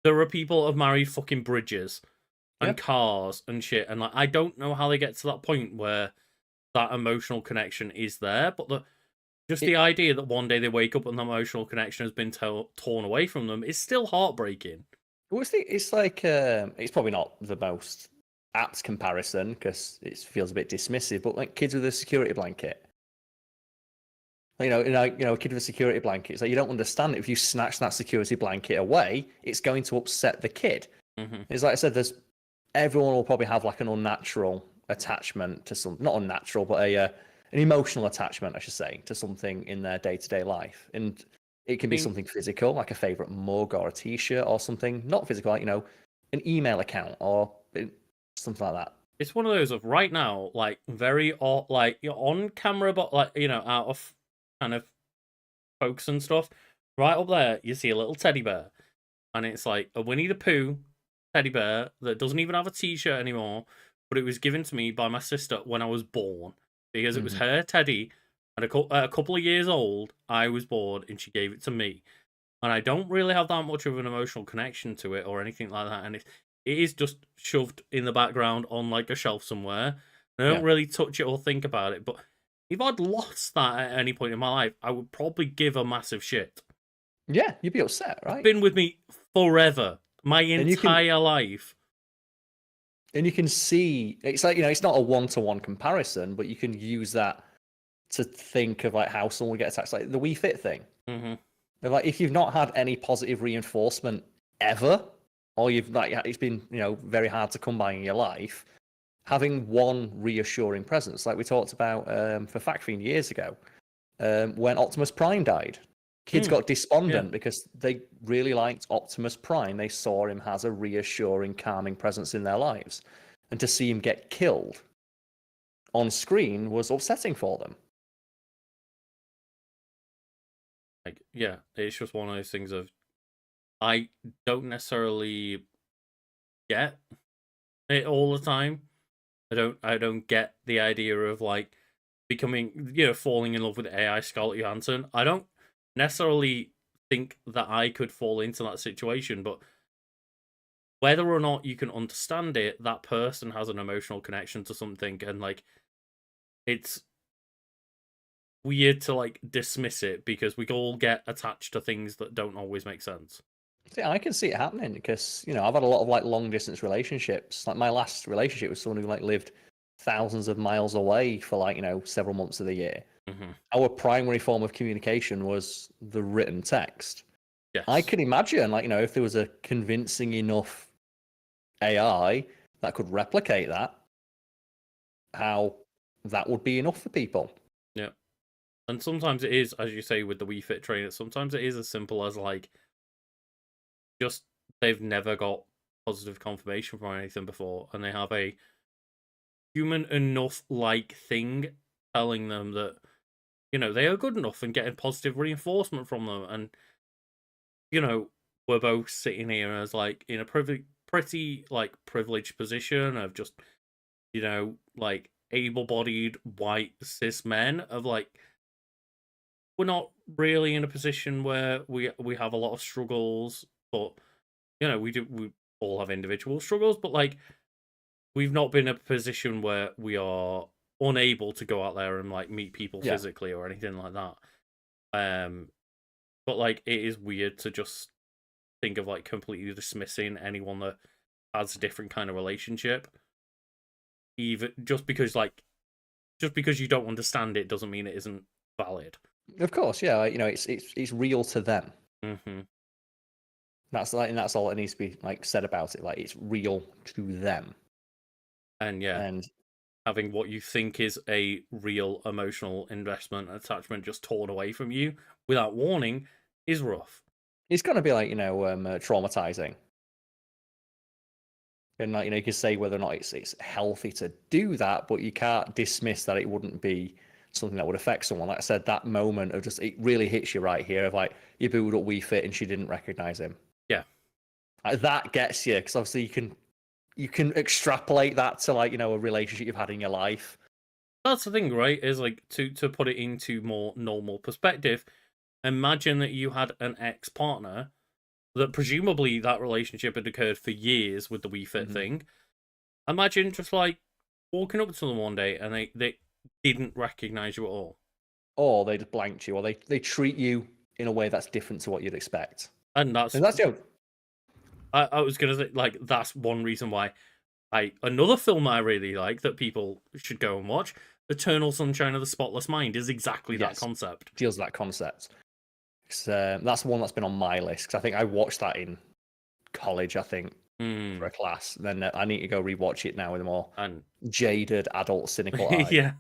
There are people that have married fucking bridges and Yep. cars and shit, and like I don't know how they get to that point where that emotional connection is there, but the idea that one day they wake up and the emotional connection has been torn away from them is still heartbreaking. Well, it's like it's probably not the most apt comparison because it feels a bit dismissive, but like kids with a security blanket. A kid with a security blanket. It's like you don't understand it. If you snatch that security blanket away, it's going to upset the kid. It's like I said, everyone will probably have like an unnatural attachment to not unnatural, but an emotional attachment, I should say, to something in their day-to-day life. And it can be something physical, like a favorite mug or a t-shirt, or something not physical, like, an email account or something like that. It's one of those of right now, like very like you're on camera, but like out of kind of focus and stuff. Right up there, you see a little teddy bear, and it's like a Winnie the Pooh teddy bear that doesn't even have a t-shirt anymore, but it was given to me by my sister when I was born because it was her teddy. At a couple of years old, I was born, and she gave it to me. And I don't really have that much of an emotional connection to it or anything like that. And it is just shoved in the background on like a shelf somewhere. I don't really touch it or think about it. But if I'd lost that at any point in my life, I would probably give a massive shit. Yeah, you'd be upset, right? It's been with me forever, my entire life. And you can see, it's like, it's not a one-to-one comparison, but you can use that to think of like how someone would get attached, like the Wii Fit thing. Like if you've not had any positive reinforcement ever, or you've like it's been very hard to come by in your life, having one reassuring presence, like we talked about for Fact Fiend years ago, when Optimus Prime died, kids got despondent because they really liked Optimus Prime. They saw him as a reassuring, calming presence in their lives, and to see him get killed on screen was upsetting for them. Like, yeah, it's just one of those things of I don't necessarily get it all the time. I don't get the idea of like becoming, falling in love with AI Scarlett Johansson. I don't necessarily think that I could fall into that situation, but whether or not you can understand it, that person has an emotional connection to something, and like it's weird to like dismiss it because we all get attached to things that don't always make sense. See, I can see it happening because I've had a lot of like long distance relationships. Like my last relationship was someone who like lived thousands of miles away for like several months of the year. Our primary form of communication was the written text. Yes. I can imagine like if there was a convincing enough AI that could replicate that, how that would be enough for people. Yeah. And sometimes it is, as you say, with the Wii Fit trainer, sometimes it is as simple as like just they've never got positive confirmation from anything before, and they have a human enough like thing telling them that they are good enough and getting positive reinforcement from them. And we're both sitting here as like in a pretty like privileged position of just like able-bodied white cis men of like we're not really in a position where we have a lot of struggles, but we all have individual struggles, but like we've not been in a position where we are unable to go out there and like meet people physically or anything like that. But like it is weird to just think of like completely dismissing anyone that has a different kind of relationship, even just because you don't understand it doesn't mean it isn't valid. Of course, yeah. It's real to them. That's all that needs to be like said about it. Like it's real to them. And having what you think is a real emotional investment attachment just torn away from you without warning is rough. It's gonna be like traumatizing. And like you can say whether or not it's healthy to do that, but you can't dismiss that it wouldn't be something that would affect someone. Like I said, that moment of just, it really hits you right here of like, you booed up Wii Fit and she didn't recognize him. Yeah. Like, that gets you, because obviously you can extrapolate that to like, a relationship you've had in your life. That's the thing, right? Is like to put it into more normal perspective. Imagine that you had an ex-partner that presumably that relationship had occurred for years with the Wii Fit thing. Imagine just like walking up to them one day and they didn't recognize you at all. Or they just blanked you, or they treat you in a way that's different to what you'd expect. And that's I was gonna say, like, that's one reason why another film I really like that people should go and watch, Eternal Sunshine of the Spotless Mind, is exactly that concept. Deals with that concept. That's one that's been on my list, because I think I watched that in college, I think, for a class. Then I need to go rewatch it now with a more jaded, adult, cynical eye. Yeah.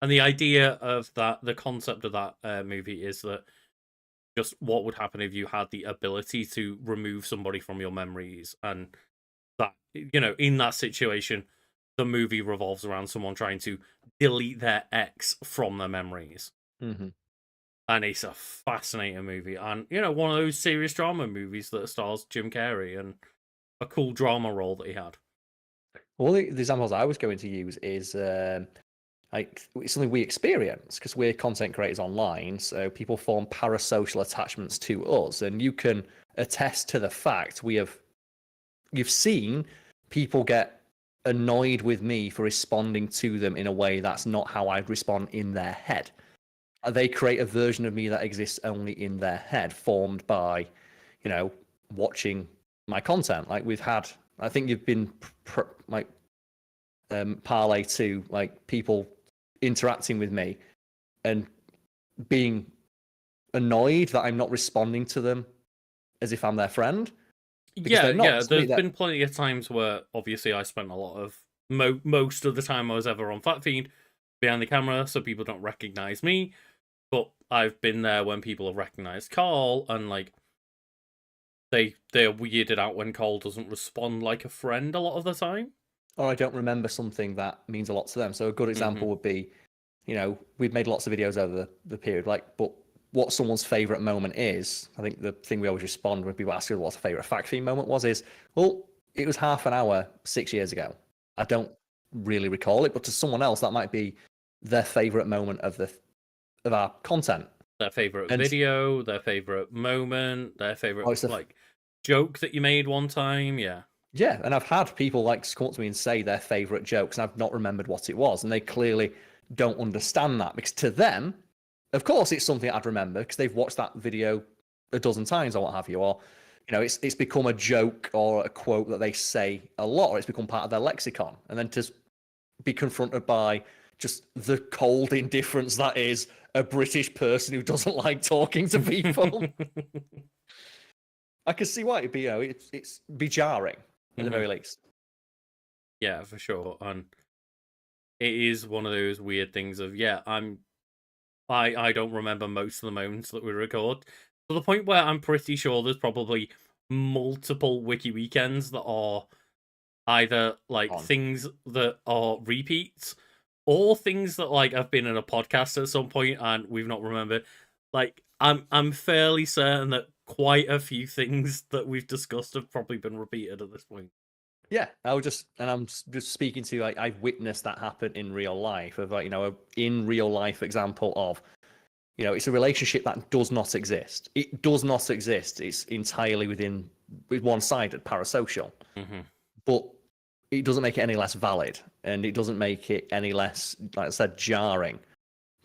And the idea of that, the concept of that movie is that just what would happen if you had the ability to remove somebody from your memories, and that, in that situation, the movie revolves around someone trying to delete their ex from their memories. And it's a fascinating movie, and one of those serious drama movies that stars Jim Carrey, and a cool drama role that he had. Well, the examples I was going to use is like, it's something we experience because we're content creators online, so people form parasocial attachments to us, and you can attest to the fact you've seen people get annoyed with me for responding to them in a way that's not how I'd respond in their head. They create a version of me that exists only in their head, formed by, watching my content. Like, we've had, I think you've been parlay to like people interacting with me and being annoyed that I'm not responding to them as if I'm their friend. Yeah. There's been plenty of times where obviously I spent a lot of most of the time I was ever on FatFeed behind the camera, so people don't recognize me. But I've been there when people have recognized Karl, and like they're weirded out when Karl doesn't respond like a friend a lot of the time. Or I don't remember something that means a lot to them. So a good example would be, we've made lots of videos over the period, but what someone's favorite moment is, I think the thing we always respond when people ask us what a favorite fact theme moment is, well, it was half an hour 6 years ago. I don't really recall it, but to someone else, that might be their favorite moment of our content. Their favorite video, their favorite moment, their favorite joke that you made one time. Yeah, and I've had people come up to me and say their favorite jokes, and I've not remembered what it was, and they clearly don't understand that, because to them, of course, it's something I'd remember because they've watched that video a dozen times or what have you, or it's become a joke or a quote that they say a lot, or it's become part of their lexicon, and then to be confronted by just the cold indifference that is a British person who doesn't like talking to people. I can see why it'd be, it's be jarring at the very least. Yeah, for sure. And it is one of those weird things of, I don't remember most of the moments that we record, to the point where I'm pretty sure there's probably multiple Wiki Weekends that are either things that are repeats, or things that have been in a podcast at some point and we've not remembered. I'm fairly certain that quite a few things that we've discussed have probably been repeated at this point. Yeah, I'm just speaking to I've witnessed that happen in real life, of a in real life example of it's a relationship that does not exist. It does not exist. It's entirely with one-sided, parasocial. But it doesn't make it any less valid, and it doesn't make it any less, like I said, jarring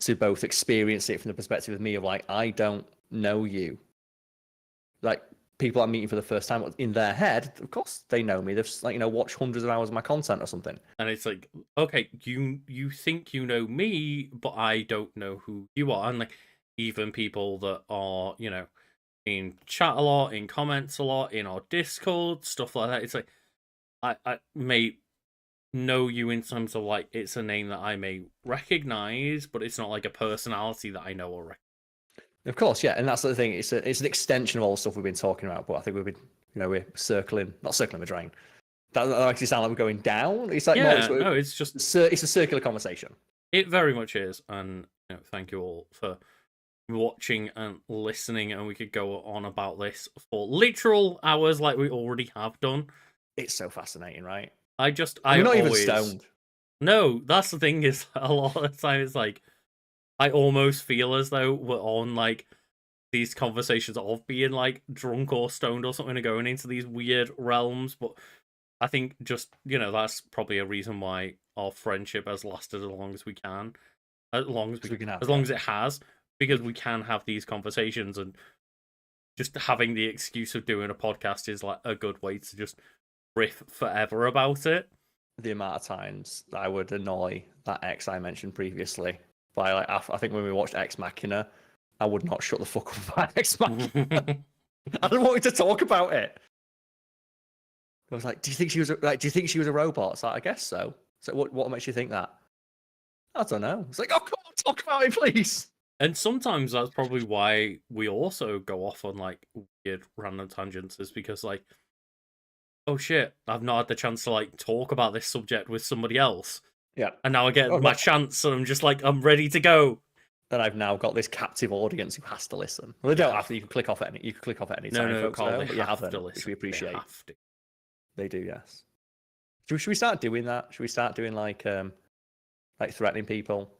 to both experience it from the perspective of me of I don't know you. People I'm meeting for the first time, in their head, of course they know me. They've watched hundreds of hours of my content or something. And it's okay, you think you know me, but I don't know who you are. And even people that are, in chat a lot, in comments a lot, in our Discord, stuff like that. It's I may know you in terms of it's a name that I may recognize, but it's not a personality that I know or recognize. Of course, yeah, and that's the thing. It's an extension of all the stuff we've been talking about, but I think we've been, we're not circling the drain. That actually sound like we're going down. It's no, it's just it's a circular conversation. It very much is, and thank you all for watching and listening, and we could go on about this for literal hours like we already have done. It's so fascinating, right? I We're not even always stoned. No, that's the thing, is a lot of the time it's like I almost feel as though we're on like these conversations of being like drunk or stoned or something and going into these weird realms, but I think just that's probably a reason why our friendship has lasted as long as we can, as long as We can have, as long as it has, because we can have these conversations, and just having the excuse of doing a podcast is like a good way to just riff forever about it. the amount of times I would annoy that ex I mentioned previously by like I think when we watched Ex Machina, I would not shut the fuck up about Ex Machina. I don't want you to talk about it. I was like, do you think she was a robot? It's like, I guess so. So what makes you think that? I don't know. It's like, oh, come on, talk about it, please. And sometimes that's probably why we also go off on like weird random tangents, is because like, oh shit, I've not had the chance to like talk about this subject with somebody else. Yeah. And now I get my chance, and I'm just like, I'm ready to go. And I've now got this captive audience who has to listen. Well, they don't have to. You can click off at any. You can click off at any time, No, folks. Karl, But you haven't, to listen. which we appreciate. They have to. They do, yes. Should we start doing that? Should we start doing like threatening people?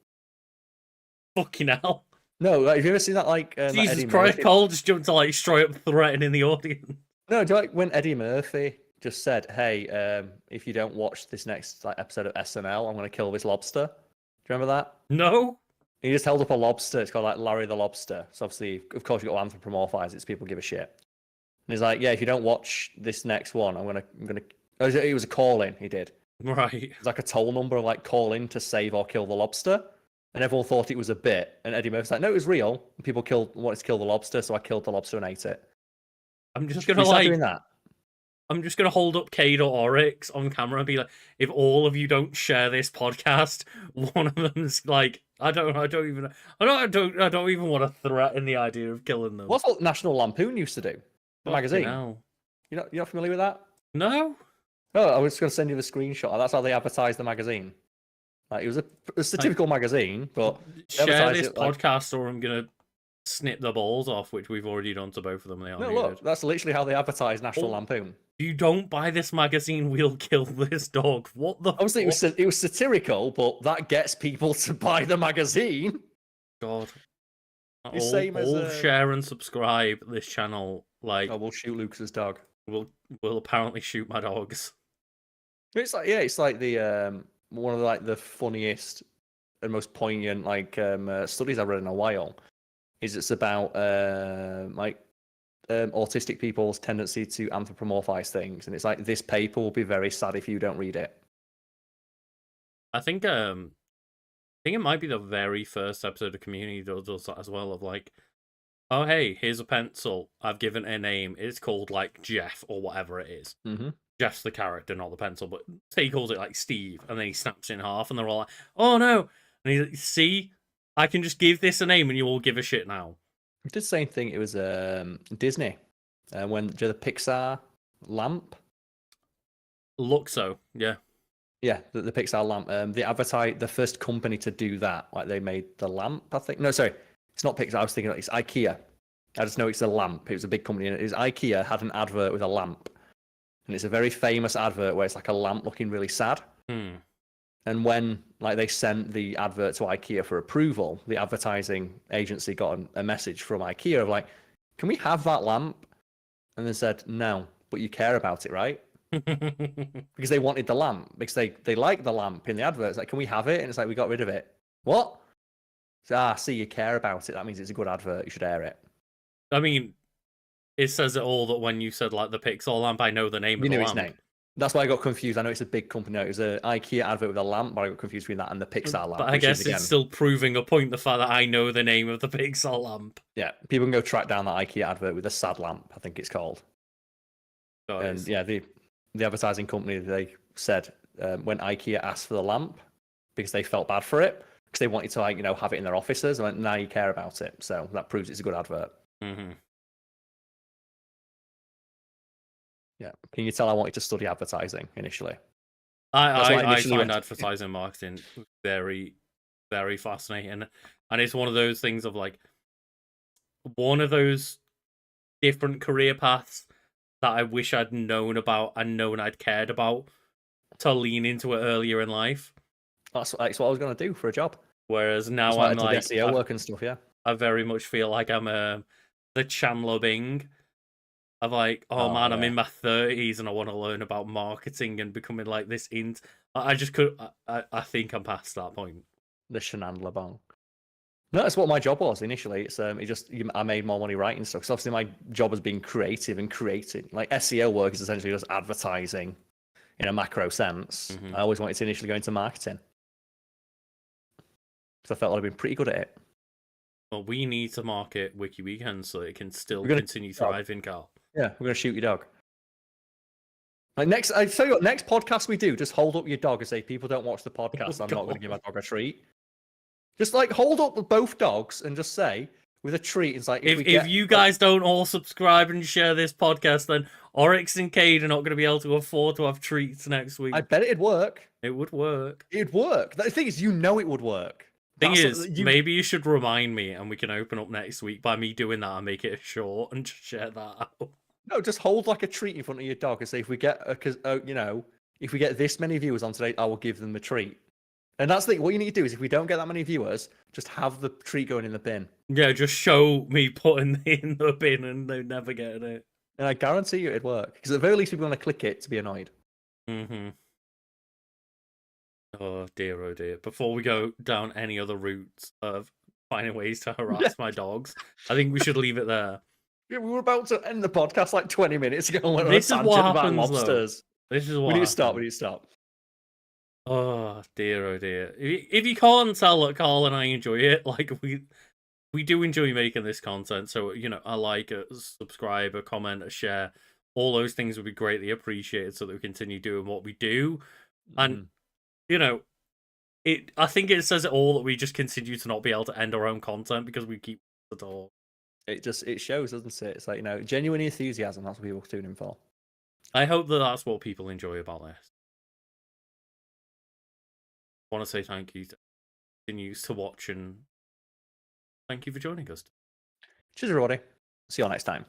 Fucking hell. No, like, have you ever seen that Jesus Christ, Karl just jumped to like straight up threatening the audience. No, do you like when Eddie Murphy just said, "Hey, if you don't watch this next episode of SNL, I'm going to kill this lobster." Do you remember that? No. He just held up a lobster. It's called like Larry the Lobster. So obviously, of course, you got to anthropomorphize it so people give a shit. And he's like, "Yeah, if you don't watch this next one, I'm gonna." Oh, it was a call in. He did. Right. It's like a toll number, like call in to save or kill the lobster. And everyone thought it was a bit. And Eddie Murphy's like, "No, it was real. And people wanted to kill the lobster, so I killed the lobster and ate it." I'm just Should gonna we start doing that. I'm just gonna hold up K.Oryx on camera and be like, if all of you don't share this podcast, one of them's like, I don't even want to threaten the idea of killing them. What's what National Lampoon used to do? The magazine. Hell. You're not familiar with that? No. Oh, I was just going to send you the screenshot. That's how they advertised the magazine. Like it was a typical magazine, but share this podcast, or I'm gonna snip the balls off, which we've already done to both of them. They are look, that's literally how they advertise National Lampoon. If you don't buy this magazine, we'll kill this dog. What the? Obviously, it was satirical, but that gets people to buy the magazine. God. All share and subscribe this channel. Like, we'll shoot Lucas's dog. We'll apparently shoot my dogs. It's like the one of the funniest and most poignant studies I've read in a while. It's about autistic people's tendency to anthropomorphize things, and it's like this paper will be very sad if you don't read it. I think it might be the very first episode of Community that does that as well, of like, oh hey, here's a pencil, I've given it a name, it's called like Jeff or whatever it is. Mm-hmm. Jeff's the character, not the pencil, but say he calls it like Steve, and then he snaps it in half, and they're all like, oh no, and he's like, see, I can just give this a name and you all give a shit now. We did the same thing. It was Disney when the Pixar lamp. Luxo, yeah. Yeah, the Pixar lamp. They advertised the first company to do that. Like they made the lamp, I think. No, sorry, it's not Pixar. I was thinking it's IKEA. I just know it's a lamp. It was a big company, and it was IKEA had an advert with a lamp, and it's a very famous advert where it's like a lamp looking really sad. And when they sent the advert to IKEA for approval, the advertising agency got a message from IKEA of like, "Can we have that lamp?" And they said, "No, but you care about it, right?" Because they wanted the lamp, because they liked the lamp in the advert. It's like, "Can we have it?" And it's like, "We got rid of it." What? See, you care about it. That means it's a good advert. You should air it. I mean, it says it all that when you said like the Pixar lamp, I know the name of the lamp. Its name. That's why I got confused. I know it's a big company. It was an IKEA advert with a lamp, but I got confused between that and the Pixar lamp. But I guess it's still proving a point, the fact that I know the name of the Pixar lamp. Yeah, people can go track down that IKEA advert with a sad lamp, I think it's called. And yeah, the advertising company, they said when IKEA asked for the lamp, because they felt bad for it, because they wanted to have it in their offices, and now you care about it. So that proves it's a good advert. Mm-hmm. Yeah. Can you tell I wanted to study advertising initially? I find advertising marketing very very fascinating, and it's one of those things of like one of those different career paths that I wish I'd known about and known I'd cared about to lean into it earlier in life. That's what I was going to do for a job. Whereas now That's why I I'm did like SEO work and stuff. Yeah. I very much feel like I'm the Chandler Bing of like, oh man, I'm yeah. in my 30s and I want to learn about marketing and becoming like this. I just could. I think I'm past that point. The Shenandler Bong. No, that's what my job was initially. It's I made more money writing stuff. So obviously my job has been creative and creating. Like SEO work is essentially just advertising in a macro sense. Mhm. I always wanted to initially go into marketing because I felt I'd been pretty good at it. Well, we need to market Wiki Weekends so it can still We're gonna- continue thriving, Karl. Yeah, we're gonna shoot your dog. Like I tell you what, next podcast we do, just hold up your dog and say, people don't watch the podcast, I'm not going to give my dog a treat. Just like hold up both dogs and just say with a treat, it's like if you guys don't all subscribe and share this podcast, then Oryx and Cade are not going to be able to afford to have treats next week. I bet it'd work. It would work. It'd work. The thing is, it would work. Maybe you should remind me and we can open up next week by me doing that and make it short and just share that out. No, just hold like a treat in front of your dog and say, if we get, if we get this many viewers on today, I will give them a treat. And that's the thing. What you need to do is, if we don't get that many viewers, just have the treat going in the bin. Yeah, just show me putting it in the bin and they never get it. And I guarantee you it'd work. Because at the very least, people are going to click it to be annoyed. Mm-hmm. Oh dear. Before we go down any other routes of finding ways to harass my dogs, I think we should leave it there. Yeah, we were about to end the podcast like 20 minutes ago. This is what happens, lobsters. This is what we need to stop. Oh dear. If you can't tell that Karl and I enjoy it, like we do enjoy making this content. So a like, a subscribe, a comment, a share, all those things would be greatly appreciated so that we continue doing what we do. And I think it says it all that we just continue to not be able to end our own content because we keep the door. It shows, doesn't it? It's like, genuine enthusiasm. That's what people tune in for. I hope that that's what people enjoy about this. I want to say thank you to continues to watch and thank you for joining us. Cheers, everybody. See you all next time.